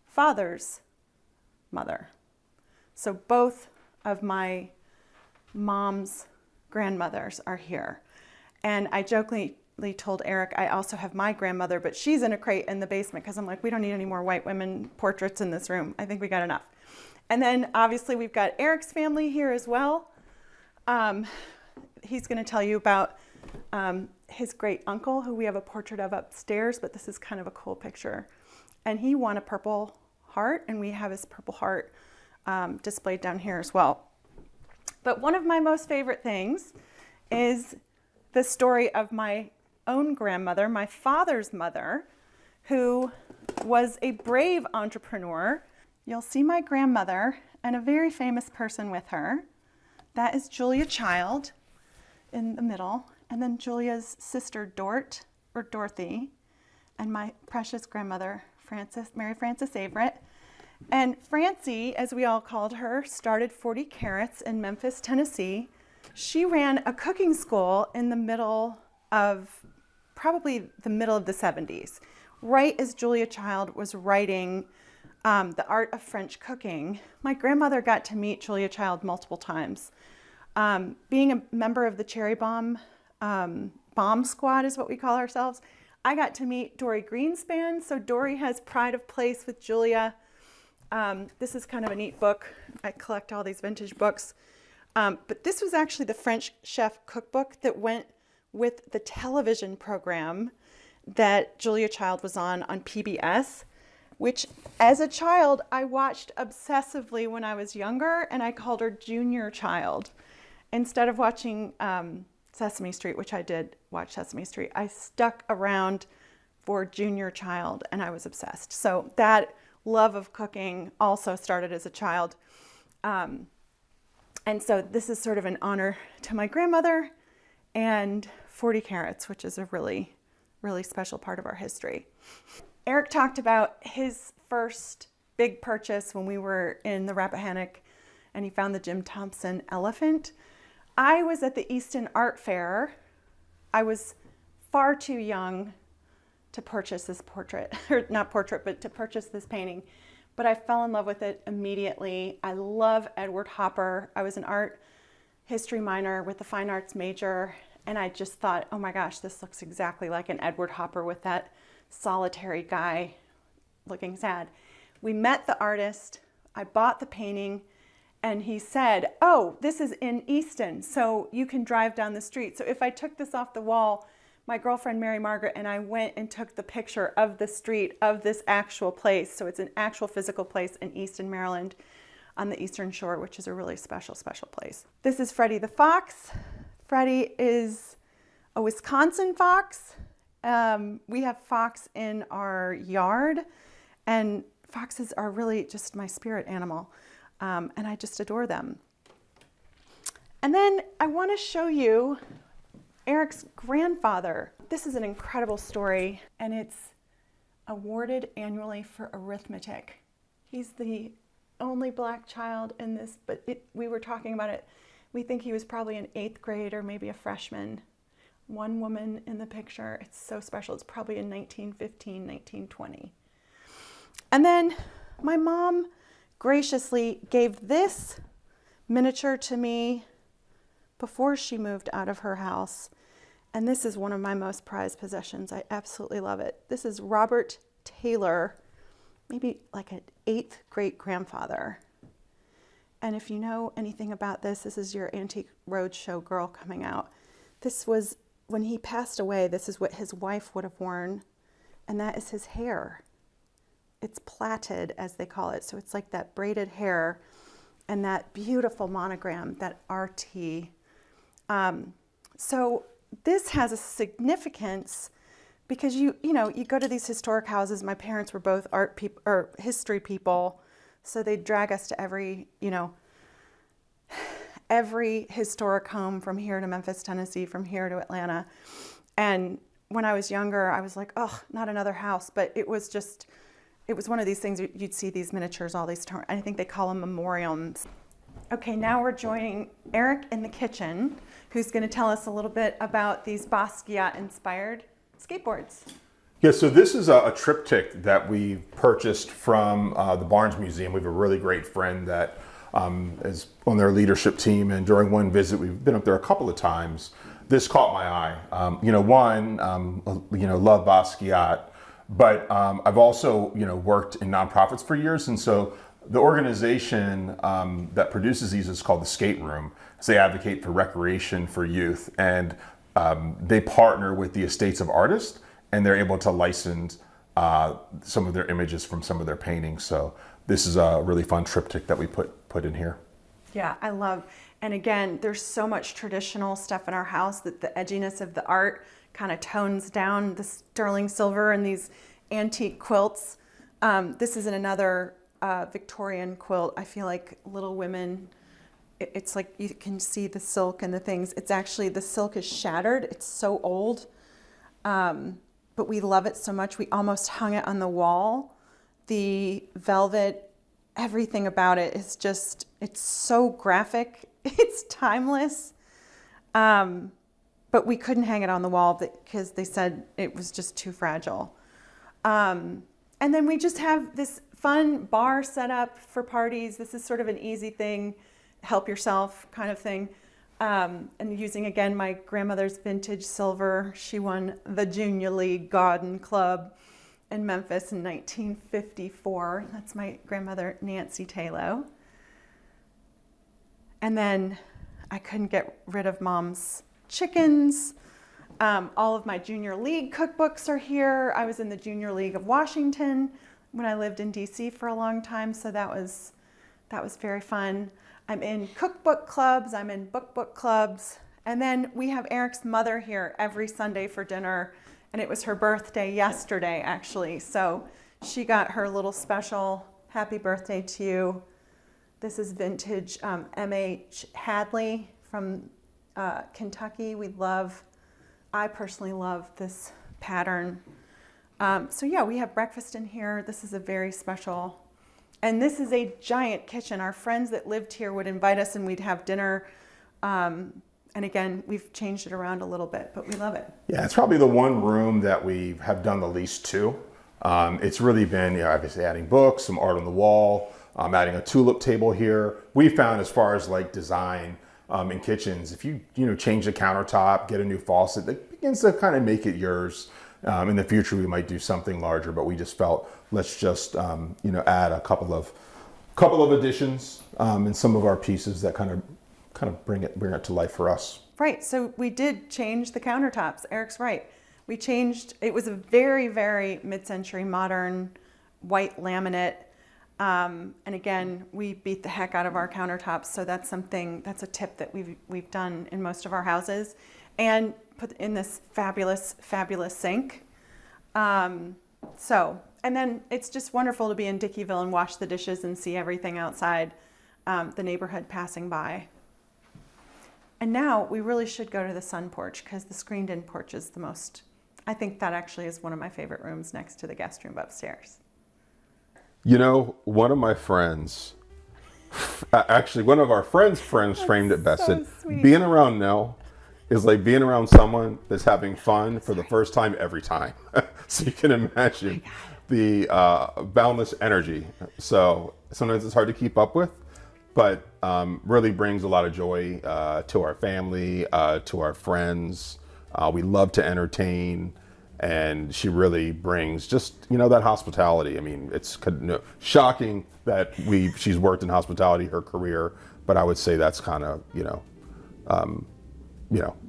Speaker 7: father's mother. So both of my mom's grandmothers are here. And I jokingly told Eric I also have my grandmother, but she's in a crate in the basement because I'm like, we don't need any more white women portraits in this room. I think we got enough. And then obviously we've got Eric's family here as well. He's going to tell you about his great uncle, who we have a portrait of upstairs, but this is kind of a cool picture. And he won a Purple Heart, and we have his Purple Heart displayed down here as well. But one of my most favorite things is the story of my own grandmother, my father's mother, who was a brave entrepreneur. You'll see my grandmother and a very famous person with her. That is Julia Child in the middle, and then Julia's sister Dort, or Dorothy, and my precious grandmother, Mary Frances Averett. And Francie, as we all called her, started 40 Carrots in Memphis, Tennessee. She ran a cooking school in the middle of, probably the middle of the 70s, right as Julia Child was writing The Art of French Cooking. My grandmother got to meet Julia Child multiple times. Being a member of the Cherry Bomb Squad is what we call ourselves, I got to meet Dory Greenspan. So Dory has pride of place with Julia. This is kind of a neat book. I collect all these vintage books. But this was actually the French chef cookbook that went with the television program that Julia Child was on PBS, which as a child I watched obsessively when I was younger, and I called her Junior Child. Instead of watching Sesame Street, which I did watch Sesame Street, I stuck around for Junior Child, and I was obsessed. So that love of cooking also started as a child. And so this is sort of an honor to my grandmother and 40 Carrots, which is a really, really special part of our history. Eric talked about his first big purchase when we were in the Rappahannock, and he found the Jim Thompson elephant. I was at the Easton Art Fair. I was far too young to purchase this portrait, or not portrait, but to purchase this painting. But I fell in love with it immediately. I love Edward Hopper. I was an art history minor with a fine arts major, and I just thought, oh my gosh, this looks exactly like an Edward Hopper with that solitary guy looking sad. We met the artist, I bought the painting, and he said, oh, this is in Easton, so you can drive down the street. So if I took this off the wall, my girlfriend Mary Margaret and I went and took the picture of the street of this actual place. So it's an actual physical place in Easton, Maryland on the Eastern Shore, which is a really special, special place. This is Freddie the fox. Freddie is a Wisconsin fox. We have fox in our yard, and foxes are really just my spirit animal, and I just adore them. And then I want to show you Eric's grandfather. This is an incredible story, and it's awarded annually for arithmetic. He's the only black child in this, but we were talking about it. We think he was probably in 8th grade or maybe a freshman. One woman in the picture. It's so special. It's probably in 1915, 1920. And then my mom graciously gave this miniature to me before she moved out of her house. And this is one of my most prized possessions. I absolutely love it. This is Robert Taylor, maybe like an 8th great grandfather. And if you know anything about this, this is your Antique Roadshow girl coming out. This was, when he passed away, this is what his wife would have worn, and that is his hair. It's plaited, as they call it, so it's like that braided hair and that beautiful monogram, that RT. So this has a significance because you go to these historic houses. My parents were both art people or history people, so they'd drag us to every historic home from here to Memphis, Tennessee, from here to Atlanta. And when I was younger, I was like, oh, not another house. But it was one of these things, you'd see these miniatures, all these, I think they call them memoriams. Okay, now we're joining Eric in the kitchen, who's going to tell us a little bit about these Basquiat-inspired skateboards.
Speaker 6: Yeah, so this is a triptych that we purchased from the Barnes Museum. We have a really great friend that is on their leadership team, and during one visit, we've been up there a couple of times. This caught my eye. Love Basquiat, but I've also worked in nonprofits for years, and so the organization that produces these is called the Skate Room. So they advocate for recreation for youth, and they partner with the estates of artists, and they're able to license some of their images from some of their paintings. So this is a really fun triptych that we put in here.
Speaker 7: Yeah, I love. And again, there's so much traditional stuff in our house that the edginess of the art kind of tones down the sterling silver and these antique quilts. This is in another Victorian quilt. I feel like Little Women, it's like you can see the silk and the things. It's actually, the silk is shattered. It's so old. But we love it so much. We almost hung it on the wall. The velvet, everything about it is just, it's so graphic. It's timeless. But we couldn't hang it on the wall because they said it was just too fragile. And then we just have this fun bar set up for parties. This is sort of an easy thing, help yourself kind of thing. And using, again, my grandmother's vintage silver. She won the Junior League Garden Club in Memphis in 1954. That's my grandmother, Nancy Taylor. And then I couldn't get rid of Mom's chickens. All of my Junior League cookbooks are here. I was in the Junior League of Washington when I lived in DC for a long time, so that was very fun. I'm in cookbook clubs, I'm in book clubs, and then we have Eric's mother here every Sunday for dinner, and it was her birthday yesterday, actually, so she got her little special happy birthday to you. This is vintage M.H. Hadley from Kentucky. I personally love this pattern. So yeah, we have breakfast in here. This is a very special And this is a giant kitchen. Our friends that lived here would invite us and we'd have dinner. And again, we've changed it around a little bit, but we love it.
Speaker 6: Yeah, it's probably the one room that we have done the least to. It's really been, obviously adding books, some art on the wall, adding a tulip table here. We found, as far as like design in kitchens, if you change the countertop, get a new faucet, that begins to kind of make it yours. In the future, we might do something larger, but we just felt, let's just add a couple of additions in some of our pieces that kind of bring it to life for us.
Speaker 7: Right. So we did change the countertops. Eric's right. We changed. It was a very, very mid-century modern white laminate. And again, we beat the heck out of our countertops. So that's a tip that we've done in most of our houses, and put in this fabulous, fabulous sink. And then it's just wonderful to be in Dickyville and wash the dishes and see everything outside, the neighborhood passing by. And now we really should go to the sun porch, because the screened-in porch is the most, I think that actually is one of my favorite rooms next to the guest room upstairs.
Speaker 6: One of my friends, actually one of our friends' framed it best. Said, being around Nell is like being around someone that's having fun for the first time every time. So you can imagine the boundless energy. So sometimes it's hard to keep up with, but really brings a lot of joy to our family, to our friends. We love to entertain, and she really brings just, that hospitality. I mean, it's shocking that she's worked in hospitality her career, but I would say that's kind of,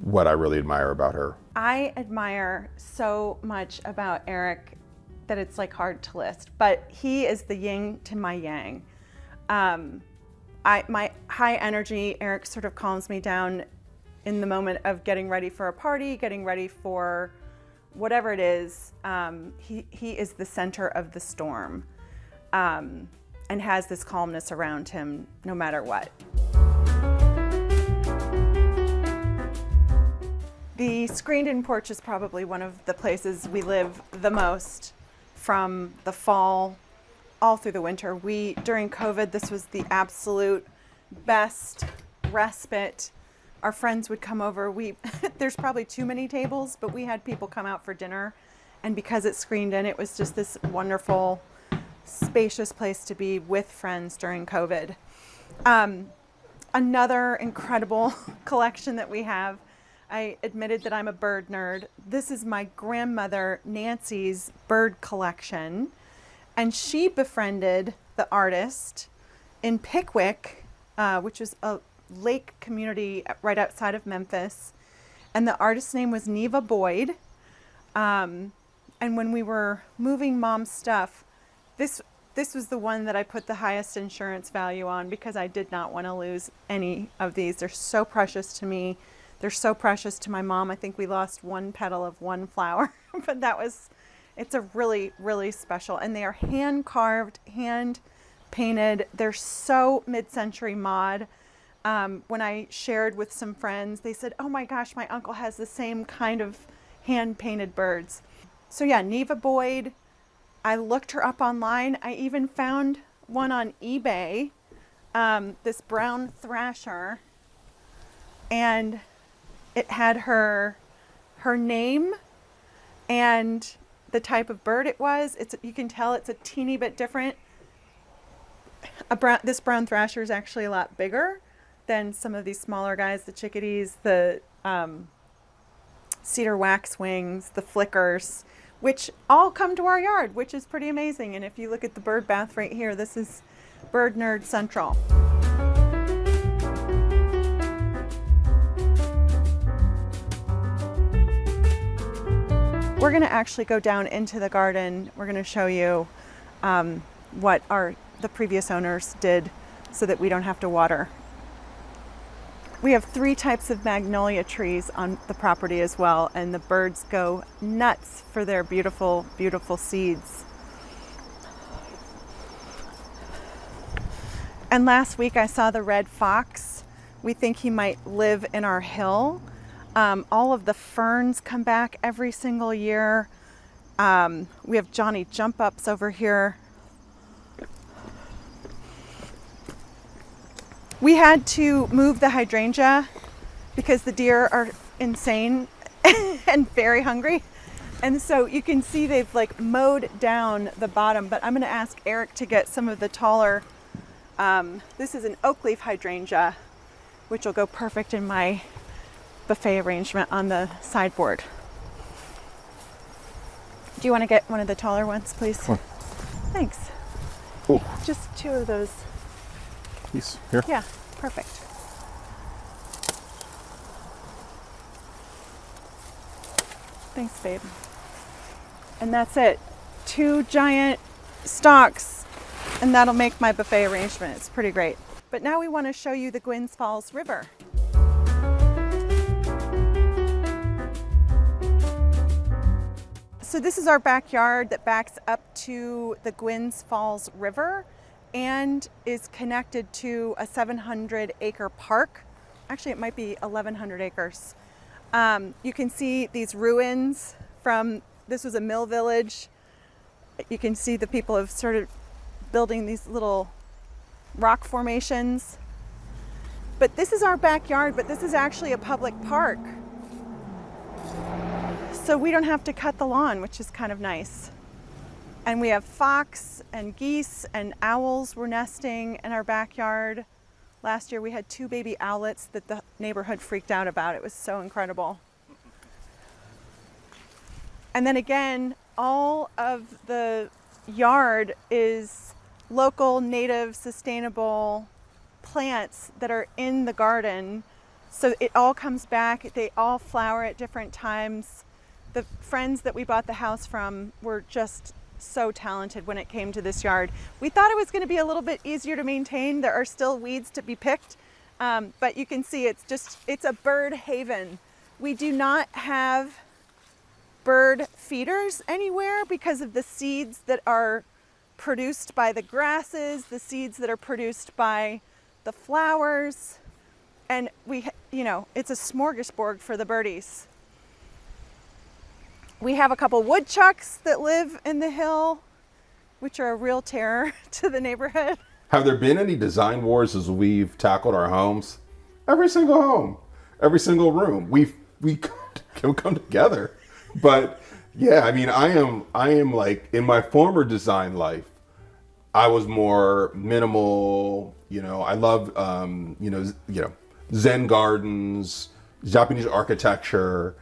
Speaker 6: what I really admire about her.
Speaker 7: I admire so much about Eric that it's like hard to list, but he is the yin to my yang. My high energy, Eric sort of calms me down in the moment of getting ready for a party, getting ready for whatever it is. He is the center of the storm, and has this calmness around him no matter what. The screened-in porch is probably one of the places we live the most, from the fall all through the winter. During COVID, this was the absolute best respite. Our friends would come over. There's probably too many tables, but we had people come out for dinner. And because it's screened in, it was just this wonderful, spacious place to be with friends during COVID. Another incredible collection that we have, I admitted that I'm a bird nerd. This is my grandmother Nancy's bird collection. And she befriended the artist in Pickwick, which is a lake community right outside of Memphis. And the artist's name was Neva Boyd. And when we were moving Mom's stuff, this was the one that I put the highest insurance value on, because I did not want to lose any of these. They're so precious to me. They're so precious to my mom. I think we lost one petal of one flower, but it's a really, really special. And they are hand carved, hand painted. They're so mid-century mod. When I shared with some friends, they said, oh my gosh, my uncle has the same kind of hand painted birds. So yeah, Neva Boyd. I looked her up online. I even found one on eBay, this brown thrasher, and it had her name and the type of bird it was. You can tell it's a teeny bit different. This brown thrasher is actually a lot bigger than some of these smaller guys, the chickadees, the cedar waxwings, the flickers, which all come to our yard, which is pretty amazing. And if you look at the bird bath right here, this is Bird Nerd Central. We're going to actually go down into the garden. We're going to show you what the previous owners did so that we don't have to water. We have 3 types of magnolia trees on the property as well, and the birds go nuts for their beautiful, beautiful seeds. And last week I saw the red fox. We think he might live in our hill. All of the ferns come back every single year. We have Johnny jump ups over here. We had to move the hydrangea because the deer are insane and very hungry. And so you can see they've like mowed down the bottom, but I'm gonna ask Eric to get some of the taller, this is an oak leaf hydrangea, which will go perfect in my buffet arrangement on the sideboard. Do you wanna get one of the taller ones, please?
Speaker 6: Sure.
Speaker 7: Thanks.
Speaker 6: Oh,
Speaker 7: Just 2 of those.
Speaker 6: piece here.
Speaker 7: Yeah, perfect. Thanks, babe. And that's it. 2 giant stalks, and that'll make my buffet arrangement. It's pretty great. But now we want to show you the Gwynns Falls River. So this is our backyard that backs up to the Gwynns Falls River and is connected to a 700-acre park. Actually, it might be 1,100 acres. You can see these ruins from, this was a mill village. You can see the people have started building these little rock formations. But this is our backyard, but this is actually a public park. So we don't have to cut the lawn, which is kind of nice. And we have fox and geese and owls were nesting in our backyard. Last year we had 2 baby owlets that the neighborhood freaked out about. It was so incredible. And then again, all of the yard is local, native, sustainable plants that are in the garden. So it all comes back. They all flower at different times. The friends that we bought the house from were just so talented when it came to this yard. We thought it was going to be a little bit easier to maintain. There are still weeds to be picked, but you can see it's a bird haven. We do not have bird feeders anywhere because of the seeds that are produced by the grasses, the seeds that are produced by the flowers, and it's a smorgasbord for the birdies. We have a couple woodchucks that live in the hill, which are a real terror to the neighborhood.
Speaker 6: Have there been any design wars as we've tackled our homes? Every single home, every single room, we come together. But yeah, I mean, I am like, in my former design life, I was more minimal. I love Zen gardens, Japanese architecture.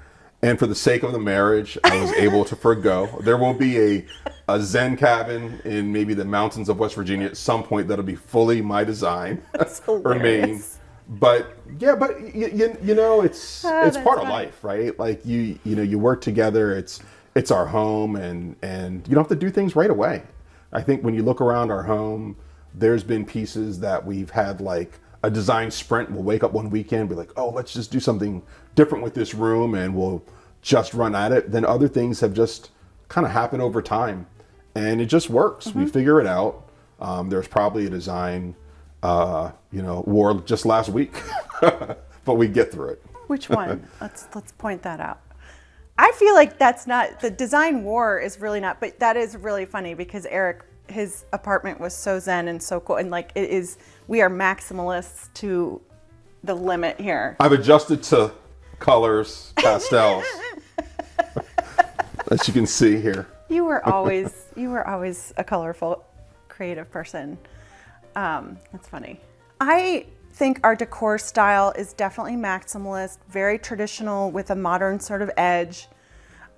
Speaker 6: And for the sake of the marriage, I was able to forgo. There will be a Zen cabin in maybe the mountains of West Virginia at some point that'll be fully my design. Remain. But yeah, it's part of life, right? Like you work together. It's our home, and you don't have to do things right away. I think when you look around our home, there's been pieces that we've had like a design sprint. We'll wake up one weekend, be like, oh, let's just do something different with this room, and we'll just run at it. Then other things have just kind of happened over time, and it just works. Mm-hmm. We figure it out. There's probably a design war just last week, but we get through it.
Speaker 7: Which one? Let's point that out. I feel like that's not, the design war is really not, but that is really funny because Eric, his apartment was so zen and so cool, and like we are maximalists to the limit here.
Speaker 6: I've adjusted to colors, pastels, as you can see here.
Speaker 7: You were always a colorful, creative person. That's funny. I think our decor style is definitely maximalist, very traditional with a modern sort of edge.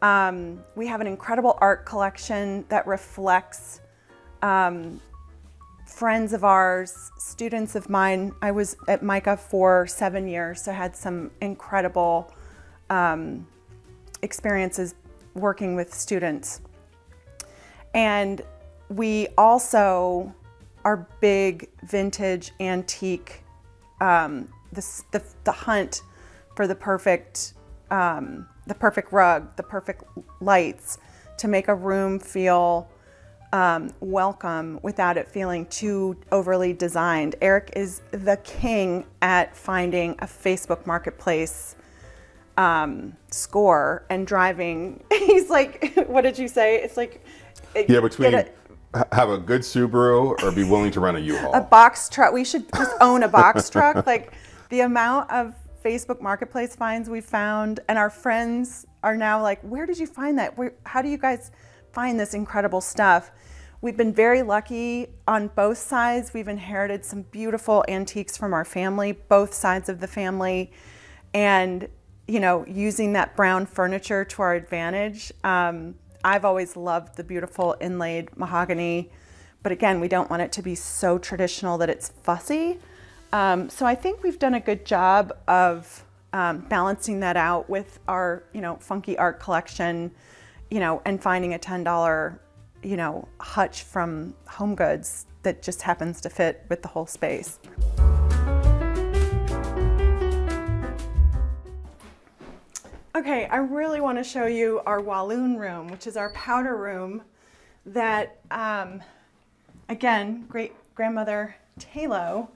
Speaker 7: We have an incredible art collection that reflects friends of ours, students of mine. I was at MICA for 7 years, so I had some incredible experiences working with students. And we also are big vintage, antique, the hunt for the perfect rug, the perfect lights to make a room feel welcome without it feeling too overly designed. Eric is the king at finding a Facebook Marketplace score and driving. He's like, what did you say? It's like,
Speaker 6: yeah, between have a good Subaru or be willing to rent a
Speaker 7: A
Speaker 6: U-Haul.
Speaker 7: box truck. We should just own a box truck. Like the amount of Facebook Marketplace finds we found, and our friends are now like, where did you find that? How do you guys find this incredible stuff? We've been very lucky on both sides. We've inherited some beautiful antiques from our family, both sides of the family. And, you know, using that brown furniture to our advantage. I've always loved the beautiful inlaid mahogany, but again, we don't want it to be so traditional that it's fussy. So I think we've done a good job of balancing that out with our, you know, funky art collection, you know, and finding a $10, you know, hutch from Home Goods that just happens to fit with the whole space. Okay, I really want to show you our Walloon room, which is our powder room that, again, great-grandmother Talo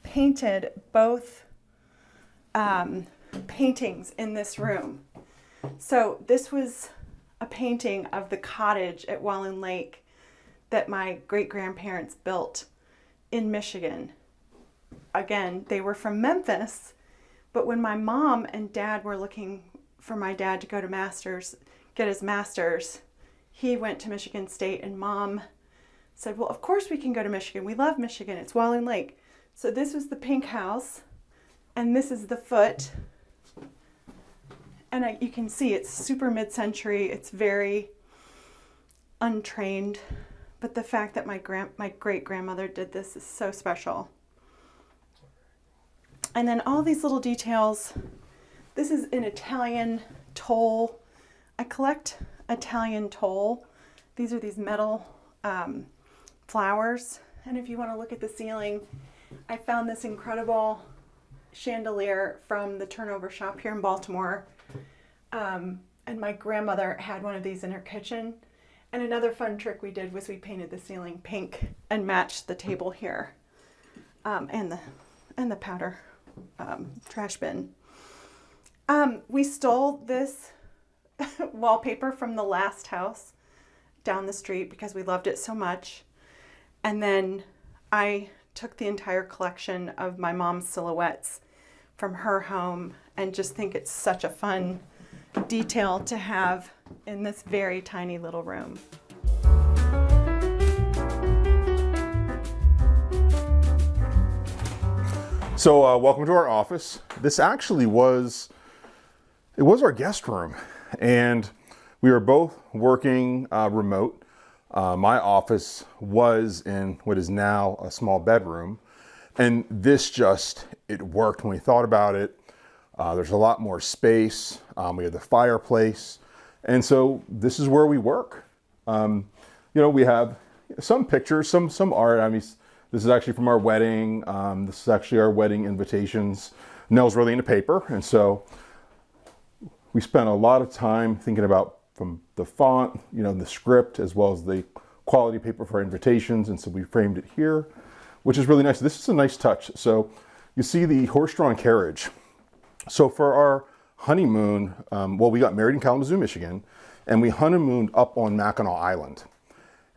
Speaker 7: painted both paintings in this room. So this was a painting of the cottage at Walloon Lake that my great-grandparents built in Michigan. Again, they were from Memphis, but when my mom and dad were looking for my dad to go to get his master's, he went to Michigan State, and Mom said, well, of course we can go to Michigan. We love Michigan. It's Walloon Lake. So this was the pink house, and this is the foot. And you can see it's super mid-century. It's very untrained, but the fact that my great-grandmother did this is so special. And then all these little details. This is an Italian toll. I collect Italian toll. These are these metal flowers. And if you want to look at the ceiling, I found this incredible chandelier from the turnover shop here in Baltimore. And my grandmother had one of these in her kitchen. And another fun trick we did was we painted the ceiling pink and matched the table here and the powder trash bin. We stole this wallpaper from the last house down the street because we loved it so much. And then I took the entire collection of my mom's silhouettes from her home and just think it's such a fun detail to have in this very tiny little room.
Speaker 6: So welcome to our office. This actually was our guest room, and we were both working remote. My office was in what is now a small bedroom, and this it worked when we thought about it. There's a lot more space. We have the fireplace, and so this is where we work. You know, we have some pictures, some art. I mean, this is actually from our wedding. This is actually our wedding invitations. Nell's really into paper, and so we spent a lot of time thinking about from the font, you know, the script, as well as the quality paper for our invitations, and so we framed it here, which is really nice. This is a nice touch. So you see the horse-drawn carriage. So for our honeymoon, well, we got married in Kalamazoo, Michigan, and we honeymooned up on Mackinac Island.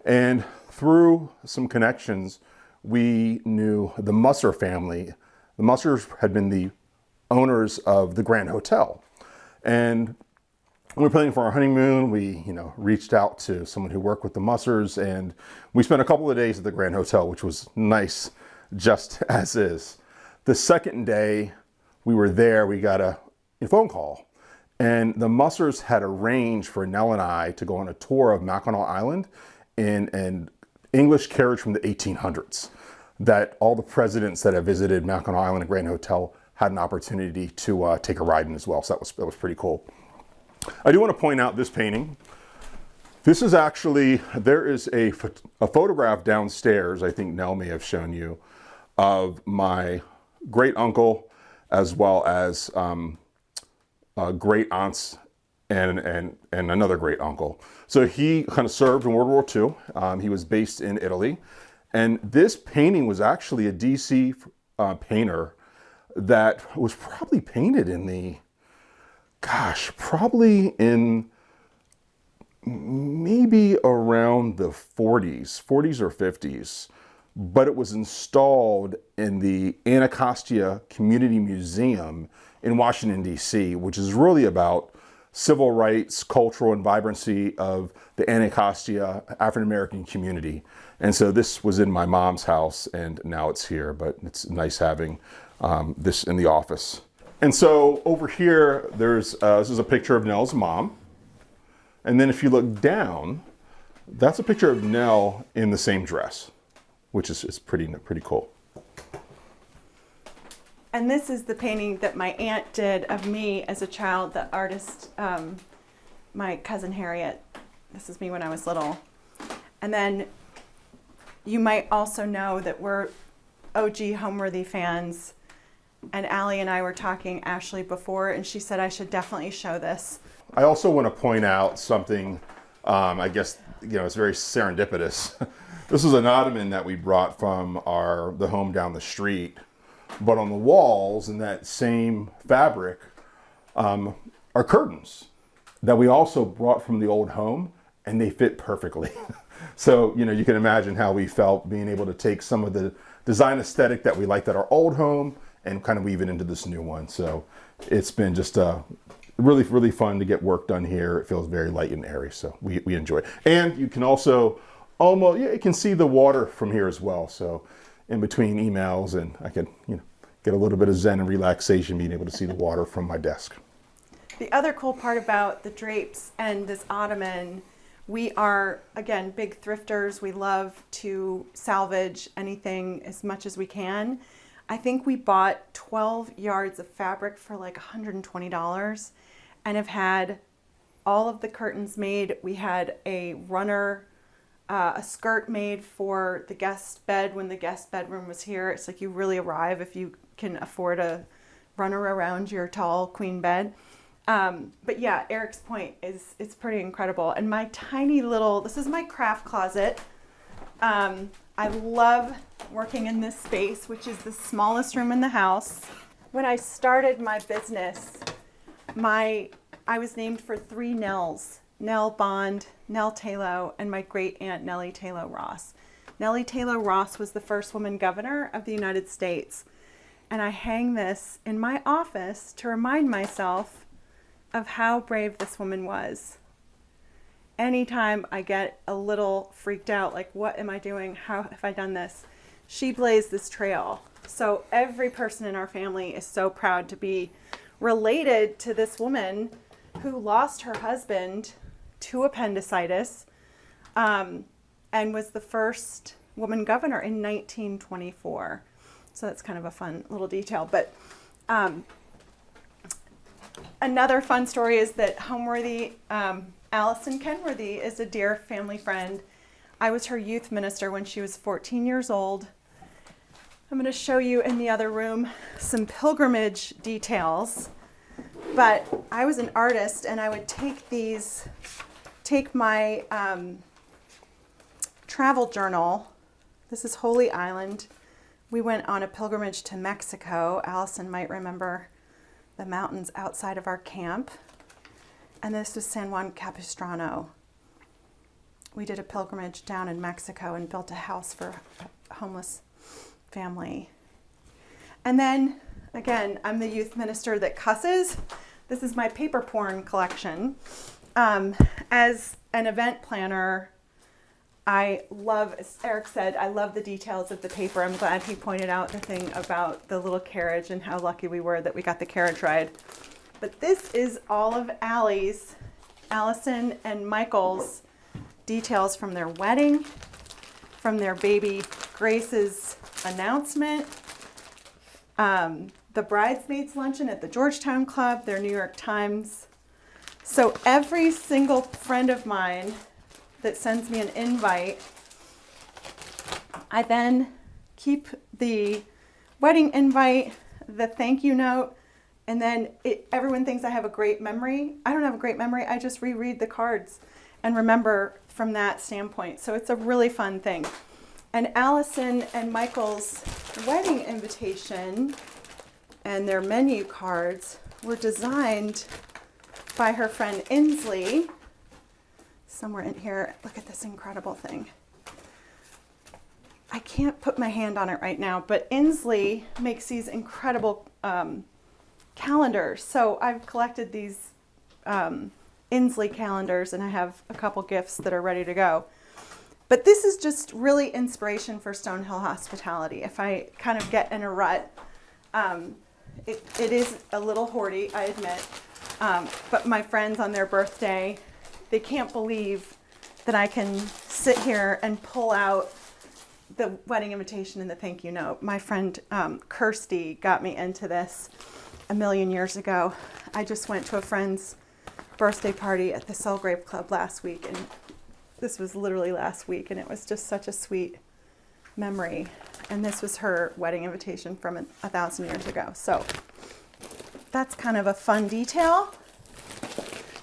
Speaker 6: And through some connections, we knew the Musser family. The Mussers had been the owners of the Grand Hotel. And when we were planning for our honeymoon, we, you know, reached out to someone who worked with the Mussers, and we spent a couple of days at the Grand Hotel, which was nice, just as is. The second day we were there, we got a phone call, and the Mussers had arranged for Nell and I to go on a tour of Mackinac Island in an English carriage from the 1800s, that all the presidents that have visited Mackinac Island and Grand Hotel had an opportunity to take a ride in as well. So that was pretty cool. I do want to point out this painting. This is actually, there is a photograph downstairs, I think Nell may have shown you, of my great uncle, as well as great aunts and another great uncle. So he kind of served in World War II. He was based in Italy. And this painting was actually a DC painter that was probably painted in the, probably in maybe around the 40s or 50s, but it was installed in the Anacostia Community Museum in Washington, D.C., which is really about civil rights, cultural and vibrancy of the Anacostia African-American community. And so this was in my mom's house, and now it's here, but it's nice having this in the office. And so over here, this is a picture of Nell's mom. And then if you look down, that's a picture of Nell in the same dress, which is pretty cool.
Speaker 7: And this is the painting that my aunt did of me as a child, the artist, my cousin Harriet. This is me when I was little. And then you might also know that we're OG Homeworthy fans. And Allie and I were talking, Ashley, before, and she said I should definitely show this.
Speaker 6: I also want to point out something, I guess, it's very serendipitous. This is an ottoman that we brought from the home down the street. But on the walls in that same fabric are curtains that we also brought from the old home, and they fit perfectly. So, you can imagine how we felt being able to take some of the design aesthetic that we liked at our old home and kind of weave it into this new one. So it's been just really, really fun to get work done here. It feels very light and airy, so we enjoy it. And you can also you can see the water from here as well. So in between emails, and I could, get a little bit of zen and relaxation being able to see the water from my desk.
Speaker 7: The other cool part about the drapes and this ottoman, we are, again, big thrifters. We love to salvage anything as much as we can. I think we bought 12 yards of fabric for like $120 and have had all of the curtains made. We had a runner, a skirt made for the guest bed when the guest bedroom was here. It's like you really arrive if you can afford a runner around your tall queen bed. But yeah, Eric's point is it's pretty incredible. And my tiny little, this is my craft closet. I love working in this space, which is the smallest room in the house. When I started my business, I was named for 3 Nells: Nell Bond, Nell Taylor, and my great aunt Nellie Taylor Ross. Nellie Taylor Ross was the first woman governor of the United States. And I hang this in my office to remind myself of how brave this woman was. Anytime I get a little freaked out, like what am I doing? How have I done this? She blazed this trail. So every person in our family is so proud to be related to this woman who lost her husband to appendicitis and was the first woman governor in 1924. So that's kind of a fun little detail. But another fun story is that Homeworthy, Allison Kenworthy, is a dear family friend. I was her youth minister when she was 14 years old. I'm going to show you in the other room some pilgrimage details. But I was an artist, and I would take my travel journal. This is Holy Island. We went on a pilgrimage to Mexico. Allison might remember the mountains outside of our camp. And this was San Juan Capistrano. We did a pilgrimage down in Mexico and built a house for a homeless family. And then, again, I'm the youth minister that cusses. This is my paper porn collection. As an event planner, I love, as Eric said, I love the details of the paper. I'm glad he pointed out the thing about the little carriage and how lucky we were that we got the carriage ride. But this is all of Allison and Michael's details from their wedding, from their baby Grace's announcement, the bridesmaids luncheon at the Georgetown Club, their New York Times. So every single friend of mine that sends me an invite, I then keep the wedding invite, the thank you note, and then everyone thinks I have a great memory. I don't have a great memory. I just reread the cards and remember from that standpoint. So it's a really fun thing. And Allison and Michael's wedding invitation and their menu cards were designed by her friend Inslee. somewhere in here. Look at this incredible thing. I can't put my hand on it right now, but Inslee makes these incredible calendars. So I've collected these Inslee calendars, and I have a couple gifts that are ready to go. But this is just really inspiration for Stonehill hospitality. If I kind of get in a rut, it is a little hoardy, I admit. But my friends on their birthday, they can't believe that I can sit here and pull out the wedding invitation and the thank you note. My friend Kirsty got me into this a million years ago. I just went to a friend's birthday party at the Selgrave Club last week, and this was literally last week, and it was just such a sweet memory. And this was her wedding invitation from 1,000 years ago. So that's kind of a fun detail.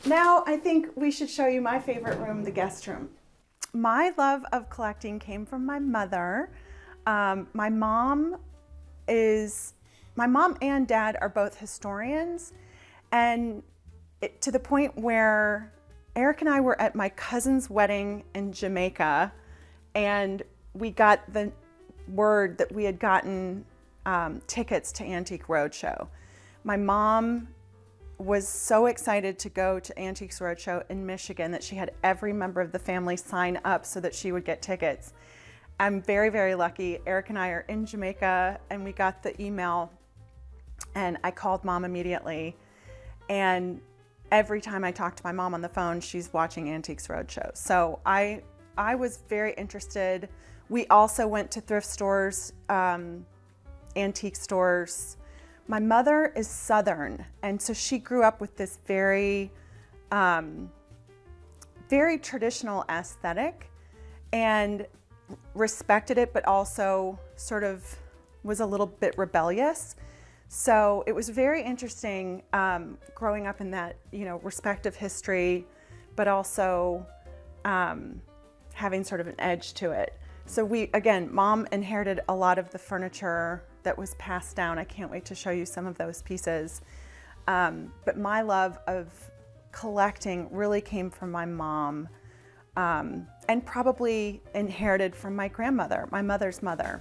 Speaker 7: Now I think we should show you my favorite room, the guest room. My love of collecting came from my mother. My mom and dad are both historians, and to the point where Eric and I were at my cousin's wedding in Jamaica, and we got the word that we had gotten tickets to Antique Roadshow. My mom was so excited to go to Antiques Roadshow in Michigan that she had every member of the family sign up so that she would get tickets. I'm very, very lucky. Eric and I are in Jamaica, and we got the email, and I called Mom immediately. And every time I talk to my mom on the phone, she's watching Antiques Roadshow. So I was very interested. We also went to thrift stores, antique stores. My mother is Southern, and so she grew up with this very, very traditional aesthetic and respected it, but also sort of was a little bit rebellious. So it was very interesting growing up in that, respect of history, but also having sort of an edge to it. So Mom inherited a lot of the furniture that was passed down. I can't wait to show you some of those pieces. But my love of collecting really came from my mom, and probably inherited from my grandmother, my mother's mother.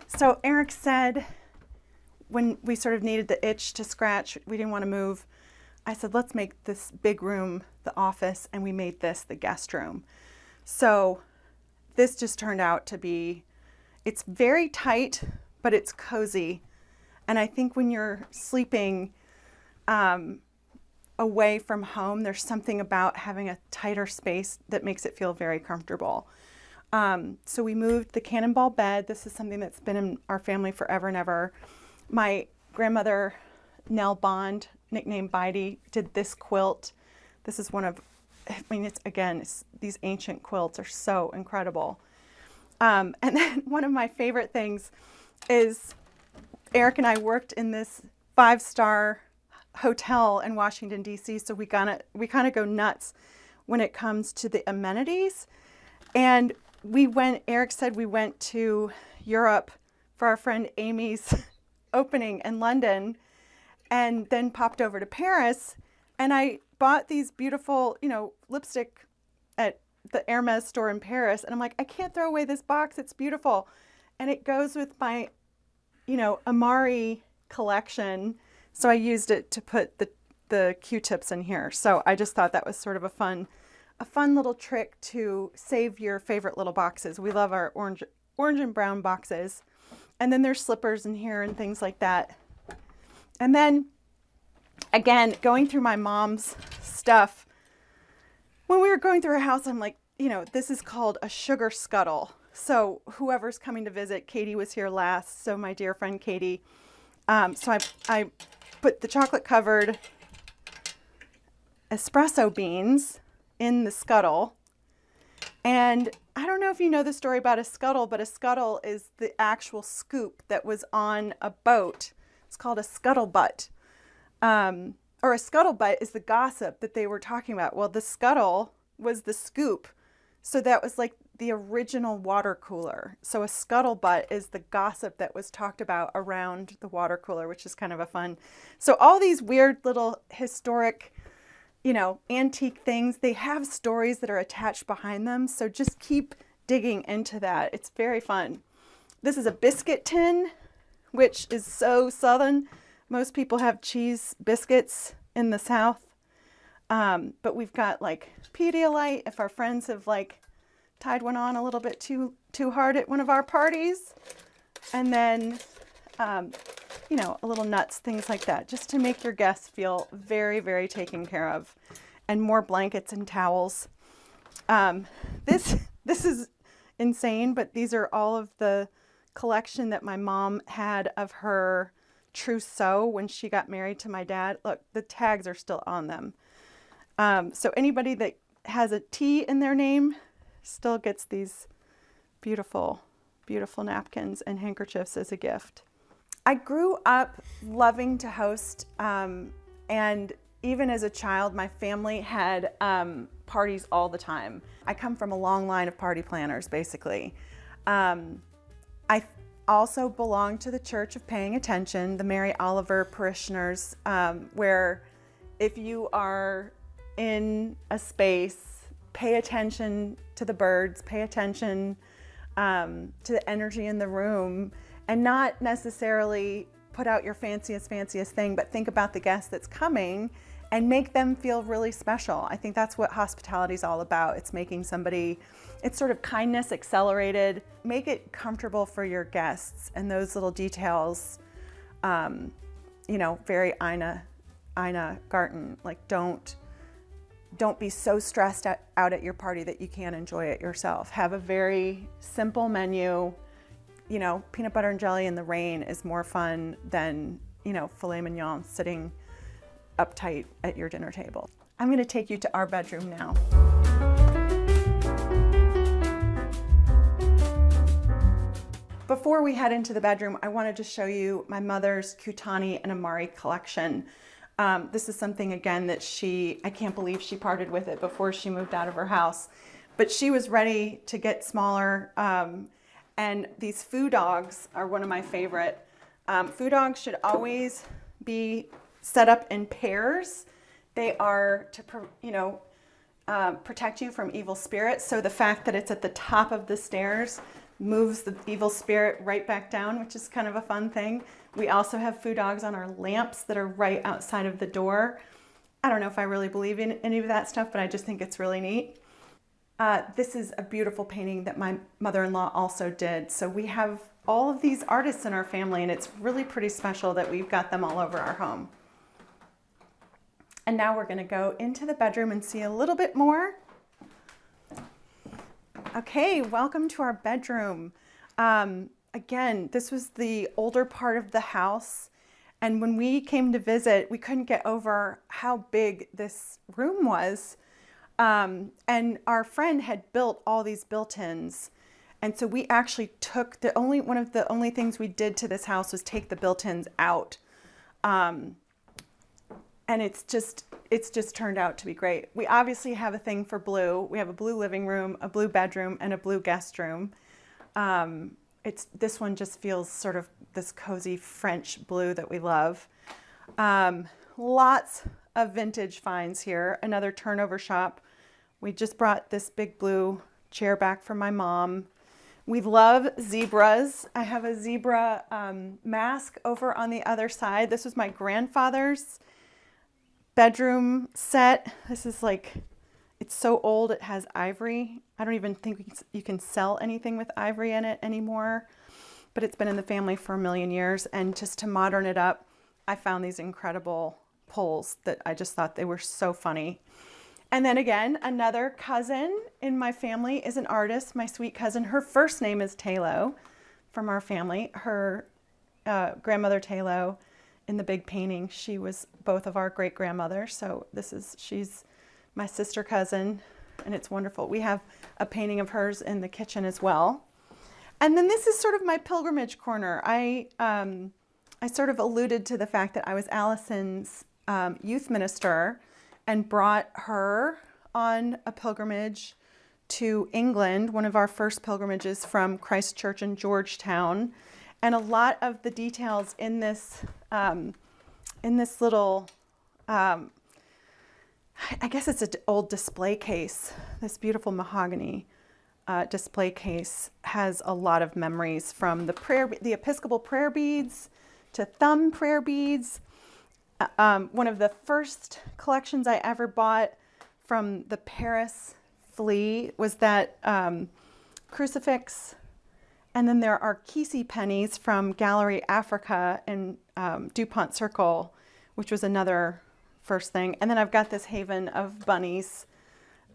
Speaker 7: So Eric said, when we sort of needed the itch to scratch, we didn't want to move, I said, let's make this big room the office, and we made this the guest room. So this just turned out to be, it's very tight, but it's cozy. And I think when you're sleeping away from home, there's something about having a tighter space that makes it feel very comfortable. So we moved the cannonball bed. This is something that's been in our family forever and ever. My grandmother, Nell Bond, nicknamed Bidey, did this quilt. This is one of, these ancient quilts are so incredible. And then one of my favorite things is Eric and I worked in this 5-star hotel in Washington, D.C., so we kind of go nuts when it comes to the amenities. And Eric said we went to Europe for our friend Amy's opening in London, and then popped over to Paris, and I bought these beautiful, lipstick at the Hermes store in Paris, and I'm like, I can't throw away this box, it's beautiful. And it goes with my, Amari collection, so I used it to put the Q-tips in here. So I just thought that was sort of a fun little trick to save your favorite little boxes. We love our orange and brown boxes. And then there's slippers in here and things like that. And then, again, going through my mom's stuff, when we were going through her house, I'm like, this is called a sugar scuttle. So whoever's coming to visit, Katie was here last, so my dear friend Katie. So I put the chocolate-covered espresso beans in the scuttle. And I don't know if you know the story about a scuttle, but a scuttle is the actual scoop that was on a boat. It's called a scuttlebutt. Or a scuttlebutt is the gossip that they were talking about. Well, the scuttle was the scoop. So that was like the original water cooler. So a scuttlebutt is the gossip that was talked about around the water cooler, which is kind of a fun. So all these weird little historic, antique things, they have stories that are attached behind them. So just keep digging into that. It's very fun. This is a biscuit tin, which is so Southern. Most people have cheese biscuits in the South. But we've got like Pedialyte if our friends have like tied one on a little bit too hard at one of our parties. And then, a little nuts, things like that, just to make your guests feel very, very taken care of. And more blankets and towels. This is insane, but these are all of the collection that my mom had of her trousseau when she got married to my dad. Look, the tags are still on them. So anybody that has a T in their name still gets these beautiful, beautiful napkins and handkerchiefs as a gift. I grew up loving to host, and even as a child, my family had parties all the time. I come from a long line of party planners, basically. I also belong to the Church of Paying Attention, the Mary Oliver parishioners, where if you are in a space, pay attention to the birds, pay attention to the energy in the room, and not necessarily put out your fanciest thing, but think about the guest that's coming and make them feel really special. I think that's what hospitality is all about. It's making somebody, it's sort of kindness accelerated. Make it comfortable for your guests, and those little details, very Ina Garten, like don't be so stressed out at your party that you can't enjoy it yourself. Have a very simple menu. Peanut butter and jelly in the rain is more fun than, filet mignon sitting uptight at your dinner table. I'm going to take you to our bedroom now. Before we head into the bedroom, I wanted to show you my mother's Kutani and Amari collection. This is something, again, that I can't believe she parted with it before she moved out of her house. But she was ready to get smaller. And these foo dogs are one of my favorite. Foo dogs should always be set up in pairs. They are to, protect you from evil spirits. So the fact that it's at the top of the stairs moves the evil spirit right back down, which is kind of a fun thing. We also have foo dogs on our lamps that are right outside of the door. I don't know if I really believe in any of that stuff, but I just think it's really neat. This is a beautiful painting that my mother-in-law also did. So we have all of these artists in our family, and it's really pretty special that we've got them all over our home. And now we're going to go into the bedroom and see a little bit more. Okay, welcome to our bedroom. Again, this was the older part of the house. And when we came to visit, we couldn't get over how big this room was. And our friend had built all these built-ins. And so we actually took one of the only things we did to this house was take the built-ins out. And it's just turned out to be great. We obviously have a thing for blue. We have a blue living room, a blue bedroom, and a blue guest room. This one just feels sort of this cozy French blue that we love. Lots of vintage finds here. Another turnover shop. We just brought this big blue chair back from my mom. We love zebras. I have a zebra mask over on the other side. This was my grandfather's bedroom set. This is it's so old it has ivory. I don't even think you can sell anything with ivory in it anymore, but it's been in the family for a million years. And just to modern it up, I found these incredible poles that I just thought they were so funny. And then again, another cousin in my family is an artist, my sweet cousin. Her first name is Talo from our family. Her grandmother Talo in the big painting, she was both of our great grandmothers. So she's my sister cousin, and it's wonderful. We have a painting of hers in the kitchen as well. And then this is sort of my pilgrimage corner. I sort of alluded to the fact that I was Allison's youth minister and brought her on a pilgrimage to England, one of our first pilgrimages from Christchurch and Georgetown. And a lot of the details in this little, I guess it's an old display case. This beautiful mahogany display case has a lot of memories, from the Episcopal prayer beads to thumb prayer beads. One of the first collections I ever bought from the Paris flea was that crucifix. And then there are Kisi pennies from Gallery Africa in DuPont Circle, which was another first thing. And then I've got this haven of bunnies.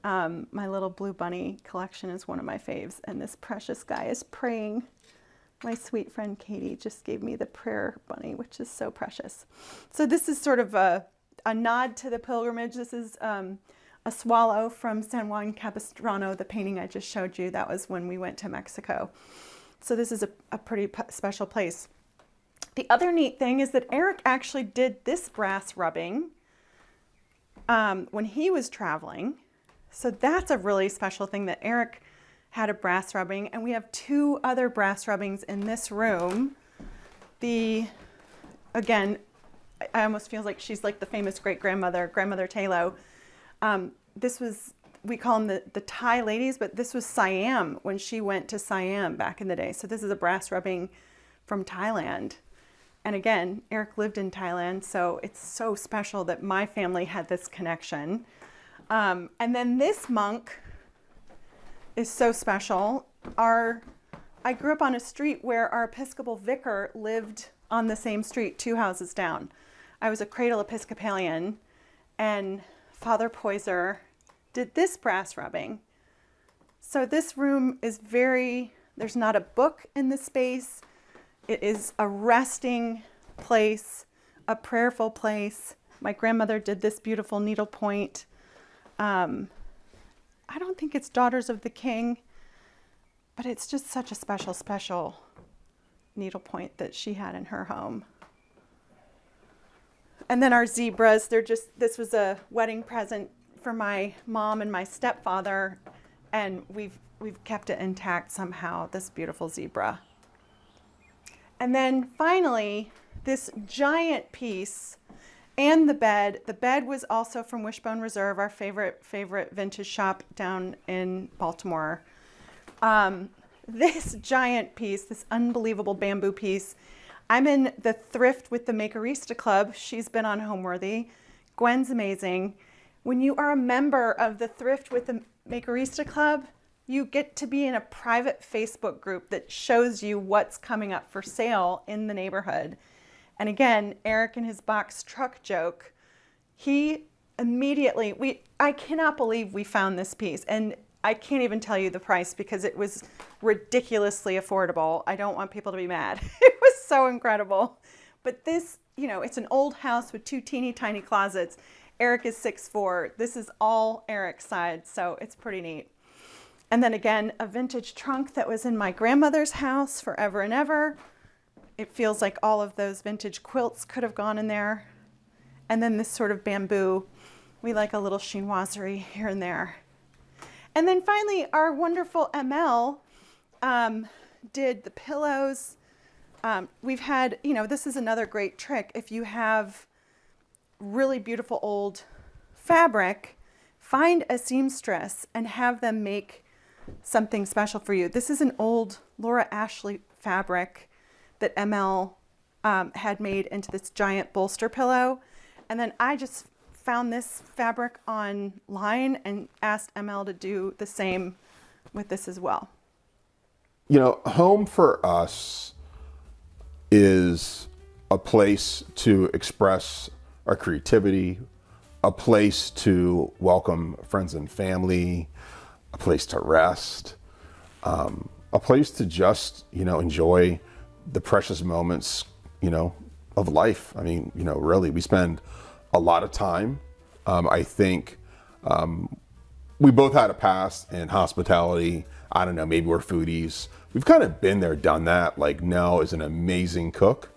Speaker 7: My little blue bunny collection is one of my faves. And this precious guy is praying. My sweet friend Katie just gave me the prayer bunny, which is so precious. So this is sort of a nod to the pilgrimage. This is a swallow from San Juan Capistrano, the painting I just showed you. That was when we went to Mexico. So this is a pretty special place. The other neat thing is that Eric actually did this brass rubbing when he was traveling. So that's a really special thing, that Eric had a brass rubbing. And we have 2 other brass rubbings in this room. Again, I almost feel like she's like the famous great-grandmother, Grandmother Talo. We call them the Thai ladies, but this was Siam when she went to Siam back in the day. So this is a brass rubbing from Thailand. And again, Eric lived in Thailand, so it's so special that my family had this connection. And then this monk is so special. I grew up on a street where our Episcopal vicar lived on the same street, 2 houses down. I was a cradle Episcopalian, and Father Poyser did this brass rubbing. So this room is there's not a book in this space. It is a resting place, a prayerful place. My grandmother did this beautiful needlepoint. I don't think it's Daughters of the King, but it's just such a special, special needlepoint that she had in her home. And then our zebras, this was a wedding present for my mom and my stepfather, and we've kept it intact somehow, this beautiful zebra. And then finally, this giant piece and the bed. The bed was also from Wishbone Reserve, our favorite vintage shop down in Baltimore. This giant piece, this unbelievable bamboo piece, I'm in the Thrift with the Makerista Club. She's been on Homeworthy. Gwen's amazing. When you are a member of the Thrift with the Makerista Club, you get to be in a private Facebook group that shows you what's coming up for sale in the neighborhood. And again, Eric and his box truck joke, he immediately, I cannot believe we found this piece. And I can't even tell you the price because it was ridiculously affordable. I don't want people to be mad. It was so incredible. But this, it's an old house with 2 teeny tiny closets. Eric is 6'4". This is all Eric's side, so it's pretty neat. And then again, a vintage trunk that was in my grandmother's house forever and ever. It feels like all of those vintage quilts could have gone in there. And then this sort of bamboo. We like a little chinoiserie here and there. And then finally, our wonderful ML did the pillows. We've had, this is another great trick. If you have really beautiful old fabric, find a seamstress and have them make something special for you. This is an old Laura Ashley fabric that ML had made into this giant bolster pillow. And then I just found this fabric online and asked ML to do the same with this as well.
Speaker 6: Home for us is a place to express our creativity, a place to welcome friends and family, a place to rest, a place to just, enjoy the precious moments, of life. I mean, really, we spend a lot of time. I think we both had a past in hospitality. I don't know, maybe we're foodies. We've kind of been there, done that. Like, Nell is an amazing cook.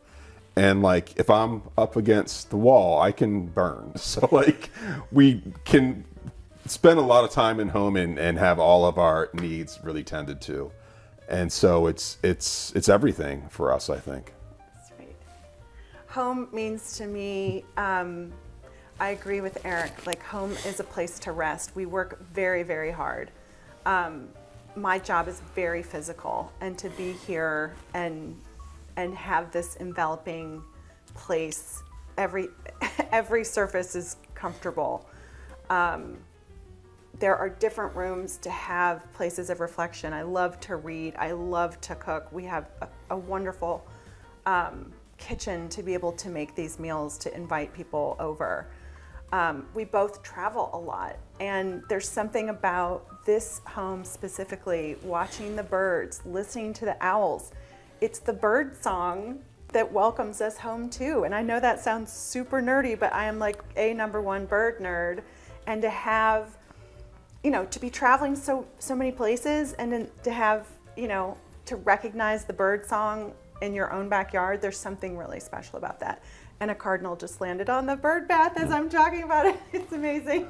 Speaker 6: And if I'm up against the wall, I can burn. So we can spend a lot of time in home and have all of our needs really tended to. And so it's everything for us, I think.
Speaker 7: Sweet. Home means to me, I agree with Eric, like home is a place to rest. We work very, very hard. My job is very physical, and to be here and have this enveloping place, every surface is comfortable. There are different rooms to have places of reflection. I love to read. I love to cook. We have a wonderful kitchen to be able to make these meals to invite people over. We both travel a lot, and there's something about this home specifically, watching the birds, listening to the owls. It's the bird song that welcomes us home too. And I know that sounds super nerdy, but I am like a #1 bird nerd. And to have, to be traveling so many places, and then to have, to recognize the bird song in your own backyard, there's something really special about that. And a cardinal just landed on the bird bath as I'm talking about it. It's amazing.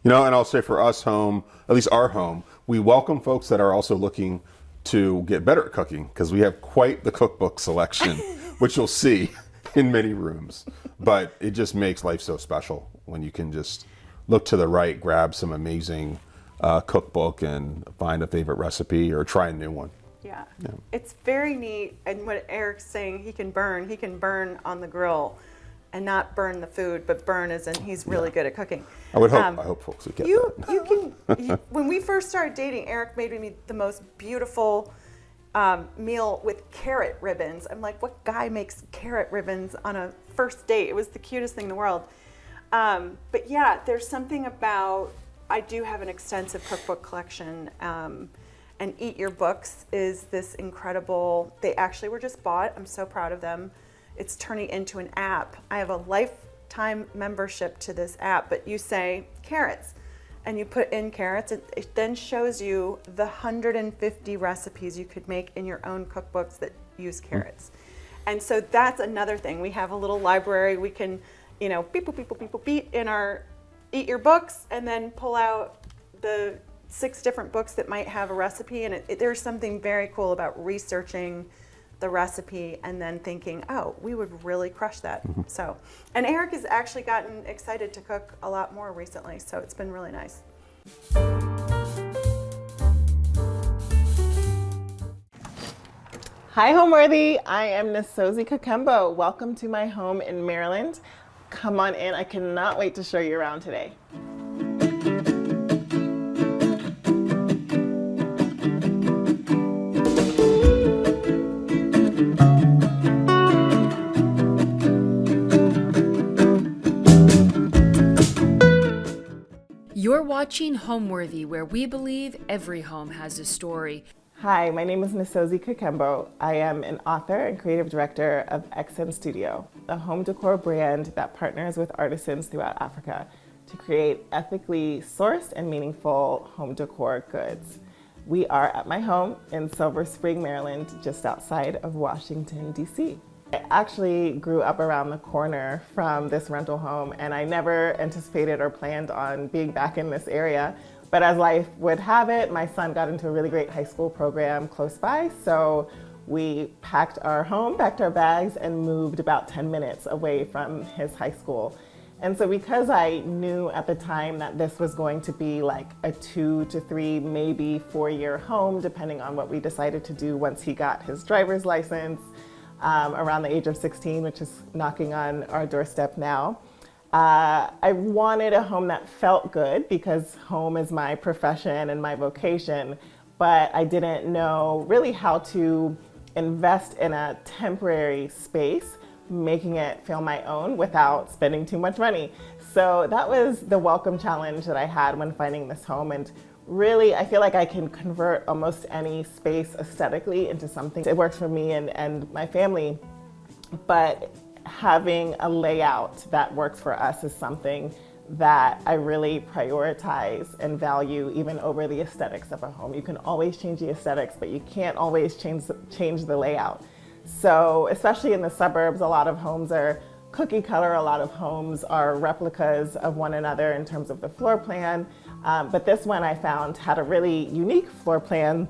Speaker 6: And I'll say for us home, at least our home, we welcome folks that are also looking to get better at cooking, because we have quite the cookbook selection, which you'll see in many rooms. But it just makes life so special when you can just look to the right, grab some amazing cookbook and find a favorite recipe or try a new one.
Speaker 7: Yeah. It's very neat. And what Eric's saying, he can burn on the grill and not burn the food, but burn as in he's really good at cooking.
Speaker 6: I hope folks would get that.
Speaker 7: When we first started dating, Eric made me the most beautiful meal with carrot ribbons. I'm like, what guy makes carrot ribbons on a first date? It was the cutest thing in the world. But yeah, there's something about, I do have an extensive cookbook collection, and Eat Your Books is this incredible, they actually were just bought. I'm so proud of them. It's turning into an app. I have a lifetime membership to this app, but you say carrots and you put in carrots, it then shows you the 150 recipes you could make in your own cookbooks that use carrots. And so that's another thing. We have a little library. We can, beep, boop, beep, boop, beep, boop, beep in our Eat Your Books, and then pull out the 6 different books that might have a recipe. And there's something very cool about researching the recipe and then thinking, oh, we would really crush that. So, and Eric has actually gotten excited to cook a lot more recently, so it's been really nice.
Speaker 8: Hi, Homeworthy. I am Nisozi Kakembo. Welcome to my home in Maryland. Come on in. I cannot wait to show you around today.
Speaker 1: You're watching Homeworthy, where we believe every home has a story.
Speaker 8: Hi, my name is Nisozi Kakembo. I am an author and creative director of XN Studio, a home decor brand that partners with artisans throughout Africa to create ethically sourced and meaningful home decor goods. We are at my home in Silver Spring, Maryland, just outside of Washington, D.C. I actually grew up around the corner from this rental home, and I never anticipated or planned on being back in this area. But as life would have it, my son got into a really great high school program close by, so we packed our home, packed our bags, and moved about 10 minutes away from his high school. And so because I knew at the time that this was going to be like a 2 to 3, maybe 4-year home, depending on what we decided to do once he got his driver's license, around the age of 16, which is knocking on our doorstep now. I wanted a home that felt good because home is my profession and my vocation, but I didn't know really how to invest in a temporary space, making it feel my own without spending too much money. So that was the welcome challenge that I had when finding this home. And really, I feel like I can convert almost any space aesthetically into something that works for me and my family. But having a layout that works for us is something that I really prioritize and value, even over the aesthetics of a home. You can always change the aesthetics, but you can't always change the layout. So especially in the suburbs, a lot of homes are cookie cutter, a lot of homes are replicas of one another in terms of the floor plan. But this one I found had a really unique floor plan.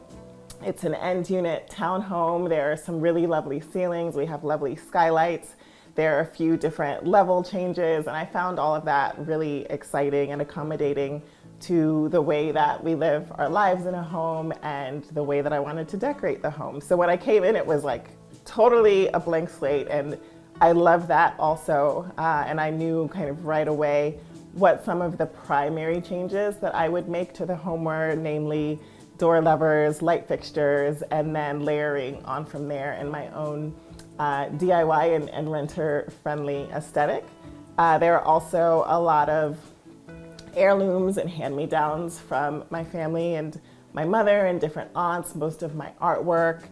Speaker 8: It's an end unit townhome. There are some really lovely ceilings. We have lovely skylights. There are a few different level changes, and I found all of that really exciting and accommodating to the way that we live our lives in a home and the way that I wanted to decorate the home. So when I came in, it was like totally a blank slate, and I love that also. And I knew kind of right away what some of the primary changes that I would make to the home were, namely door levers, light fixtures, and then layering on from there in my own DIY and renter-friendly aesthetic. There are also a lot of heirlooms and hand-me-downs from my family and my mother and different aunts. Most of my artwork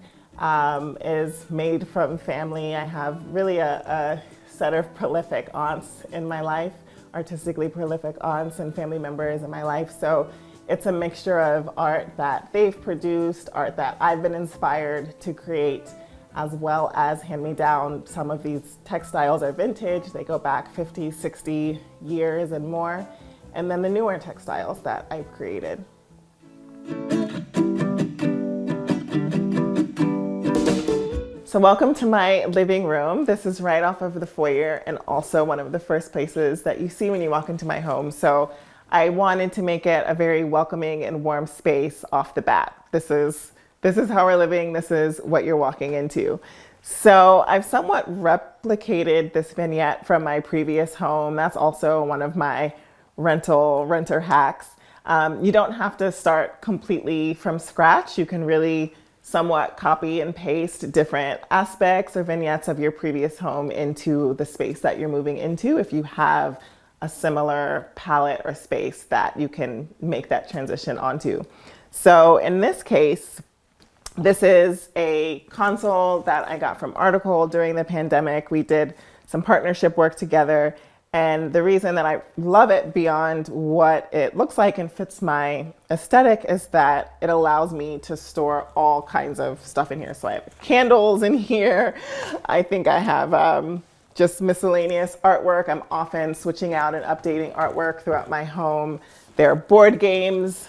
Speaker 8: is made from family. I have really a set of prolific aunts in my life, artistically prolific aunts and family members in my life. So it's a mixture of art that they've produced, art that I've been inspired to create, as well as hand-me-down. Some of these textiles are vintage. They go back 50, 60 years and more. And then the newer textiles that I've created. So welcome to my living room. This is right off of the foyer and also one of the first places that you see when you walk into my home. So I wanted to make it a very welcoming and warm space off the bat. This is how we're living. This is what you're walking into. So I've somewhat replicated this vignette from my previous home. That's also one of my renter hacks. You don't have to start completely from scratch. You can really somewhat copy and paste different aspects or vignettes of your previous home into the space that you're moving into if you have a similar palette or space that you can make that transition onto. So in this case, this is a console that I got from Article during the pandemic. We did some partnership work together. And the reason that I love it beyond what it looks like and fits my aesthetic is that it allows me to store all kinds of stuff in here. So I have candles in here. I think I have just miscellaneous artwork. I'm often switching out and updating artwork throughout my home. There are board games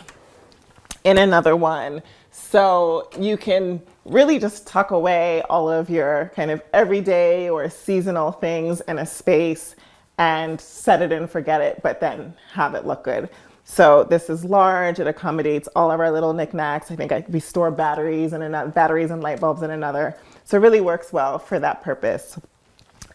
Speaker 8: in another one. So you can really just tuck away all of your kind of everyday or seasonal things in a space and set it and forget it, but then have it look good. So this is large. It accommodates all of our little knickknacks. I think we store batteries and light bulbs in another. So it really works well for that purpose.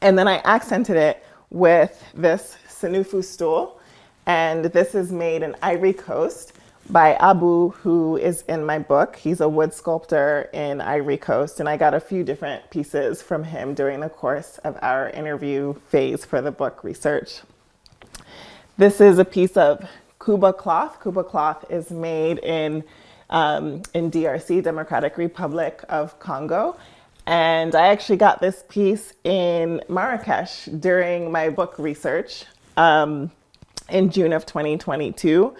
Speaker 8: And then I accented it with this Sinufu stool. And this is made in Ivory Coast by Abu, who is in my book. He's a wood sculptor in Ivory Coast, and I got a few different pieces from him during the course of our interview phase for the book research. This is a piece of Kuba cloth. Kuba cloth is made in DRC, Democratic Republic of Congo. And I actually got this piece in Marrakesh during my book research in June of 2022.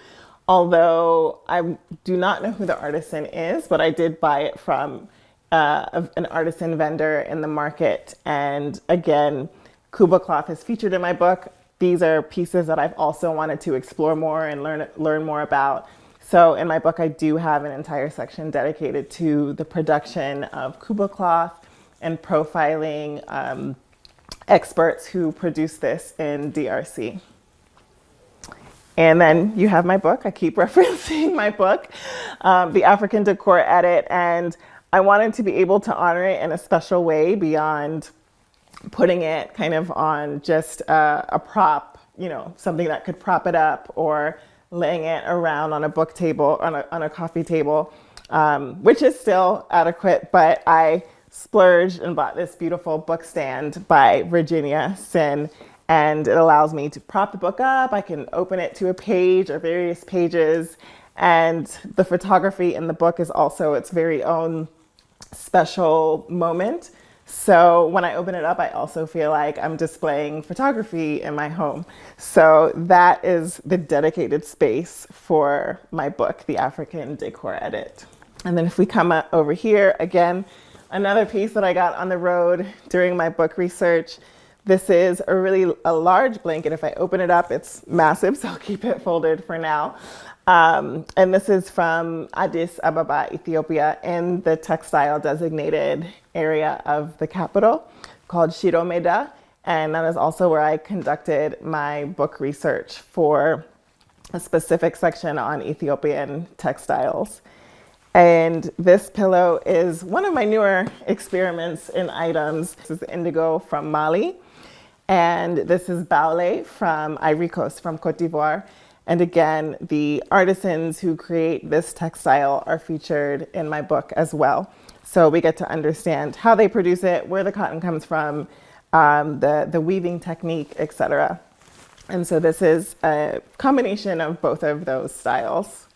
Speaker 8: Although I do not know who the artisan is, but I did buy it from an artisan vendor in the market. And again, Kuba cloth is featured in my book. These are pieces that I've also wanted to explore more and learn more about. So in my book, I do have an entire section dedicated to the production of Kuba cloth and profiling experts who produce this in DRC. And then you have my book. I keep referencing my book, The African Decor Edit. And I wanted to be able to honor it in a special way beyond putting it kind of on just a prop, something that could prop it up, or laying it around on a book table, on a coffee table, which is still adequate. But I splurged and bought this beautiful book stand by Virginia Sin. And it allows me to prop the book up. I can open it to a page or various pages. And the photography in the book is also its very own special moment. So when I open it up, I also feel like I'm displaying photography in my home. So that is the dedicated space for my book, The African Decor Edit. And then if we come over here, again, another piece that I got on the road during my book research. This is a large blanket. If I open it up, it's massive, so I'll keep it folded for now. And this is from Addis Ababa, Ethiopia, in the textile designated area of the capital called Shiromeda. And that is also where I conducted my book research for a specific section on Ethiopian textiles. And this pillow is one of my newer experiments in items. This is indigo from Mali. And this is baule from Ivory Coast, from Cote d'Ivoire. And again, the artisans who create this textile are featured in my book as well. So we get to understand how they produce it, where the cotton comes from, the weaving technique, etc. And so this is a combination of both of those styles.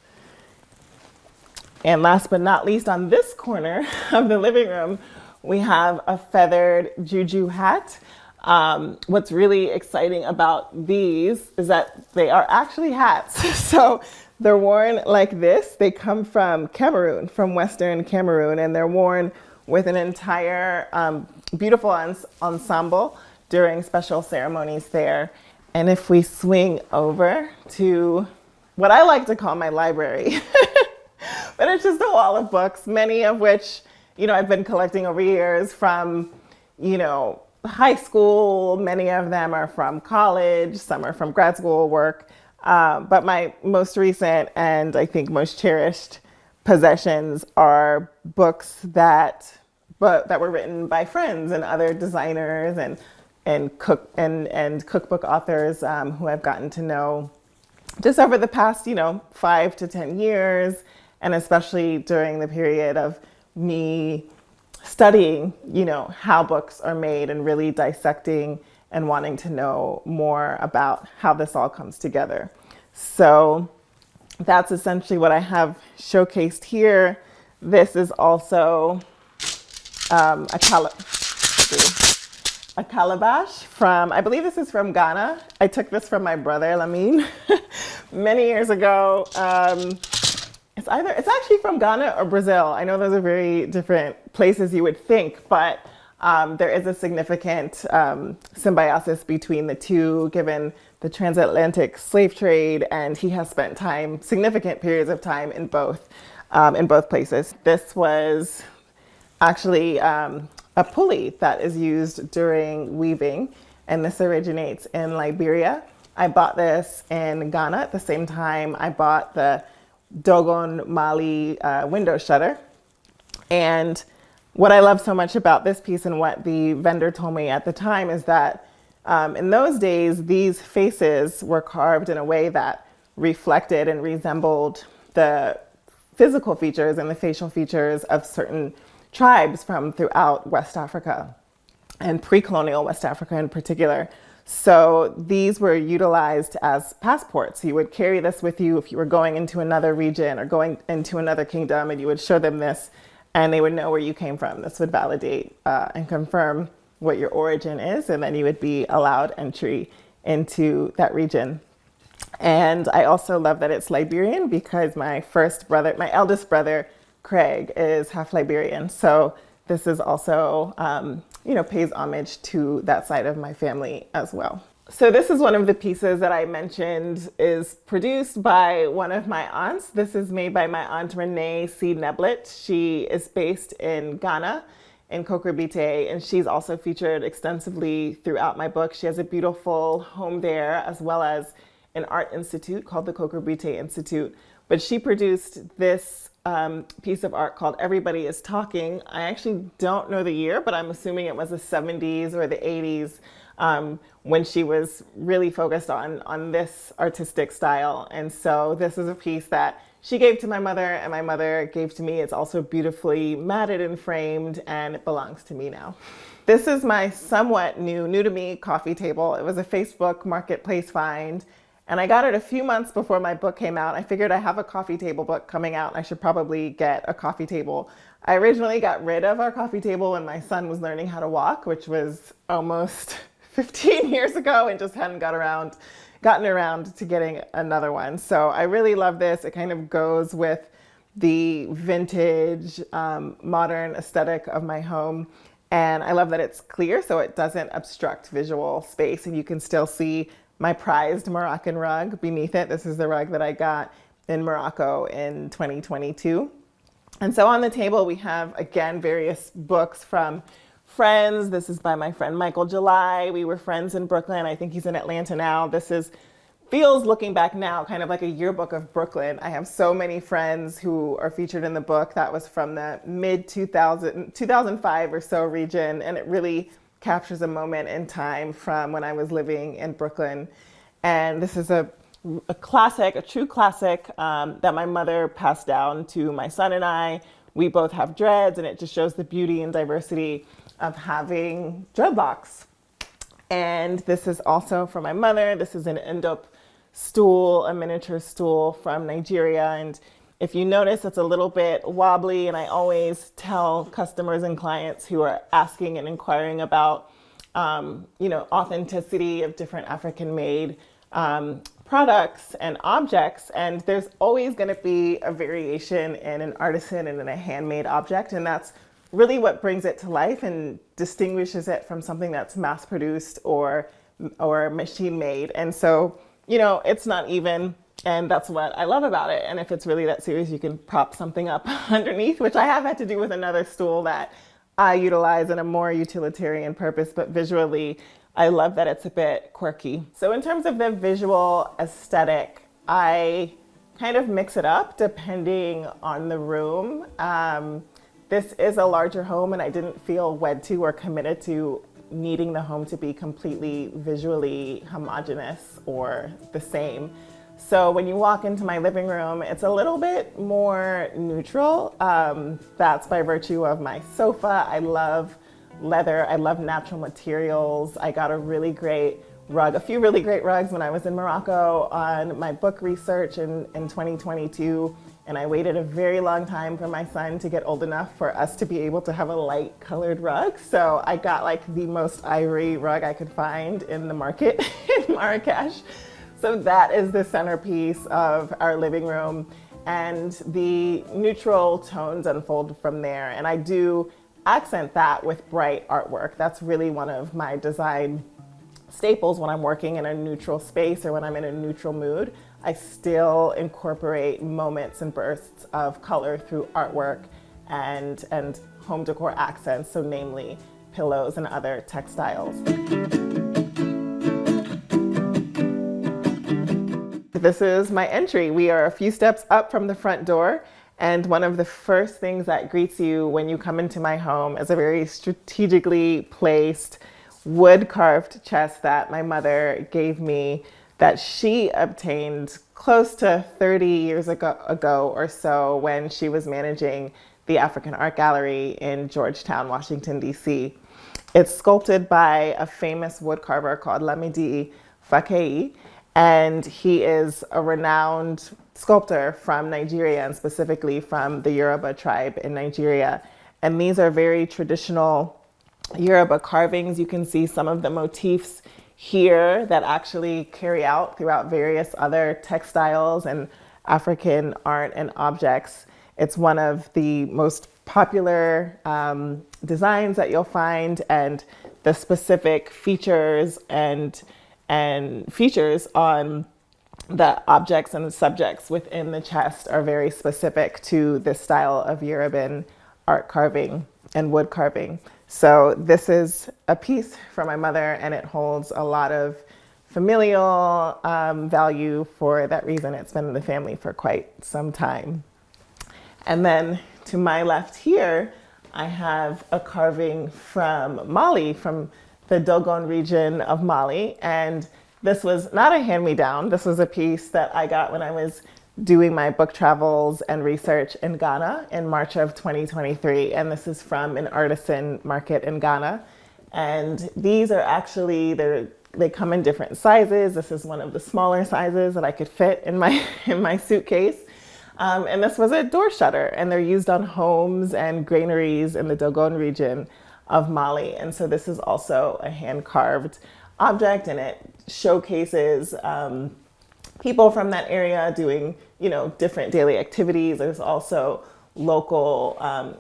Speaker 8: And last but not least, on this corner of the living room, we have a feathered juju hat. What's really exciting about these is that they are actually hats. So they're worn like this. They come from Cameroon, from Western Cameroon, and they're worn with an entire beautiful ensemble during special ceremonies there. And if we swing over to what I like to call my library, but it's just a wall of books, many of which, I've been collecting over years from, high school. Many of them are from college, some are from grad school work. But my most recent and I think most cherished possessions are books that were written by friends and other designers and cookbook authors who I've gotten to know just over the past, 5 to 10 years, and especially during the period of me studying, how books are made and really dissecting and wanting to know more about how this all comes together. So that's essentially what I have showcased here. This is also a calabash from, I believe this is from Ghana. I took this from my brother, Lamine, many years ago. It's actually from Ghana or Brazil. I know those are very different places you would think, but there is a significant symbiosis between the two, given the transatlantic slave trade, and he has spent significant periods of time in both places. This was actually a pulley that is used during weaving, and this originates in Liberia. I bought this in Ghana at the same time I bought the Dogon Mali window shutter. And what I love so much about this piece and what the vendor told me at the time is that in those days, these faces were carved in a way that reflected and resembled the physical features and the facial features of certain tribes from throughout West Africa and pre-colonial West Africa in particular. So these were utilized as passports. You would carry this with you if you were going into another region or going into another kingdom, and you would show them this and they would know where you came from. This would validate and confirm what your origin is, and then you would be allowed entry into that region. And I also love that it's Liberian because my eldest brother, Craig, is half Liberian. So this is also, pays homage to that side of my family as well. So this is one of the pieces that I mentioned is produced by one of my aunts. This is made by my aunt Renee C. Neblet. She is based in Ghana, in Kokrobite, and she's also featured extensively throughout my book. She has a beautiful home there, as well as an art institute called the Kokrobite Institute. But she produced this piece of art called Everybody is Talking. I actually don't know the year, but I'm assuming it was the 70s or the 80s when she was really focused on this artistic style. And so this is a piece that she gave to my mother and my mother gave to me. It's also beautifully matted and framed, and it belongs to me now. This is my somewhat new to me coffee table. It was a Facebook Marketplace find, and I got it a few months before my book came out. I figured I have a coffee table book coming out, and I should probably get a coffee table. I originally got rid of our coffee table when my son was learning how to walk, which was almost 15 years ago, and just hadn't gotten around to getting another one. So I really love this. It kind of goes with the vintage, modern aesthetic of my home. And I love that it's clear, so it doesn't obstruct visual space, and you can still see my prized Moroccan rug beneath it. This is the rug that I got in Morocco in 2022. And so on the table, we have, again, various books from friends. This is by my friend Michael July. We were friends in Brooklyn. I think he's in Atlanta now. This feels, looking back now, kind of like a yearbook of Brooklyn. I have so many friends who are featured in the book. That was from the mid 2005 or so region, and it really captures a moment in time from when I was living in Brooklyn. And this is a classic, a true classic that my mother passed down to my son and I. We both have dreads, and it just shows the beauty and diversity of having dreadlocks. And this is also from my mother. This is an Ndop stool, a miniature stool from Nigeria. And if you notice, it's a little bit wobbly. And I always tell customers and clients who are asking and inquiring about, authenticity of different African-made products and objects. And there's always going to be a variation in an artisan and in a handmade object. And that's really what brings it to life and distinguishes it from something that's mass-produced or machine made. And so, it's not even, and that's what I love about it. And if it's really that serious, you can prop something up underneath, which I have had to do with another stool that I utilize in a more utilitarian purpose, but visually, I love that it's a bit quirky. So in terms of the visual aesthetic, I kind of mix it up depending on the room. This is a larger home, and I didn't feel wed to or committed to needing the home to be completely visually homogeneous or the same. So when you walk into my living room, it's a little bit more neutral. That's by virtue of my sofa. I love leather. I love natural materials. I got a really great rug, a few really great rugs when I was in Morocco on my book research in 2022. And I waited a very long time for my son to get old enough for us to be able to have a light colored rug. So I got like the most ivory rug I could find in the market in Marrakesh. So that is the centerpiece of our living room, and the neutral tones unfold from there. And I do accent that with bright artwork. That's really one of my design staples when I'm working in a neutral space or when I'm in a neutral mood. I still incorporate moments and bursts of color through artwork and home decor accents, so namely pillows and other textiles. This is my entry. We are a few steps up from the front door, and one of the first things that greets you when you come into my home is a very strategically placed wood-carved chest that my mother gave me, that she obtained close to 30 years ago or so when she was managing the African Art Gallery in Georgetown, Washington, D.C. It's sculpted by a famous woodcarver called Lamidi Fakei, and he is a renowned sculptor from Nigeria, and specifically from the Yoruba tribe in Nigeria. And these are very traditional Yoruba carvings. You can see some of the motifs here that actually carry out throughout various other textiles and African art and objects. It's one of the most popular designs that you'll find, and the specific features and features on the objects and the subjects within the chest are very specific to this style of Yoruban art carving and wood carving. So this is a piece from my mother, and it holds a lot of familial value for that reason. It's been in the family for quite some time. And then to my left here, I have a carving from Mali, from the Dogon region of Mali. And this was not a hand-me-down. This was a piece that I got when I was doing my book travels and research in Ghana in March of 2023. And this is from an artisan market in Ghana. And these are actually, they come in different sizes. This is one of the smaller sizes that I could fit in my suitcase. And this was a door shutter, and they're used on homes and granaries in the Dogon region of Mali. And so this is also a hand-carved object, and it showcases people from that area doing, different daily activities. There's also local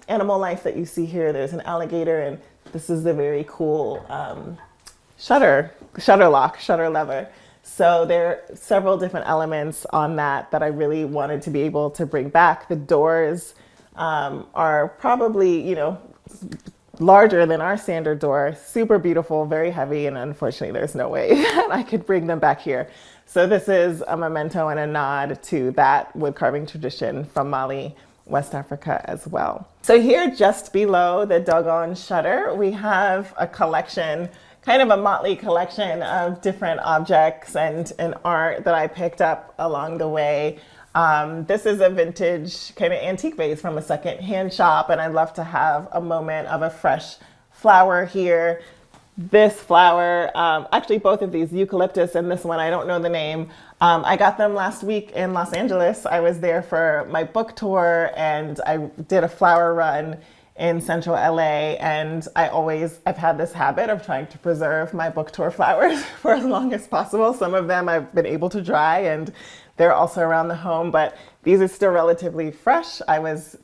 Speaker 8: animal life that you see here. There's an alligator, and this is the very cool shutter lever. So there are several different elements on that I really wanted to be able to bring back. The doors are probably, larger than our standard door, super beautiful, very heavy, and unfortunately there's no way that I could bring them back here. So this is a memento and a nod to that wood carving tradition from Mali, West Africa as well. So here just below the doggone shutter, we have a collection, kind of a motley collection of different objects and art that I picked up along the way. This is a vintage kind of antique vase from a second-hand shop, and I'd love to have a moment of a fresh flower here. This flower, actually both of these, eucalyptus and this one, I don't know the name. I got them last week in Los Angeles. I was there for my book tour and I did a flower run in central LA, and I've had this habit of trying to preserve my book tour flowers for as long as possible. Some of them I've been able to dry and they're also around the home, but these are still relatively fresh. I was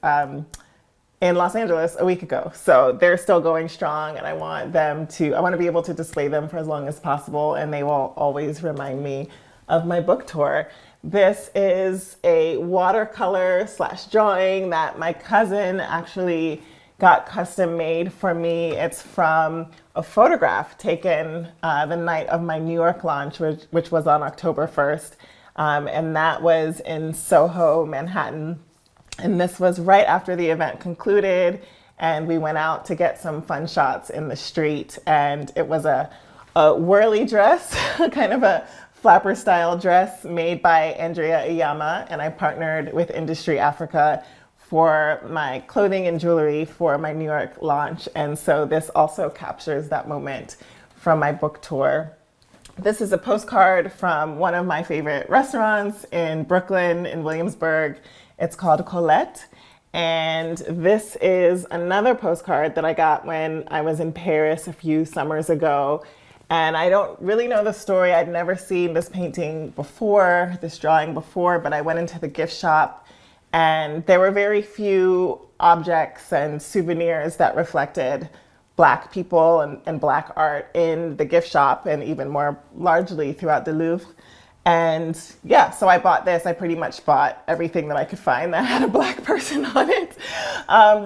Speaker 8: in Los Angeles a week ago, so they're still going strong, and I want to be able to display them for as long as possible, and they will always remind me of my book tour. This is a watercolor / drawing that my cousin actually got custom made for me. It's from a photograph taken the night of my New York launch, which was on October 1st. And that was in Soho, Manhattan. And this was right after the event concluded, and we went out to get some fun shots in the street. And it was a whirly dress, kind of a flapper style dress made by Andrea Iyama, and I partnered with Industry Africa for my clothing and jewelry for my New York launch. And so this also captures that moment from my book tour. This is a postcard from one of my favorite restaurants in Brooklyn, in Williamsburg. It's called Colette. And this is another postcard that I got when I was in Paris a few summers ago. And I don't really know the story. I'd never seen this painting before, this drawing before, but I went into the gift shop and there were very few objects and souvenirs that reflected Black people and Black art in the gift shop, and even more largely throughout the Louvre. And yeah, so I bought this. I pretty much bought everything that I could find that had a Black person on it,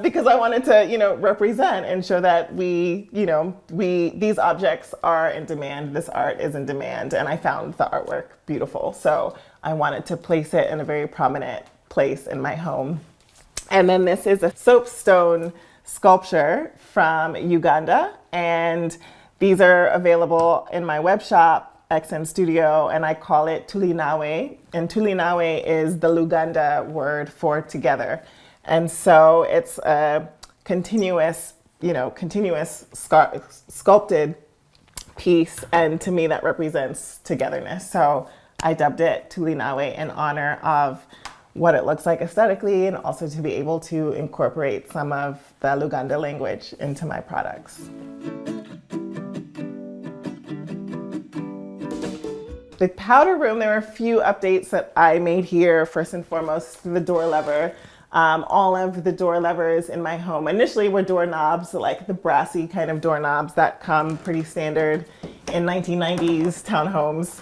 Speaker 8: because I wanted to, represent and show that these objects are in demand. This art is in demand, and I found the artwork beautiful. So I wanted to place it in a very prominent place in my home. And then this is a soapstone sculpture from Uganda, and these are available in my web shop, XN Studio, and I call it Tulinawe, and Tulinawe is the Luganda word for together. And so it's a continuous sculpted piece, and to me that represents togetherness. So I dubbed it Tulinawe in honor of what it looks like aesthetically, and also to be able to incorporate some of the Luganda language into my products. The powder room, there were a few updates that I made here. First and foremost, the door lever. All of the door levers in my home initially were doorknobs, like the brassy kind of doorknobs that come pretty standard in 1990s townhomes.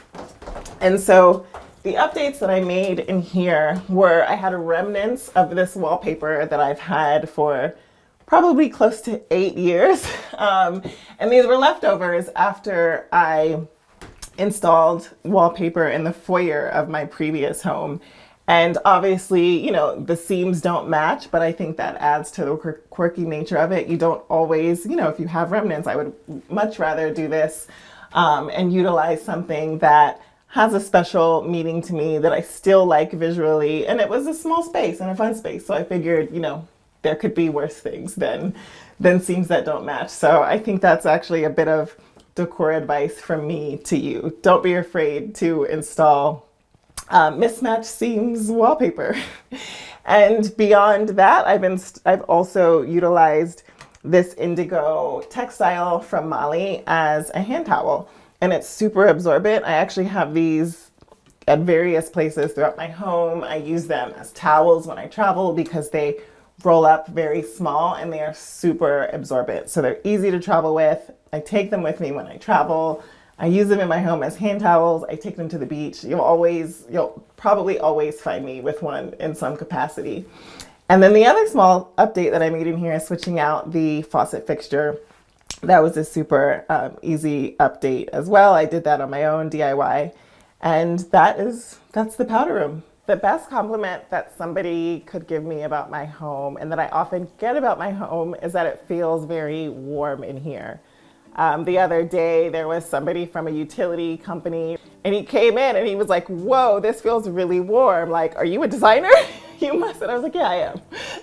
Speaker 8: And so the updates that I made in here were, I had a remnants of this wallpaper that I've had for probably close to 8 years. And these were leftovers after I installed wallpaper in the foyer of my previous home. And obviously, the seams don't match, but I think that adds to the quirky nature of it. You don't always, if you have remnants, I would much rather do this and utilize something that has a special meaning to me, that I still like visually. And it was a small space and a fun space. So I figured, there could be worse things than seams that don't match. So I think that's actually a bit of decor advice from me to you. Don't be afraid to install mismatched seams wallpaper. And beyond that, I've also utilized this indigo textile from Mali as a hand towel. And it's super absorbent. I actually have these at various places throughout my home. I use them as towels when I travel because they roll up very small and they are super absorbent. So they're easy to travel with. I take them with me when I travel. I use them in my home as hand towels. I take them to the beach. You'll probably always find me with one in some capacity. And then the other small update that I made in here is switching out the faucet fixture. That was a super easy update as well. I did that on my own DIY. And that's the powder room. The best compliment that somebody could give me about my home, and that I often get about my home, is that it feels very warm in here. The other day, there was somebody from a utility company, and he came in and he was like, "Whoa, this feels really warm. Like, are you a designer?" You must. And I was like, "Yeah, I am.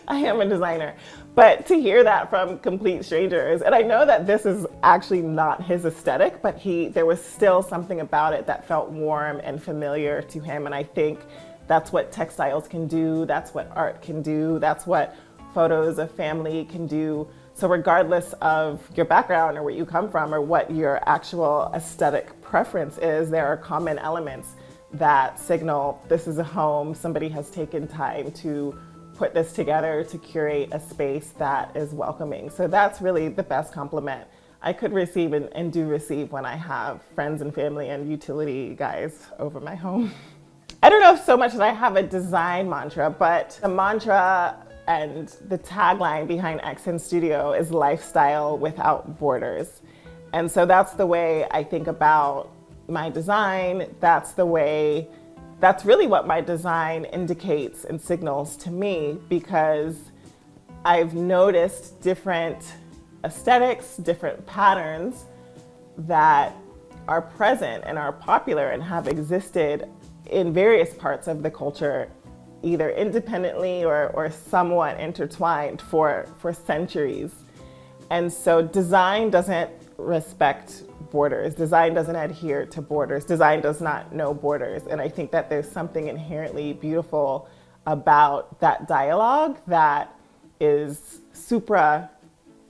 Speaker 8: I am a designer." But to hear that from complete strangers, and I know that this is actually not his aesthetic, but there was still something about it that felt warm and familiar to him. And I think that's what textiles can do. That's what art can do. That's what photos of family can do. So regardless of your background or where you come from or what your actual aesthetic preference is, there are common elements that signal this is a home. Somebody has taken time to put this together to curate a space that is welcoming. So that's really the best compliment I could receive and do receive when I have friends and family and utility guys over my home. I don't know if so much that I have a design mantra, but the mantra and the tagline behind Exen Studio is lifestyle without borders. And so that's the way I think about my design. That's really what my design indicates and signals to me, because I've noticed different aesthetics, different patterns that are present and are popular and have existed in various parts of the culture, either independently or somewhat intertwined for centuries. And so design doesn't respect borders. Design doesn't adhere to borders. Design does not know borders. And I think that there's something inherently beautiful about that dialogue that is supra,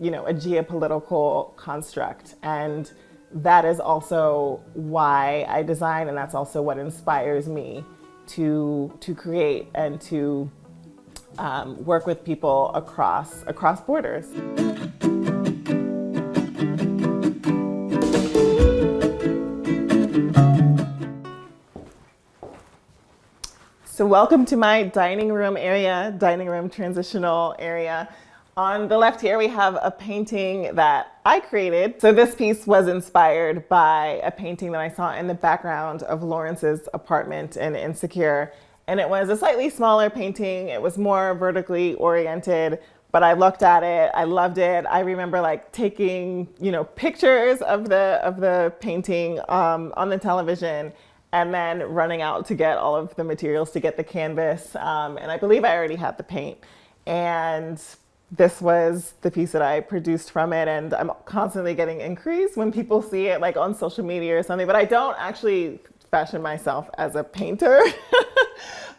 Speaker 8: a geopolitical construct. And that is also why I design, and that's also what inspires me to create and to work with people across borders. So welcome to my dining room transitional area. On the left here, we have a painting that I created. So this piece was inspired by a painting that I saw in the background of Lawrence's apartment in Insecure. And it was a slightly smaller painting. It was more vertically oriented, but I looked at it, I loved it. I remember taking, pictures of the painting on the television, and then running out to get all of the materials to get the canvas. And I believe I already had the paint. And this was the piece that I produced from it. And I'm constantly getting inquiries when people see it on social media or something, but I don't actually fashion myself as a painter.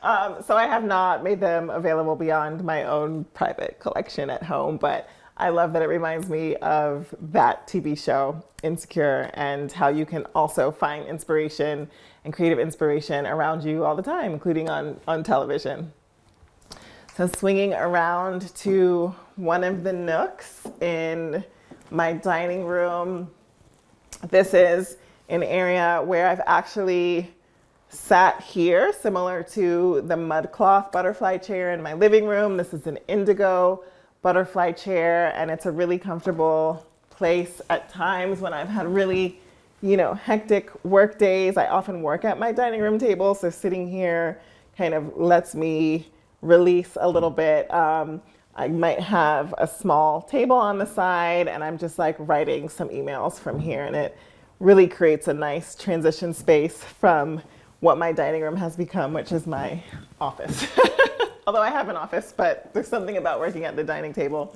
Speaker 8: So I have not made them available beyond my own private collection at home, but I love that it reminds me of that TV show, Insecure, and how you can also find inspiration and creative inspiration around you all the time, including on television. So swinging around to one of the nooks in my dining room, this is an area where I've actually sat here, similar to the mudcloth butterfly chair in my living room. This is an indigo butterfly chair, and it's a really comfortable place at times when I've had really, hectic work days. I often work at my dining room table, so sitting here kind of lets me release a little bit. I might have a small table on the side, and I'm just writing some emails from here, and it really creates a nice transition space from what my dining room has become, which is my office. Although I have an office, but there's something about working at the dining table.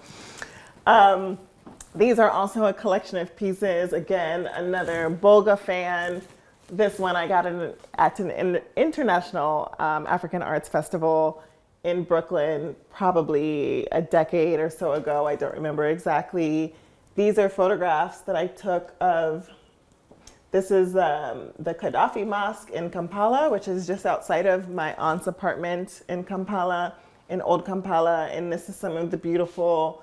Speaker 8: These are also a collection of pieces. Again, another Bolga fan. This one I got at an international African Arts Festival in Brooklyn, probably a decade or so ago. I don't remember exactly. These are photographs that I took of, this is the Gaddafi Mosque in Kampala, which is just outside of my aunt's apartment in Kampala, in Old Kampala. And this is some of the beautiful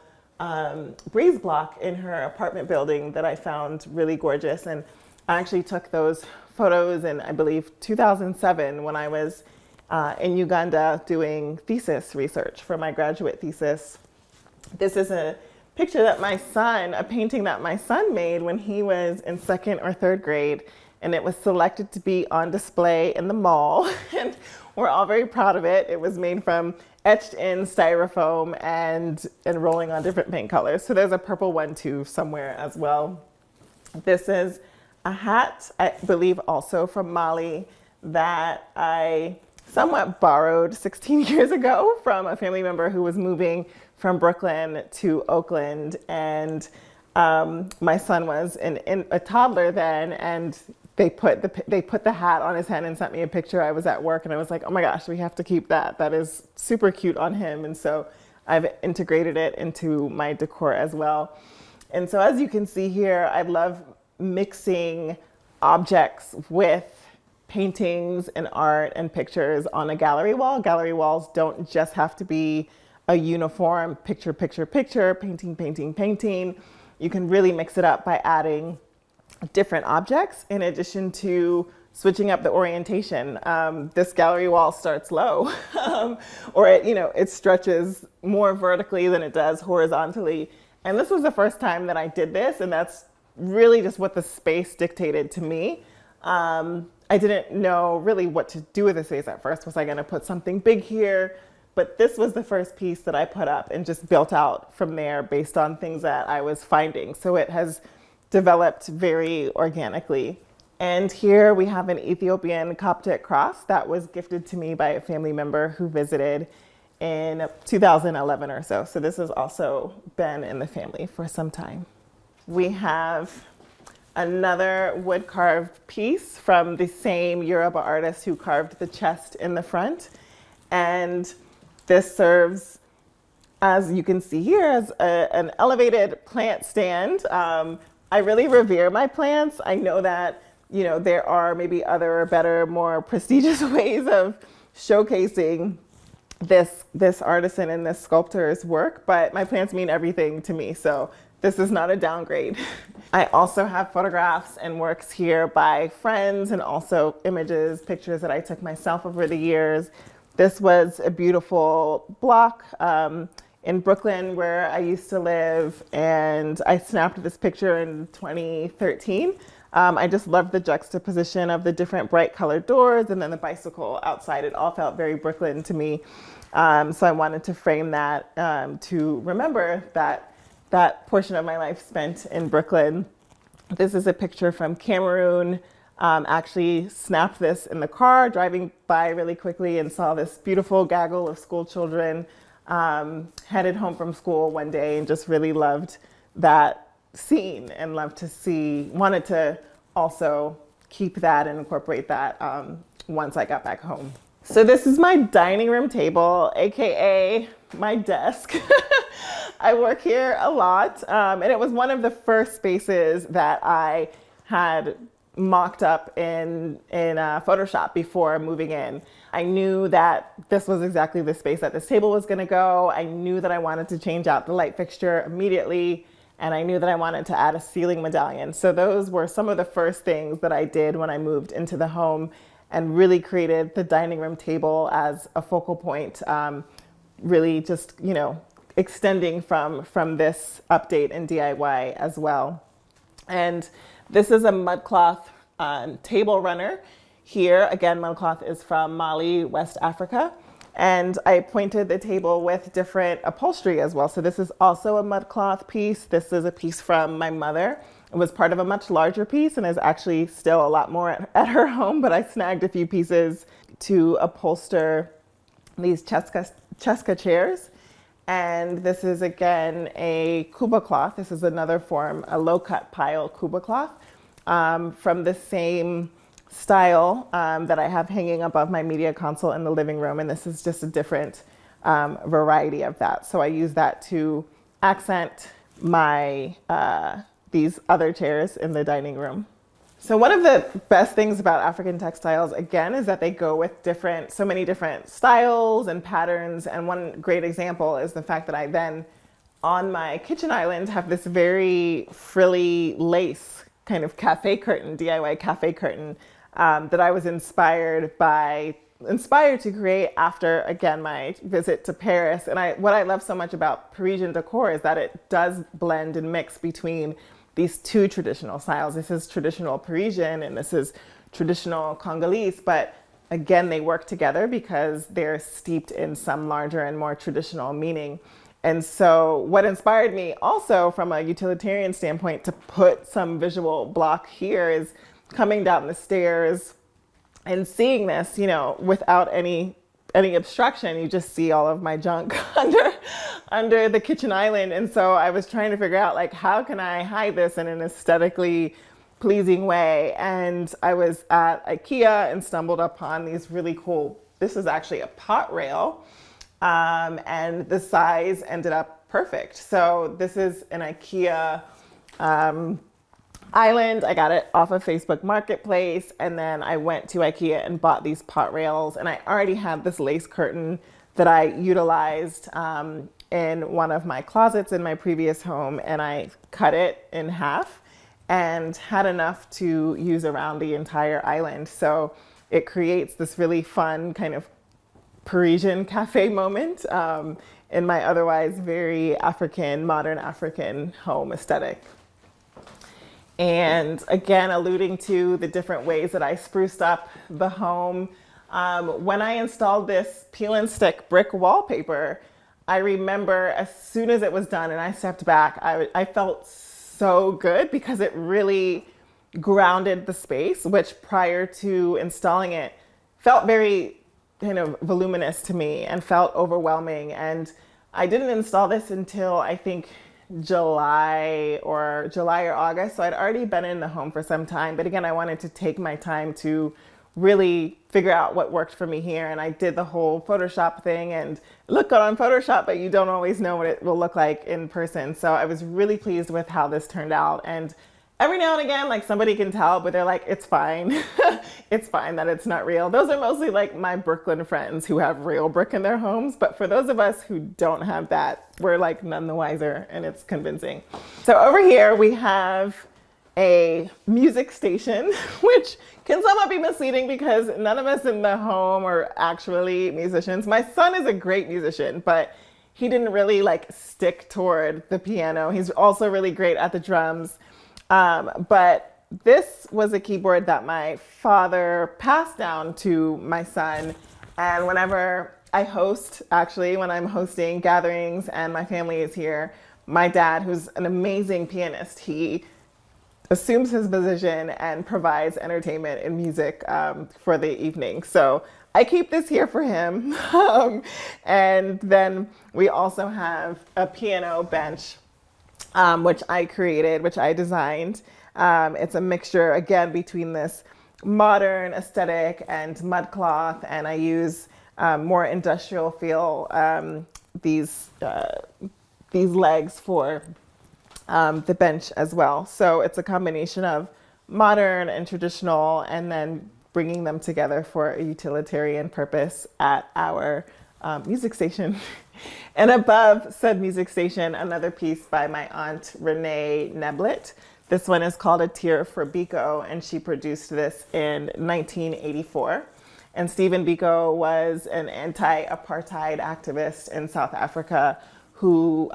Speaker 8: breeze block in her apartment building that I found really gorgeous. And I actually took those photos in, I believe, 2007 when I was in Uganda doing thesis research for my graduate thesis. This is a picture that a painting that my son made when he was in 2nd or 3rd grade, and it was selected to be on display in the mall. And we're all very proud of it. It was made from etched in styrofoam and rolling on different paint colors. So there's a purple one too somewhere as well. This is a hat, I believe also from Mali, that I somewhat borrowed 16 years ago from a family member who was moving from Brooklyn to Oakland. And my son was a toddler then, and they put the hat on his head and sent me a picture. I was at work and I was like, oh my gosh, we have to keep that. That is super cute on him. And so I've integrated it into my decor as well. And so as you can see here, I love mixing objects with paintings and art and pictures on a gallery wall. Gallery walls don't just have to be a uniform picture, picture, picture, painting, painting, painting. You can really mix it up by adding different objects in addition to switching up the orientation. This gallery wall starts low, or it stretches more vertically than it does horizontally. And this was the first time that I did this, and that's really just what the space dictated to me. I didn't know really what to do with the space at first. Was I going to put something big here? But this was the first piece that I put up and just built out from there based on things that I was finding. So it has developed very organically. And here we have an Ethiopian Coptic cross that was gifted to me by a family member who visited in 2011 or so. So this has also been in the family for some time. We have another wood carved piece from the same Yoruba artist who carved the chest in the front. And this serves, as you can see here, as an elevated plant stand. I really revere my plants. I know that, there are maybe other, better, more prestigious ways of showcasing this artisan and this sculptor's work, but my plants mean everything to me, so this is not a downgrade. I also have photographs and works here by friends and also images, pictures that I took myself over the years. This was a beautiful block in Brooklyn where I used to live, and I snapped this picture in 2013. I just loved the juxtaposition of the different bright colored doors and then the bicycle outside. It all felt very Brooklyn to me. So I wanted to frame that to remember that portion of my life spent in Brooklyn. This is a picture from Cameroon. Actually snapped this in the car, driving by really quickly, and saw this beautiful gaggle of school children headed home from school one day, and just really loved that scene and wanted to also keep that and incorporate that once I got back home. So this is my dining room table, AKA my desk. I work here a lot, and it was one of the first spaces that I had mocked up in Photoshop before moving in. I knew that this was exactly the space that this table was gonna go. I knew that I wanted to change out the light fixture immediately, and I knew that I wanted to add a ceiling medallion. So those were some of the first things that I did when I moved into the home and really created the dining room table as a focal point, really just, extending from this update in DIY as well. And this is a mudcloth table runner. Here, again, mudcloth is from Mali, West Africa. And I pointed the table with different upholstery as well. So this is also a mudcloth piece. This is a piece from my mother. It was part of a much larger piece and is actually still a lot more at her home, but I snagged a few pieces to upholster these Cheska chairs. And this is again a Kuba cloth. This is another form, a low cut pile Kuba cloth from the same style that I have hanging above my media console in the living room. And this is just a different variety of that. So I use that to accent my these other chairs in the dining room. So one of the best things about African textiles, again, is that they go with so many different styles and patterns. And one great example is the fact that I then, on my kitchen island, have this very frilly lace kind of cafe curtain, DIY cafe curtain, that I was inspired to create after, again, my visit to Paris. And what I love so much about Parisian decor is that it does blend and mix between these two traditional styles. This is traditional Parisian and this is traditional Congolese, but again, they work together because they're steeped in some larger and more traditional meaning. And so what inspired me also from a utilitarian standpoint to put some visual block here is coming down the stairs and seeing this, without any obstruction. You just see all of my junk under the kitchen island. And so I was trying to figure out, like, how can I hide this in an aesthetically pleasing way? And I was at IKEA and stumbled upon these really cool, this is actually a pot rail, and the size ended up perfect. So this is an IKEA island. I got it off of Facebook Marketplace, and then I went to IKEA and bought these pot rails, and I already had this lace curtain that I utilized in one of my closets in my previous home, and I cut it in half and had enough to use around the entire island. So it creates this really fun kind of Parisian cafe moment in my otherwise very modern African home aesthetic. And again, alluding to the different ways that I spruced up the home. When I installed this peel and stick brick wallpaper, I remember as soon as it was done and I stepped back, I felt so good because it really grounded the space, which prior to installing it felt very kind of voluminous to me and felt overwhelming. And I didn't install this until I think July or August. So I'd already been in the home for some time. But again, I wanted to take my time to really figure out what worked for me here. And I did the whole Photoshop thing, and look good on Photoshop, but you don't always know what it will look like in person. So I was really pleased with how this turned out. And every now and again, like, somebody can tell, but they're like, it's fine. It's fine that it's not real. Those are mostly like my Brooklyn friends who have real brick in their homes. But for those of us who don't have that, we're like none the wiser, and it's convincing. So over here we have a music station, which can somewhat be misleading because none of us in the home are actually musicians. My son is a great musician, but he didn't really like stick toward the piano. He's also really great at the drums. But this was a keyboard that my father passed down to my son. And whenever I host, actually, when I'm hosting gatherings and my family is here, my dad, who's an amazing pianist, he assumes his position and provides entertainment and music for the evening. So I keep this here for him. And then we also have a piano bench, which I created, which I designed. It's a mixture, again, between this modern aesthetic and mudcloth, and I use more industrial feel, these legs for the bench as well. So it's a combination of modern and traditional, and then bringing them together for a utilitarian purpose at our music station. And above said music station, another piece by my aunt Renee Neblett. This one is called A Tear for Biko, and she produced this in 1984. And Stephen Biko was an anti-apartheid activist in South Africa who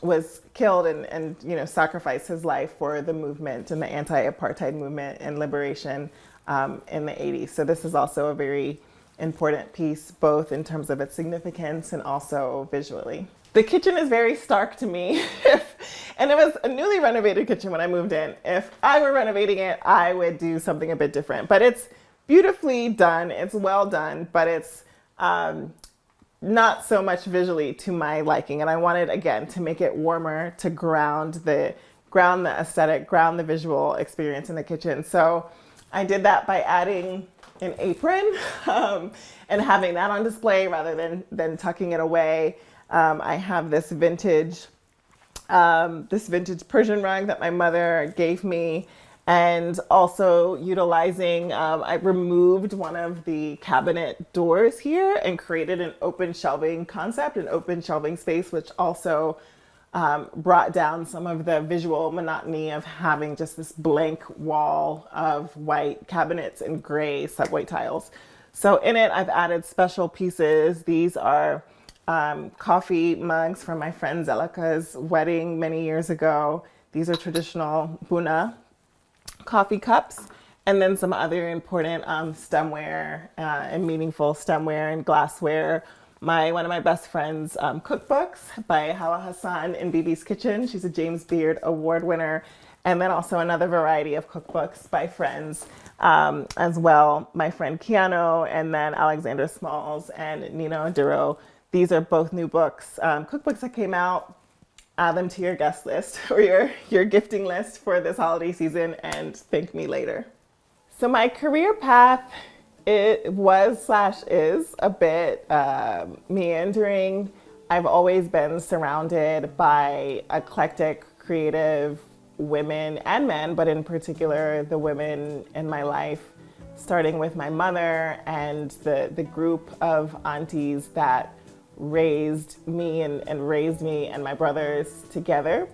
Speaker 8: was killed and sacrificed his life for the movement and the anti-apartheid movement and liberation in the 80s. So this is also a very important piece, both in terms of its significance and also visually. The kitchen is very stark to me, and it was a newly renovated kitchen when I moved in. If I were renovating it, I would do something a bit different, but it's beautifully done, it's well done, but it's not so much visually to my liking. And I wanted, again, to make it warmer, to ground the aesthetic, ground the visual experience in the kitchen. So I did that by adding an apron and having that on display rather than tucking it away. I have this vintage Persian rug that my mother gave me, and also utilizing, I removed one of the cabinet doors here and created an open shelving concept, an open shelving space, which also brought down some of the visual monotony of having just this blank wall of white cabinets and gray subway tiles. So in it, I've added special pieces. These are coffee mugs from my friend Zelika's wedding many years ago. These are traditional Buna coffee cups, and then some other important stemware and meaningful stemware and glassware. One of my best friends' cookbooks by Hawa Hassan in Bibi's Kitchen. She's a James Beard Award winner. And then also another variety of cookbooks by friends as well. My friend Keanu, and then Alexander Smalls and Nina Duro. These are both new books, cookbooks that came out. Add them to your guest list or your gifting list for this holiday season and thank me later. So my career path, it was/is a bit meandering. I've always been surrounded by eclectic, creative women and men, but in particular the women in my life, starting with my mother and the group of aunties that raised me and raised me and my brothers together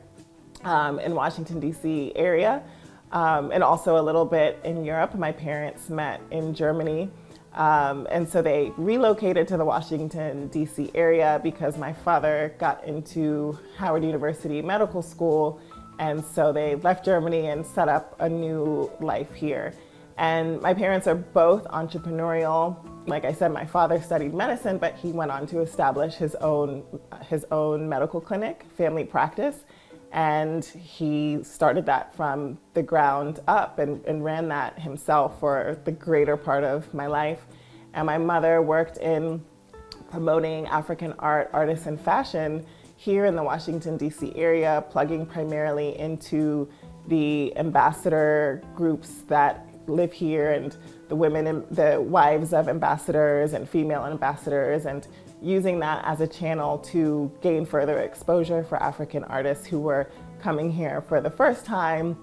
Speaker 8: in Washington, D.C. area. And also a little bit in Europe. My parents met in Germany. And so they relocated to the Washington, D.C. area because my father got into Howard University Medical School. And so they left Germany and set up a new life here. And my parents are both entrepreneurial. Like I said, my father studied medicine, but he went on to establish his own medical clinic, family practice. And he started that from the ground up and ran that himself for the greater part of my life. And my mother worked in promoting African art, artists, and fashion here in the Washington, D.C. area, plugging primarily into the ambassador groups that live here and the women and the wives of ambassadors and female ambassadors, and using that as a channel to gain further exposure for African artists who were coming here for the first time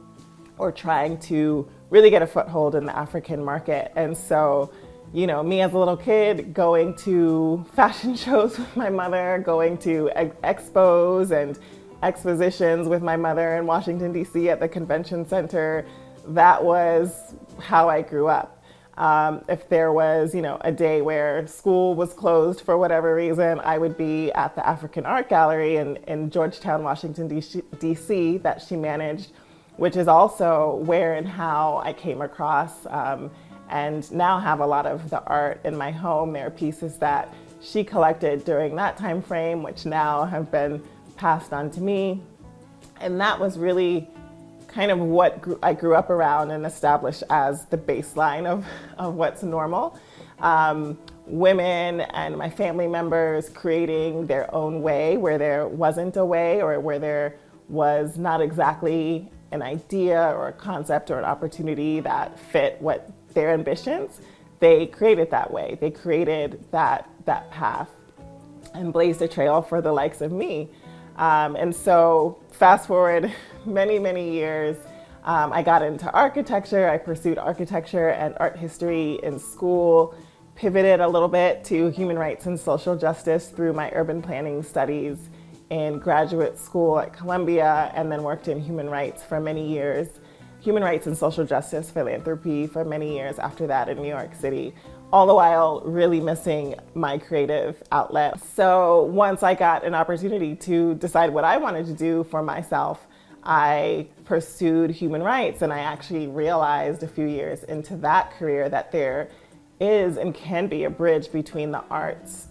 Speaker 8: or trying to really get a foothold in the African market. And so, you know, me as a little kid going to fashion shows with my mother, going to expos and expositions with my mother in Washington, D.C. at the convention center, that was how I grew up. If there was, you know, a day where school was closed for whatever reason, I would be at the African Art Gallery in Georgetown, Washington, D.C. that she managed, which is also where and how I came across and now have a lot of the art in my home. There are pieces that she collected during that time frame, which now have been passed on to me. And that was really kind of what I grew up around and established as the baseline of what's normal. Women and my family members creating their own way where there wasn't a way, or where there was not exactly an idea or a concept or an opportunity that fit what their ambitions. They created that way. They created that path and blazed a trail for the likes of me. And so fast forward many, many years, I got into architecture. I pursued architecture and art history in school, pivoted a little bit to human rights and social justice through my urban planning studies in graduate school at Columbia, and then worked in human rights for many years, human rights and social justice philanthropy for many years after that in New York City, all the while really missing my creative outlet. So once I got an opportunity to decide what I wanted to do for myself, I pursued human rights, and I actually realized a few years into that career that there is and can be a bridge between the arts,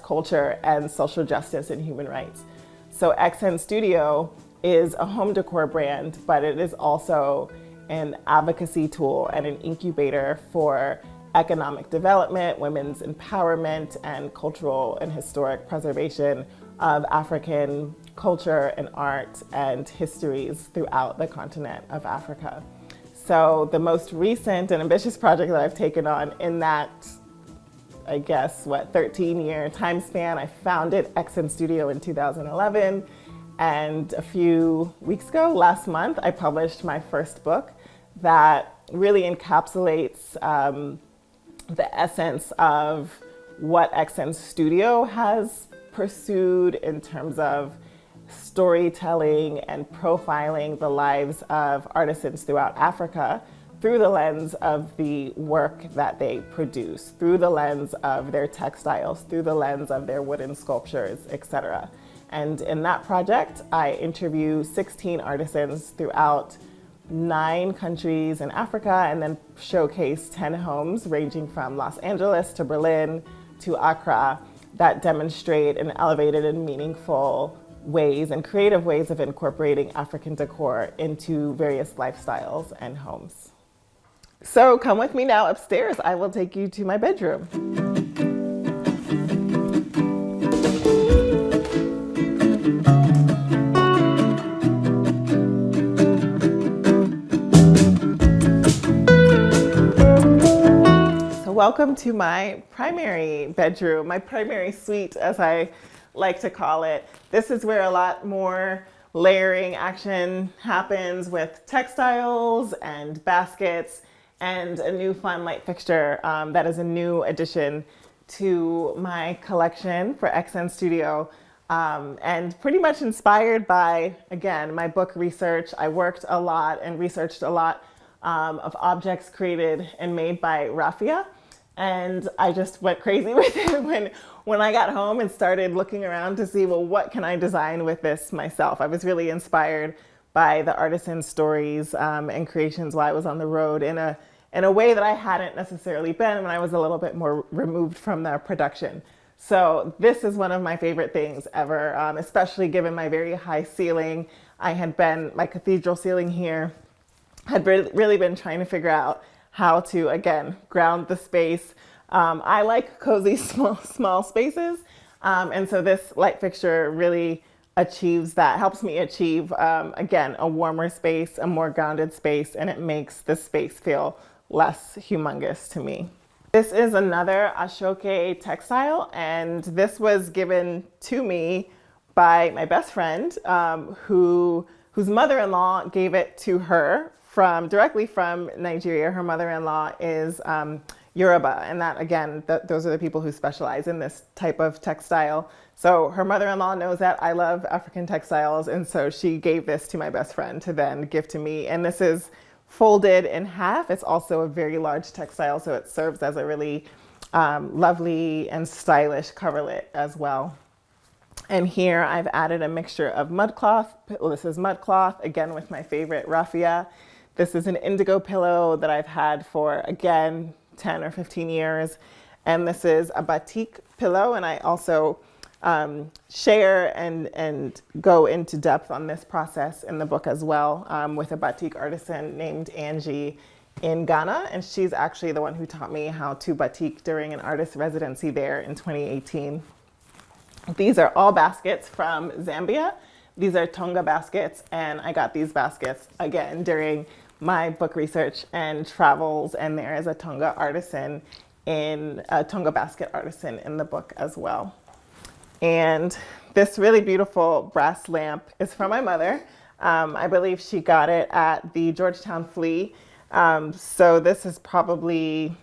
Speaker 8: culture, and social justice and human rights. So XN Studio is a home decor brand, but it is also an advocacy tool and an incubator for economic development, women's empowerment, and cultural and historic preservation of African culture and art and histories throughout the continent of Africa. So the most recent and ambitious project that I've taken on in that, 13-year time span, I founded XN Studio in 2011. And a few weeks ago, last month, I published my first book that really encapsulates the essence of what XN Studio has pursued in terms of storytelling and profiling the lives of artisans throughout Africa through the lens of the work that they produce, through the lens of their textiles, through the lens of their wooden sculptures, etc. And in that project, I interview 16 artisans throughout 9 countries in Africa, and then showcase 10 homes ranging from Los Angeles to Berlin to Accra that demonstrate in elevated and meaningful ways and creative ways of incorporating African decor into various lifestyles and homes. So come with me now upstairs. I will take you to my bedroom. So welcome to my primary bedroom, my primary suite, as I like to call it. This is where a lot more layering action happens with textiles and baskets, and a new fun light fixture that is a new addition to my collection for XN Studio, and pretty much inspired by, again, my book research. I worked a lot and researched a lot of objects created and made by raffia, and I just went crazy with it when I got home and started looking around to see, well, what can I design with this myself? I was really inspired by the artisan stories and creations while I was on the road in a way that I hadn't necessarily been when I was a little bit more removed from the production. So this is one of my favorite things ever, especially given my very high ceiling. My cathedral ceiling here, had really been trying to figure out how to, again, ground the space. I like cozy small spaces, and so this light fixture really achieves that, helps me achieve, again, a warmer space, a more grounded space, and it makes the space feel less humongous to me. This is another Ashoke textile, and this was given to me by my best friend, whose mother-in-law gave it to her directly from Nigeria. Her mother-in-law is Yoruba, and that, again, those are the people who specialize in this type of textile. So her mother-in-law knows that I love African textiles, and so she gave this to my best friend to then give to me. And this is folded in half. It's also a very large textile, so it serves as a really lovely and stylish coverlet as well. And here I've added a mixture of mud cloth. Well, this is mud cloth, again, with my favorite raffia. This is an indigo pillow that I've had for, again, 10 or 15 years. And this is a batik pillow, and I also share and go into depth on this process in the book as well, with a batik artisan named Angie in Ghana. And she's actually the one who taught me how to batik during an artist residency there in 2018. These are all baskets from Zambia. These are Tonga baskets, and I got these baskets, again, during my book research and travels, and there is a Tonga basket artisan in the book as well. And this really beautiful brass lamp is from my mother. I believe she got it at the Georgetown Flea. So this is probably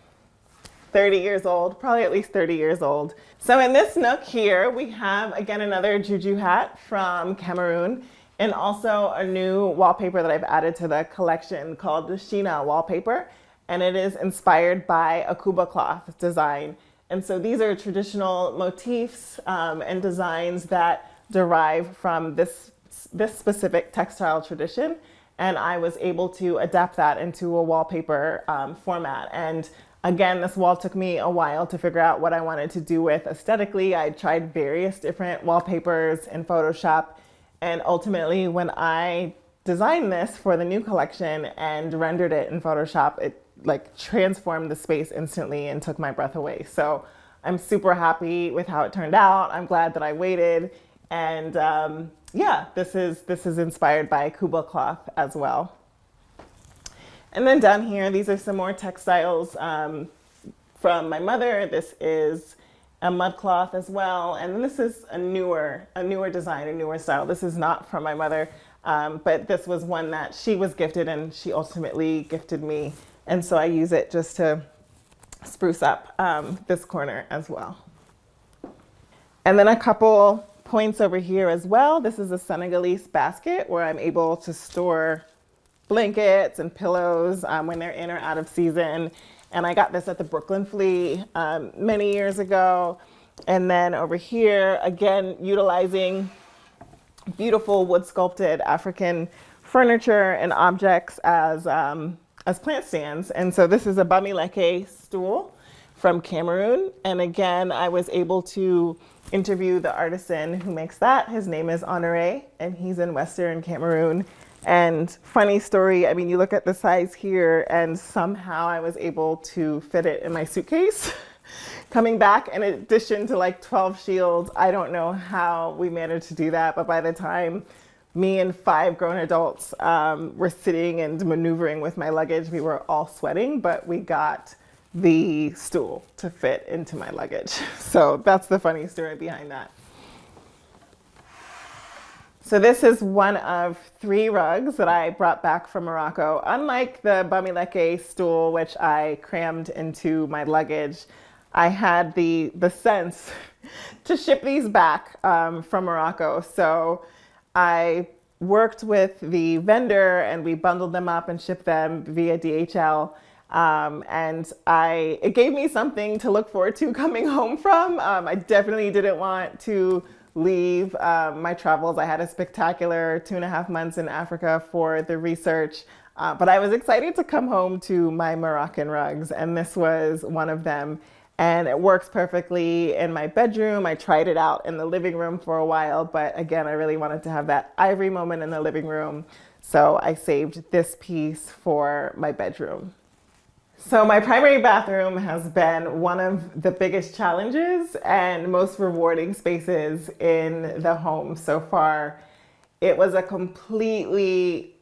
Speaker 8: 30 years old, probably at least 30 years old. So in this nook here, we have, again, another juju hat from Cameroon, and also a new wallpaper that I've added to the collection called the Sheena wallpaper. And it is inspired by a Kuba cloth design. And so these are traditional motifs and designs that derive from this specific textile tradition. And I was able to adapt that into a wallpaper format. And again, this wall took me a while to figure out what I wanted to do with aesthetically. I tried various different wallpapers in Photoshop. And ultimately, when I designed this for the new collection and rendered it in Photoshop, it transformed the space instantly and took my breath away. So I'm super happy with how it turned out. I'm glad that I waited. And yeah, this is inspired by Kuba cloth as well. And then down here, these are some more textiles from my mother. This is a mud cloth as well. And then this is a newer design, a newer style. This is not from my mother, but this was one that she was gifted and she ultimately gifted me. And so I use it just to spruce up this corner as well. And then a couple points over here as well. This is a Senegalese basket where I'm able to store blankets and pillows when they're in or out of season. And I got this at the Brooklyn Flea many years ago. And then over here, again, utilizing beautiful wood sculpted African furniture and objects as plant stands. And so this is a Bamileke stool from Cameroon. And again, I was able to interview the artisan who makes that. His name is Honoré, and he's in Western Cameroon. And funny story, I mean, you look at the size here, and somehow I was able to fit it in my suitcase. Coming back, in addition to like 12 shields, I don't know how we managed to do that, but by the time me and 5 grown adults were sitting and maneuvering with my luggage, we were all sweating, but we got the stool to fit into my luggage. So that's the funny story behind that. So this is one of 3 rugs that I brought back from Morocco. Unlike the Bamileke stool, which I crammed into my luggage, I had the sense to ship these back from Morocco. So I worked with the vendor and we bundled them up and shipped them via DHL. And it gave me something to look forward to coming home from. I definitely didn't want to leave my travels. I had a spectacular 2.5 months in Africa for the research, but I was excited to come home to my Moroccan rugs, and this was one of them. And it works perfectly in my bedroom. I tried it out in the living room for a while, but again, I really wanted to have that ivory moment in the living room. So I saved this piece for my bedroom. So my primary bathroom has been one of the biggest challenges and most rewarding spaces in the home so far. It was a completely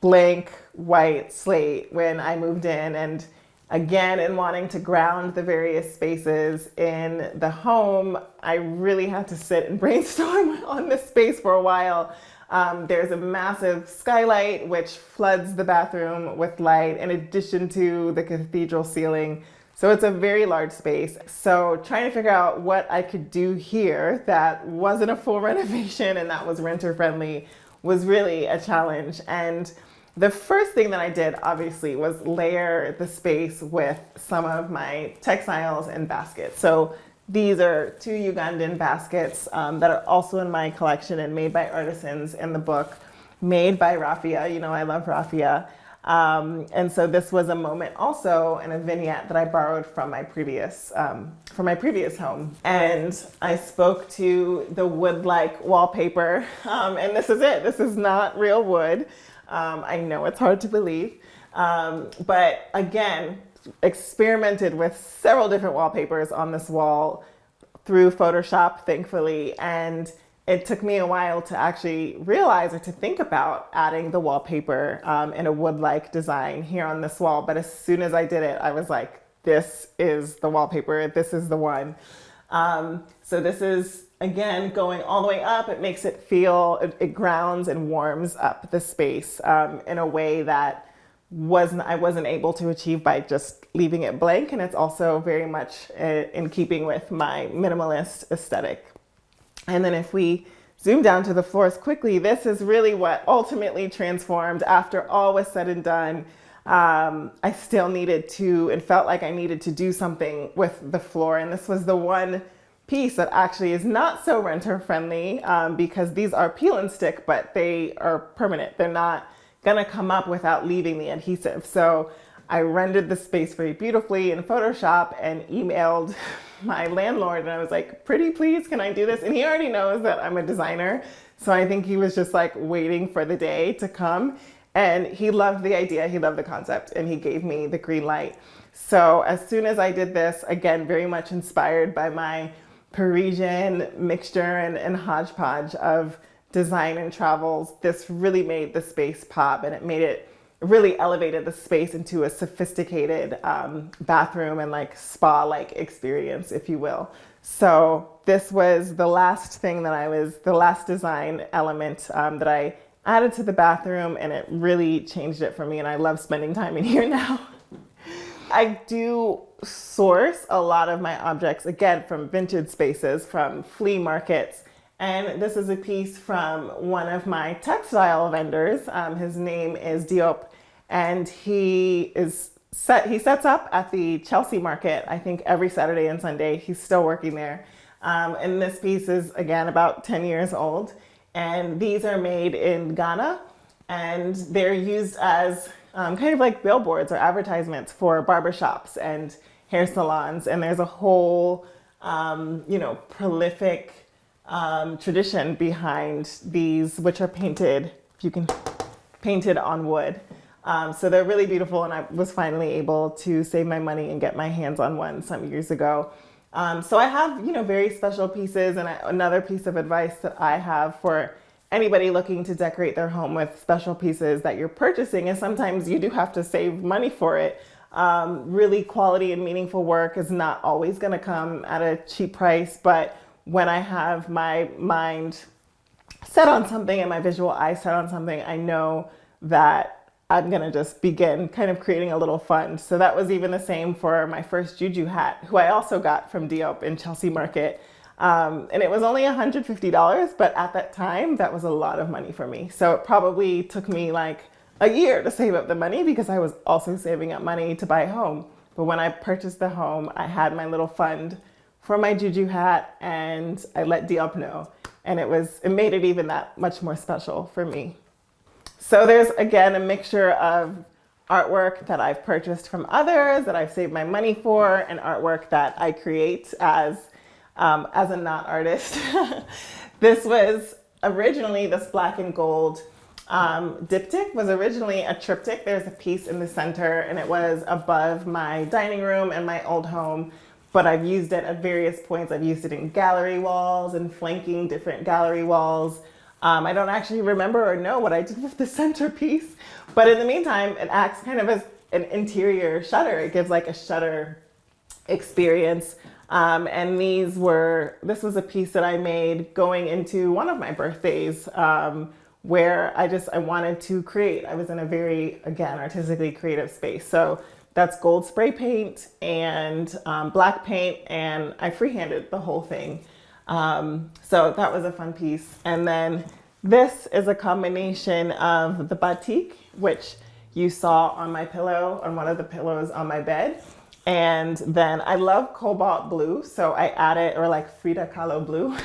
Speaker 8: blank white slate when I moved in, and again, in wanting to ground the various spaces in the home, I really had to sit and brainstorm on this space for a while. There's a massive skylight which floods the bathroom with light in addition to the cathedral ceiling. So it's a very large space. So trying to figure out what I could do here that wasn't a full renovation and that was renter friendly was really a challenge. And the first thing that I did, obviously, was layer the space with some of my textiles and baskets. So these are 2 Ugandan baskets that are also in my collection and made by artisans in the book, made by Raffia. You know, I love Raffia. And so this was a moment also in a vignette that I borrowed from my previous home. And I spoke to the wood-like wallpaper, and this is it. This is not real wood. I know it's hard to believe, but again, experimented with several different wallpapers on this wall through Photoshop, thankfully, and it took me a while to actually realize or to think about adding the wallpaper in a wood-like design here on this wall. But as soon as I did it, I was like, this is the wallpaper, this is the one. So this is, again, going all the way up. It makes it feel, it grounds and warms up the space in a way that I wasn't able to achieve by just leaving it blank. And it's also very much in keeping with my minimalist aesthetic. And then if we zoom down to the floors quickly, this is really what ultimately transformed after all was said and done. I still needed to, and felt like I needed to do something with the floor. And this was the one piece that actually is not so renter friendly because these are peel and stick, but they are permanent. They're not gonna come up without leaving the adhesive. So I rendered the space very beautifully in Photoshop and emailed my landlord, and I was like, pretty please, can I do this? And he already knows that I'm a designer. So I think he was just like waiting for the day to come. And he loved the idea, he loved the concept, and he gave me the green light. So as soon as I did this, again, very much inspired by my Parisian mixture and hodgepodge of design and travels, this really made the space pop, and it really elevated the space into a sophisticated bathroom and like spa-like experience, if you will. So this was the last design element that I added to the bathroom, and it really changed it for me, and I love spending time in here now. I do source a lot of my objects, again, from vintage spaces, from flea markets, And this is a piece from one of my textile vendors. His name is Diop, and he sets up at the Chelsea market, I think every Saturday and Sunday. He's still working there. And this piece is, again, about 10 years old. And these are made in Ghana, and they're used as kind of like billboards or advertisements for barbershops and hair salons. And there's a whole, prolific tradition behind these, which are painted, painted on wood. So they're really beautiful, and I was finally able to save my money and get my hands on one some years ago. So I have, very special pieces, and another piece of advice that I have for anybody looking to decorate their home with special pieces that you're purchasing is sometimes you do have to save money for it. Really quality and meaningful work is not always going to come at a cheap price, but when I have my mind set on something and my visual eye set on something, I know that I'm gonna just begin kind of creating a little fund. So that was even the same for my first juju hat, who I also got from Diop in Chelsea Market. And it was only $150, but at that time, that was a lot of money for me. So it probably took me like a year to save up the money because I was also saving up money to buy a home. But when I purchased the home, I had my little fund for my juju hat, and I let Diop know. And it made it even that much more special for me. So there's, again, a mixture of artwork that I've purchased from others, that I've saved my money for, and artwork that I create as a not artist. This was originally, this black and gold diptych was originally a triptych. There's a piece in the center, and it was above my dining room and my old home, but I've used it at various points. I've used it in gallery walls and flanking different gallery walls. I don't actually remember or know what I did with the centerpiece, but in the meantime, it acts kind of as an interior shutter. It gives like a shutter experience. And this was a piece that I made going into one of my birthdays, where I wanted to create. I was in a very, again, artistically creative space. So that's gold spray paint and black paint, and I freehanded the whole thing. So that was a fun piece. And then this is a combination of the batik, which you saw on my pillow, on one of the pillows on my bed. And then I love cobalt blue, so I add it, or like Frida Kahlo blue.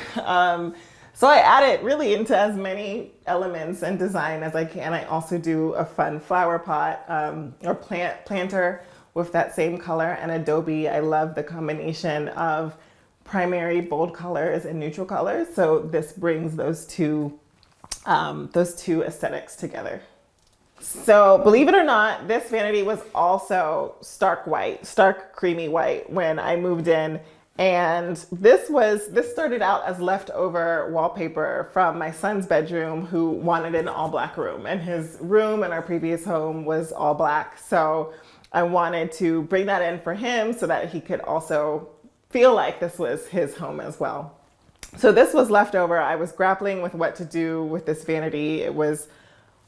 Speaker 8: So I add it really into as many elements and design as I can. I also do a fun flower pot or planter with that same color, and adobe. I love the combination of primary bold colors and neutral colors. So this brings those two aesthetics together. So believe it or not, this vanity was also stark creamy white when I moved in. And this started out as leftover wallpaper from my son's bedroom, who wanted an all black room, and his room in our previous home was all black. So I wanted to bring that in for him so that he could also feel like this was his home as well. So this was leftover. I was grappling with what to do with this vanity. It was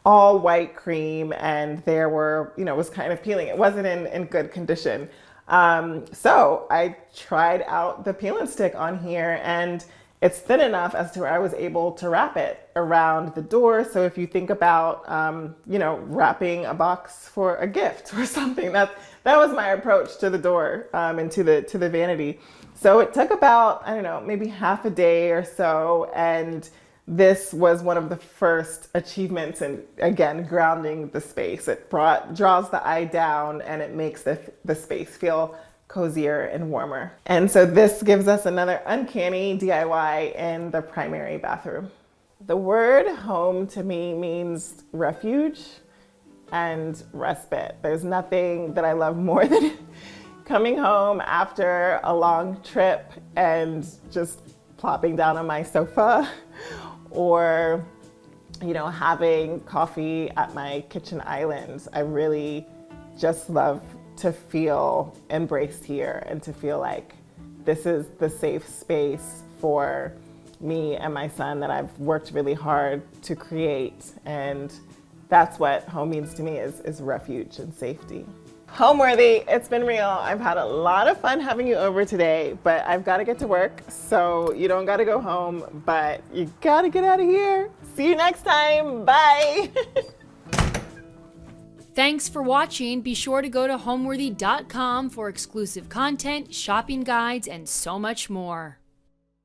Speaker 8: all white cream, and there were, it was kind of peeling. It wasn't in good condition. So I tried out the peel and stick on here, and it's thin enough as to where I was able to wrap it around the door. So if you think about, wrapping a box for a gift or something, that was my approach to the door and to the vanity. So it took about, maybe half a day or so, and this was one of the first achievements in, again, grounding the space. It draws the eye down, and it makes the space feel cozier and warmer. And so this gives us another uncanny DIY in the primary bathroom. The word home to me means refuge and respite. There's nothing that I love more than coming home after a long trip and just plopping down on my sofa, or having coffee at my kitchen island. I really just love to feel embraced here and to feel like this is the safe space for me and my son that I've worked really hard to create. And that's what home means to me, is refuge and safety. Homeworthy, it's been real. I've had a lot of fun having you over today, but I've got to get to work, so you don't got to go home, but you got to get out of here. See you next time. Bye.
Speaker 1: Thanks for watching. Be sure to go to homeworthy.com for exclusive content, shopping guides, and so much more.